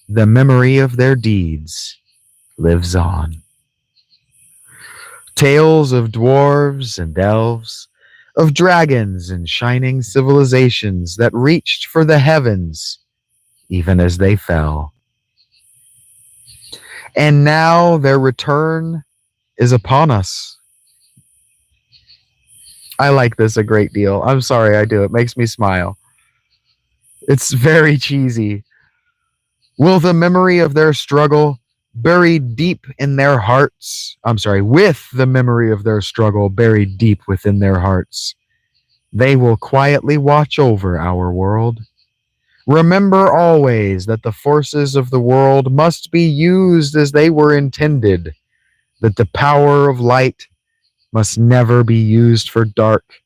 A: the memory of their deeds lives on. Tales of dwarves and elves, of dragons and shining civilizations that reached for the heavens even as they fell. And now their return is upon us. I like this a great deal. I'm sorry I do. It makes me smile. It's very cheesy. Will the memory of their struggle buried deep in their hearts, with the memory of their struggle buried deep within their hearts, they will quietly watch over our world. Remember always that the forces of the world must be used as they were intended, that the power of light must never be used for dark,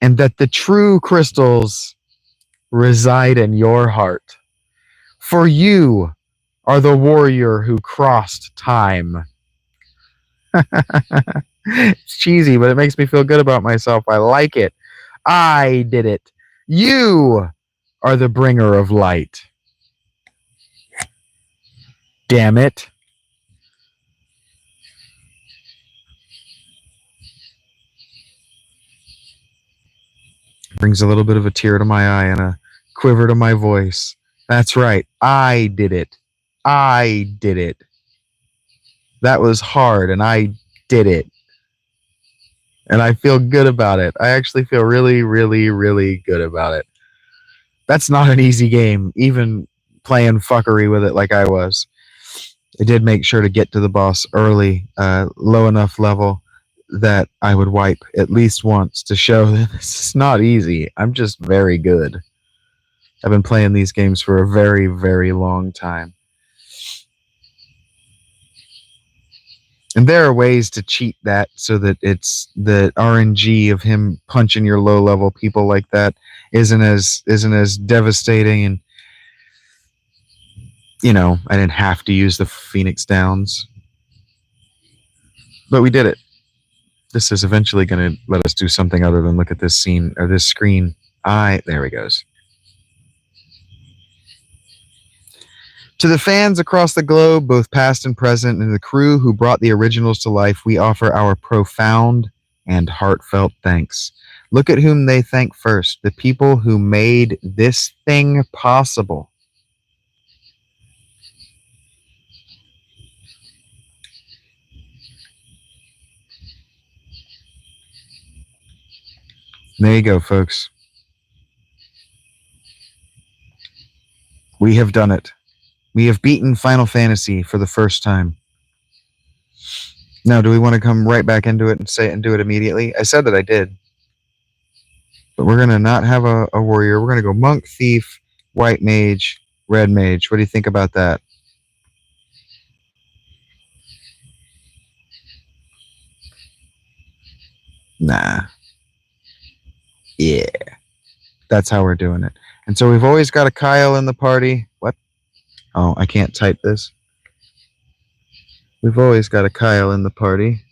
A: and that the true crystals reside in your heart. For you are the warrior who crossed time. It's cheesy, but it makes me feel good about myself. I like it. I did it. You are the bringer of light. Damn it. Brings a little bit of a tear to my eye and a quiver to my voice. That's right. I did it. I did it. That was hard, and I did it. And I feel good about it. I actually feel really, really, really good about it. That's not an easy game, even playing fuckery with it like I was. I did make sure to get to the boss early, low enough level that I would wipe at least once to show that this is not easy. I'm just very good. I've been playing these games for a very, very long time. And there are ways to cheat that so that it's the RNG of him punching your low level people like that isn't as devastating. And I didn't have to use the Phoenix Downs, but we did it. This is eventually going to let us do something other than look at this scene or this screen. There he goes. To the fans across the globe, both past and present, and the crew who brought the originals to life, we offer our profound and heartfelt thanks. Look at whom they thank first. The people who made this thing possible. There you go, folks. We have done it. We have beaten Final Fantasy for the first time. Now, do we want to come right back into it and say it and do it immediately? I said that I did. But we're going to not have a warrior. We're going to go monk, thief, white mage, red mage. What do you think about that? Nah. Yeah. That's how we're doing it. And so we've always got a Kyle in the party. What? Oh, I can't type this. We've always got a Kyle in the party.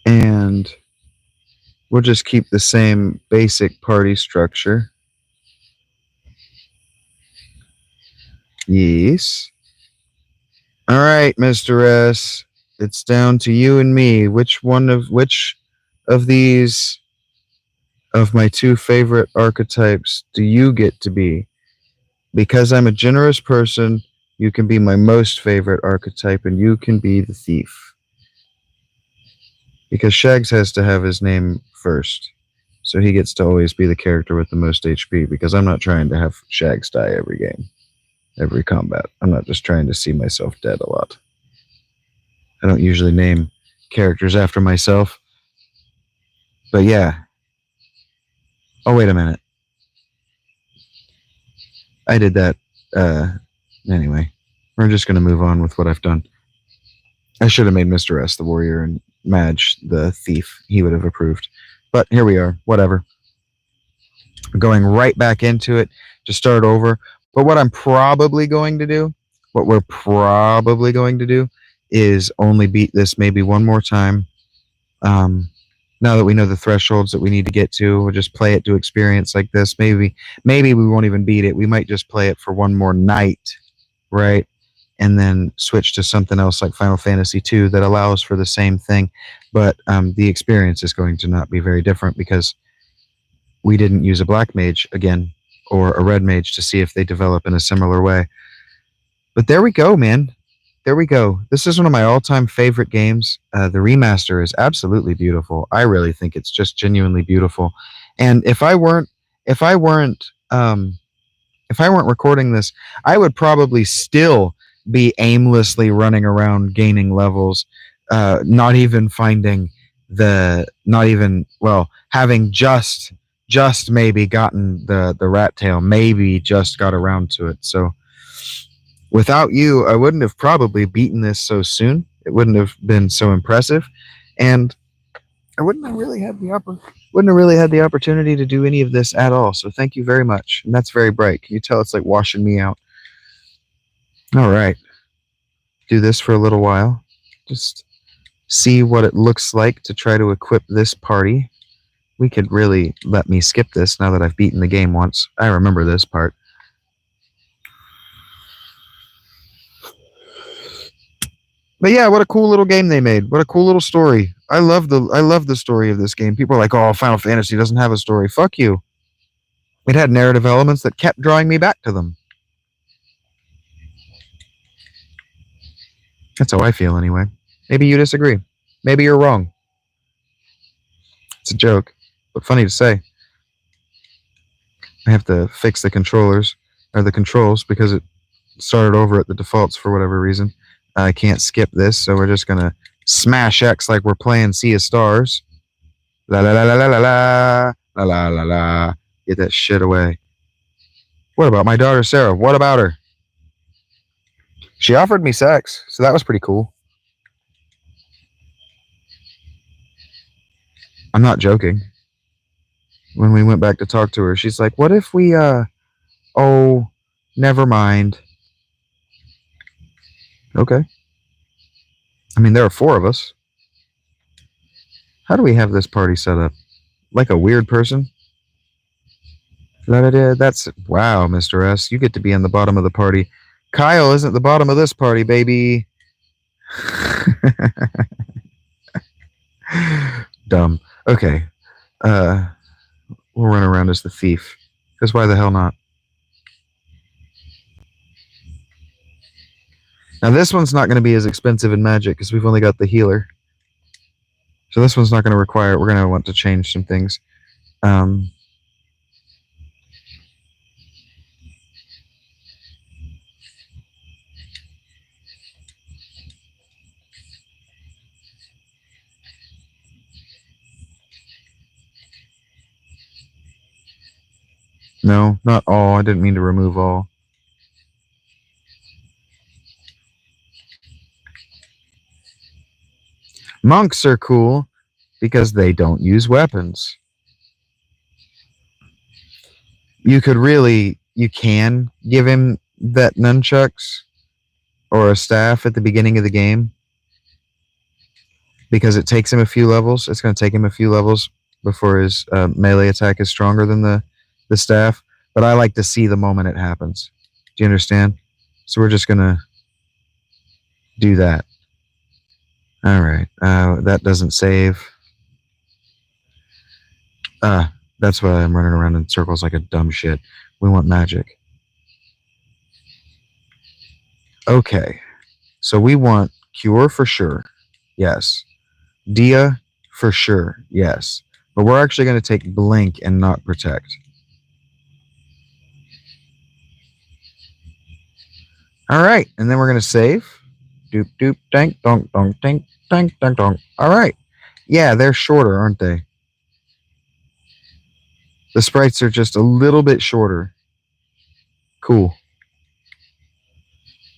A: And we'll just keep the same basic party structure. Yes. All right, Mr. S. It's down to you and me. Which of these of my two favorite archetypes do you get to be? Because I'm a generous person, you can be my most favorite archetype and you can be the thief. Because Shags has to have his name first. So he gets to always be the character with the most HP because I'm not trying to have Shags die every game, every combat. I'm not just trying to see myself dead a lot. I don't usually name characters after myself. But yeah. Oh, wait a minute. I did that. Anyway, we're just going to move on with what I've done. I should have made Mr. S the warrior and Madge the thief. He would have approved. But here we are. Whatever. We're going right back into it to start over. But what I'm probably going to do, what we're probably going to do, is only beat this maybe one more time. Now that we know the thresholds that we need to get to, we'll just play it to experience like this. Maybe we won't even beat it. We might just play it for one more night, right? And then switch to something else like Final Fantasy II that allows for the same thing. But the experience is going to not be very different because we didn't use a black mage again or a red mage to see if they develop in a similar way. But there we go, man. There we go. This is one of my all-time favorite games. The remaster is absolutely beautiful. I really think it's just genuinely beautiful. And if I weren't recording this, I would probably still be aimlessly running around gaining levels, not even having just maybe gotten the rat tail, maybe just got around to it. So without you, I wouldn't have probably beaten this so soon. It wouldn't have been so impressive, and I wouldn't have really had the opportunity to do any of this at all. So thank you very much. And that's very bright. Can you tell it's like washing me out? All right. Do this for a little while. Just see what it looks like to try to equip this party. We could really let me skip this now that I've beaten the game once. I remember this part. But yeah, what a cool little game they made. What a cool little story. I love the story of this game. People are like, "Oh, Final Fantasy doesn't have a story." Fuck you. It had narrative elements that kept drawing me back to them. That's how I feel anyway. Maybe you disagree. Maybe you're wrong. It's a joke, but funny to say. I have to fix the controls because it started over at the defaults for whatever reason. I can't skip this, so we're just gonna smash X like we're playing Sea of Stars. La la la la la la la la la la la. Get that shit away. What about my daughter Sarah? What about her? She offered me sex, so that was pretty cool. I'm not joking. When we went back to talk to her, she's like, "What if we oh, never mind." Okay. I mean, there are 4 of us. How do we have this party set up? Like a weird person? That's wow, Mr. S. You get to be on the bottom of the party. Kyle isn't the bottom of this party, baby. Dumb. Okay. We'll run around as the thief. Because why the hell not? Now this one's not going to be as expensive in Magic because we've only got the healer. So this one's not going to require. We're going to want to change some things. No, not all. I didn't mean to remove all. Monks are cool because they don't use weapons. You can give him that nunchucks or a staff at the beginning of the game because it takes him a few levels. It's going to take him a few levels before his melee attack is stronger than the staff. But I like to see the moment it happens. Do you understand? So we're just going to do that. All right. That doesn't save. That's why I'm running around in circles like a dumb shit. We want magic. Okay. So we want cure for sure. Yes. Dia for sure. Yes. But we're actually going to take blink and not protect. All right. And then we're going to save. Doop, doop, dank, donk, donk, dank, dank, donk, donk. All right. Yeah, they're shorter, aren't they? The sprites are just a little bit shorter. Cool.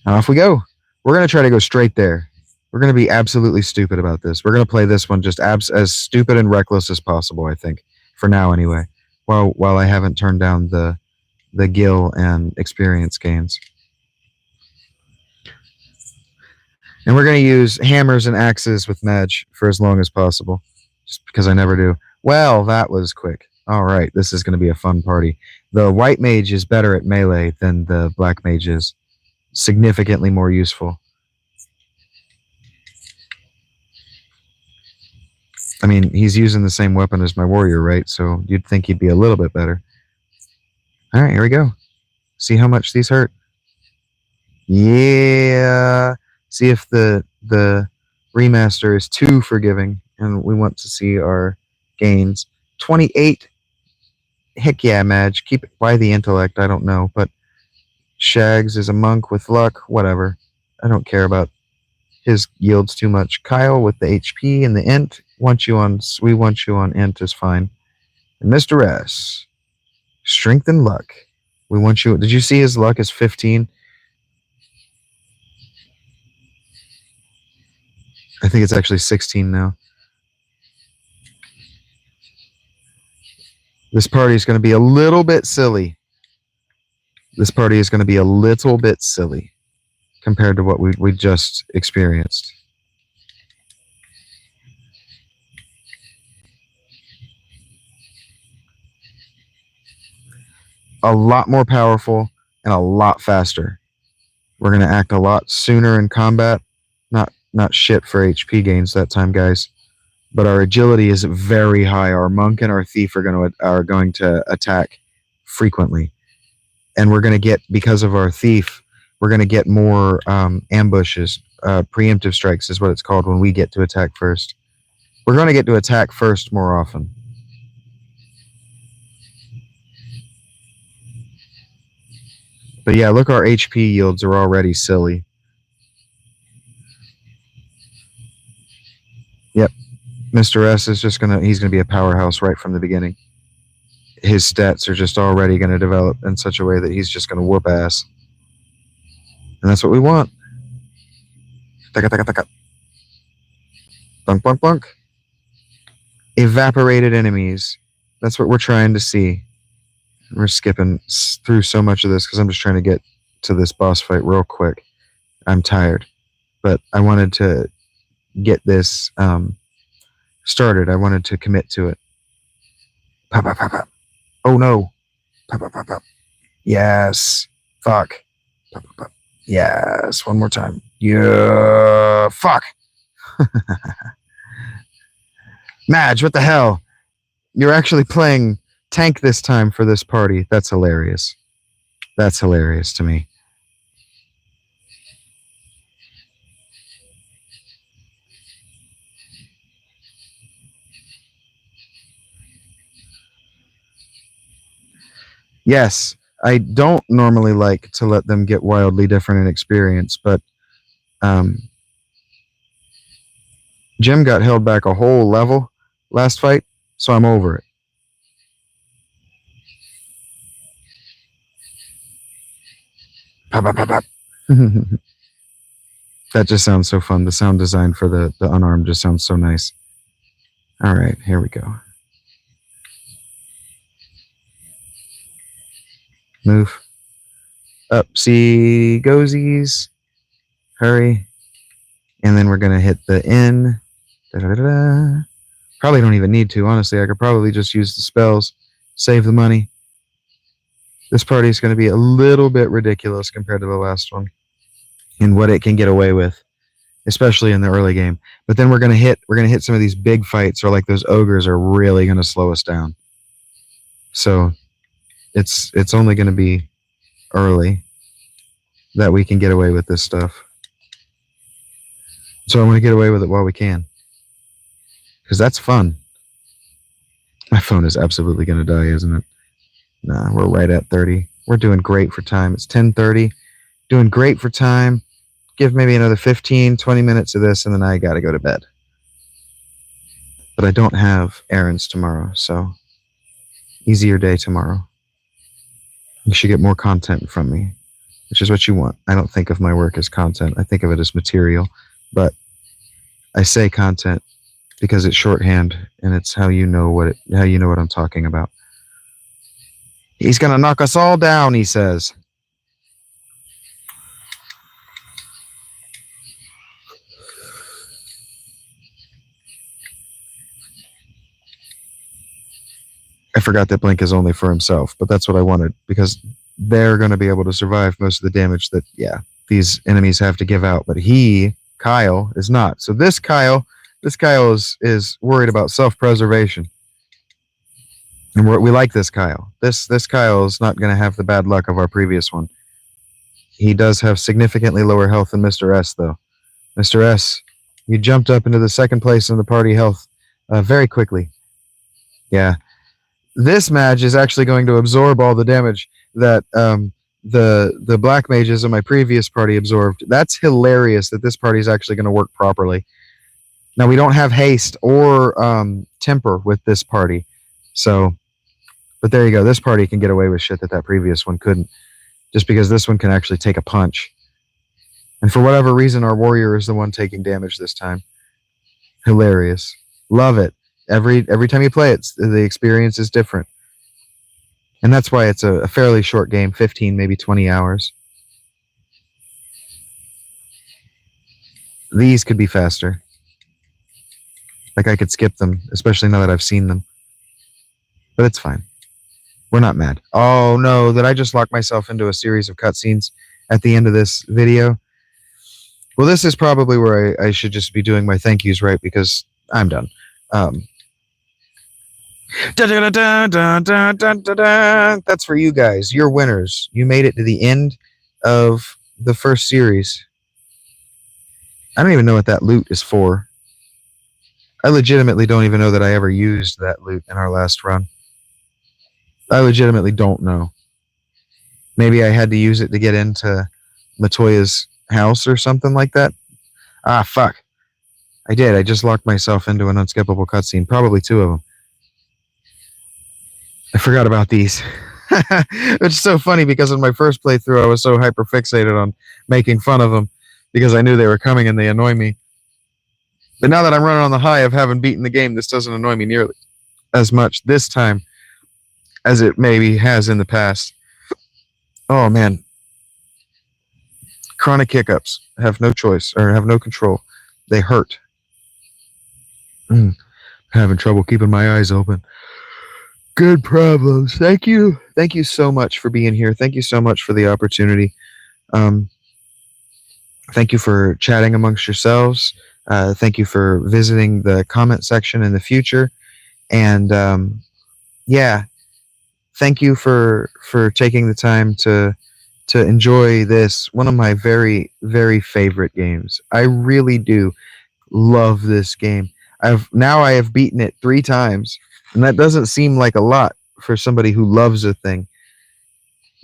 A: Now off we go. We're going to try to go straight there. We're going to be absolutely stupid about this. We're going to play this one just as stupid and reckless as possible, I think. For now, anyway. While I haven't turned down the gil and experience gains. And we're going to use hammers and axes with Madge for as long as possible. Just because I never do. Well, that was quick. All right, this is going to be a fun party. The white mage is better at melee than the black mage is. Significantly more useful. I mean, he's using the same weapon as my warrior, right? So you'd think he'd be a little bit better. All right, here we go. See how much these hurt. Yeah. See if the remaster is too forgiving, and we want to see our gains. 28. Heck yeah, Madge. Keep it by the intellect. I don't know, but Shags is a monk with luck. Whatever. I don't care about his yields too much. Kyle with the HP and the int. We want you on int is fine. And Mr. S. Strength and luck. We want you. Did you see his luck is 15? I think it's actually 16 now. This party is going to be a little bit silly. This party is going to be a little bit silly compared to what we just experienced. A lot more powerful and a lot faster. We're going to act a lot sooner in combat. Not shit for HP gains that time, guys. But our agility is very high. Our monk and our thief are going to attack frequently. And we're going to get, because of our thief, we're going to get more ambushes. Preemptive strikes is what it's called when we get to attack first. We're going to get to attack first more often. But yeah, look, our HP yields are already silly. Yep. Mr. S is he's going to be a powerhouse right from the beginning. His stats are just already going to develop in such a way that he's just going to whoop ass. And that's what we want. Taka, taka, taka. Bunk, bunk, bunk. Evaporated enemies. That's what we're trying to see. We're skipping through so much of this because I'm just trying to get to this boss fight real quick. I'm tired. But I wanted to get this started. I wanted to commit to it. Pop, pop, pop, pop. Oh no. Pop, pop, pop, pop. Yes. Fuck. Pop, pop, pop. Yes, one more time. Yeah, fuck. Madge, what the hell? You're actually playing tank this time for this party. That's hilarious. That's hilarious to me. Yes, I don't normally like to let them get wildly different in experience, but Jim got held back a whole level last fight, so I'm over it. Pop, pop, pop, pop. That just sounds so fun. The sound design for the unarmed just sounds so nice. All right, here we go. Move. Up, see, goesies. Hurry. And then we're going to hit the in. Da-da-da-da. Probably don't even need to, honestly. I could probably just use the spells, save the money. This party is going to be a little bit ridiculous compared to the last one in what it can get away with, especially in the early game. But then we're going to hit some of these big fights, or like those ogres are really going to slow us down. So it's only going to be early that we can get away with this stuff. So I want to get away with it while we can, because that's fun. My phone is absolutely going to die, isn't it? Nah, we're right at 30. We're doing great for time. It's 10:30. Doing great for time. Give maybe another 15, 20 minutes of this, and then I got to go to bed. But I don't have errands tomorrow, so easier day tomorrow. You should get more content from me, which is what you want. I don't think of my work as content. I think of it as material, but I say content because it's shorthand and it's how you know what I'm talking about. He's gonna knock us all down, he says. I forgot that Blink is only for himself, but that's what I wanted, because they're going to be able to survive most of the damage that, these enemies have to give out. But Kyle, is not. So this Kyle is worried about self-preservation. And we like this Kyle. This Kyle is not going to have the bad luck of our previous one. He does have significantly lower health than Mr. S, though. Mr. S, you jumped up into the second place in the party health very quickly. Yeah. This match is actually going to absorb all the damage that the black mages in my previous party absorbed. That's hilarious that this party is actually going to work properly. Now, we don't have haste or temper with this party. So, but there you go. This party can get away with shit that previous one couldn't, just because this one can actually take a punch. And for whatever reason, our warrior is the one taking damage this time. Hilarious. Love it. Every time you play it, the experience is different. And that's why it's a fairly short game, 15, maybe 20 hours. These could be faster. Like, I could skip them, especially now that I've seen them. But it's fine. We're not mad. Oh, no, did I just lock myself into a series of cutscenes at the end of this video? Well, this is probably where I should just be doing my thank yous, right? Because I'm done. That's for you guys. You're winners. You made it to the end of the first series. I don't even know what that loot is for. I legitimately don't even know that I ever used that loot in our last run. I legitimately don't know. Maybe I had to use it to get into Matoya's house or something like that. Ah, fuck. I did. I just locked myself into an unskippable cutscene. Probably 2 of them. I forgot about these. Which is so funny, because in my first playthrough, I was so hyper fixated on making fun of them because I knew they were coming and they annoy me. But now that I'm running on the high of having beaten the game, this doesn't annoy me nearly as much this time as it maybe has in the past. Oh, man. Chronic hiccups have no choice, or have no control. They hurt. Having trouble keeping my eyes open. Good problems. Thank you. Thank you so much for being here. Thank you so much for the opportunity. Thank you for chatting amongst yourselves. Thank you for visiting the comment section in the future. And yeah, thank you for taking the time to enjoy this, one of my very very favorite games. I really do love this game. I have beaten it 3 times, and that doesn't seem like a lot for somebody who loves a thing,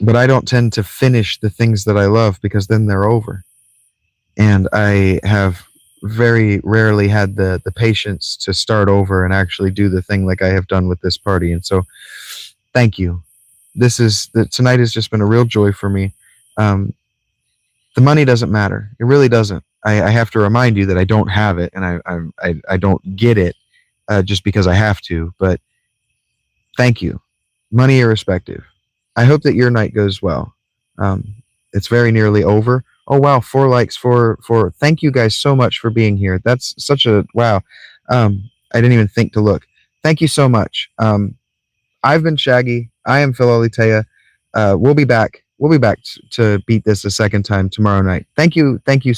A: but I don't tend to finish the things that I love because then they're over. And I have very rarely had the patience to start over and actually do the thing like I have done with this party. And so thank you. Tonight has just been a real joy for me. Um, the money doesn't matter. It really doesn't. I have to remind you that I don't have it, and I don't get it just because I have to. But thank you, money irrespective. I hope that your night goes well. Um, it's very nearly over. Oh wow, 4 likes for. Thank you guys so much for being here. That's such a wow. I didn't even think to look. Thank you so much. I've been Shaggy. I am Phil Olitea. We'll be back. We'll be back to beat this a second time tomorrow night. Thank you. Thank you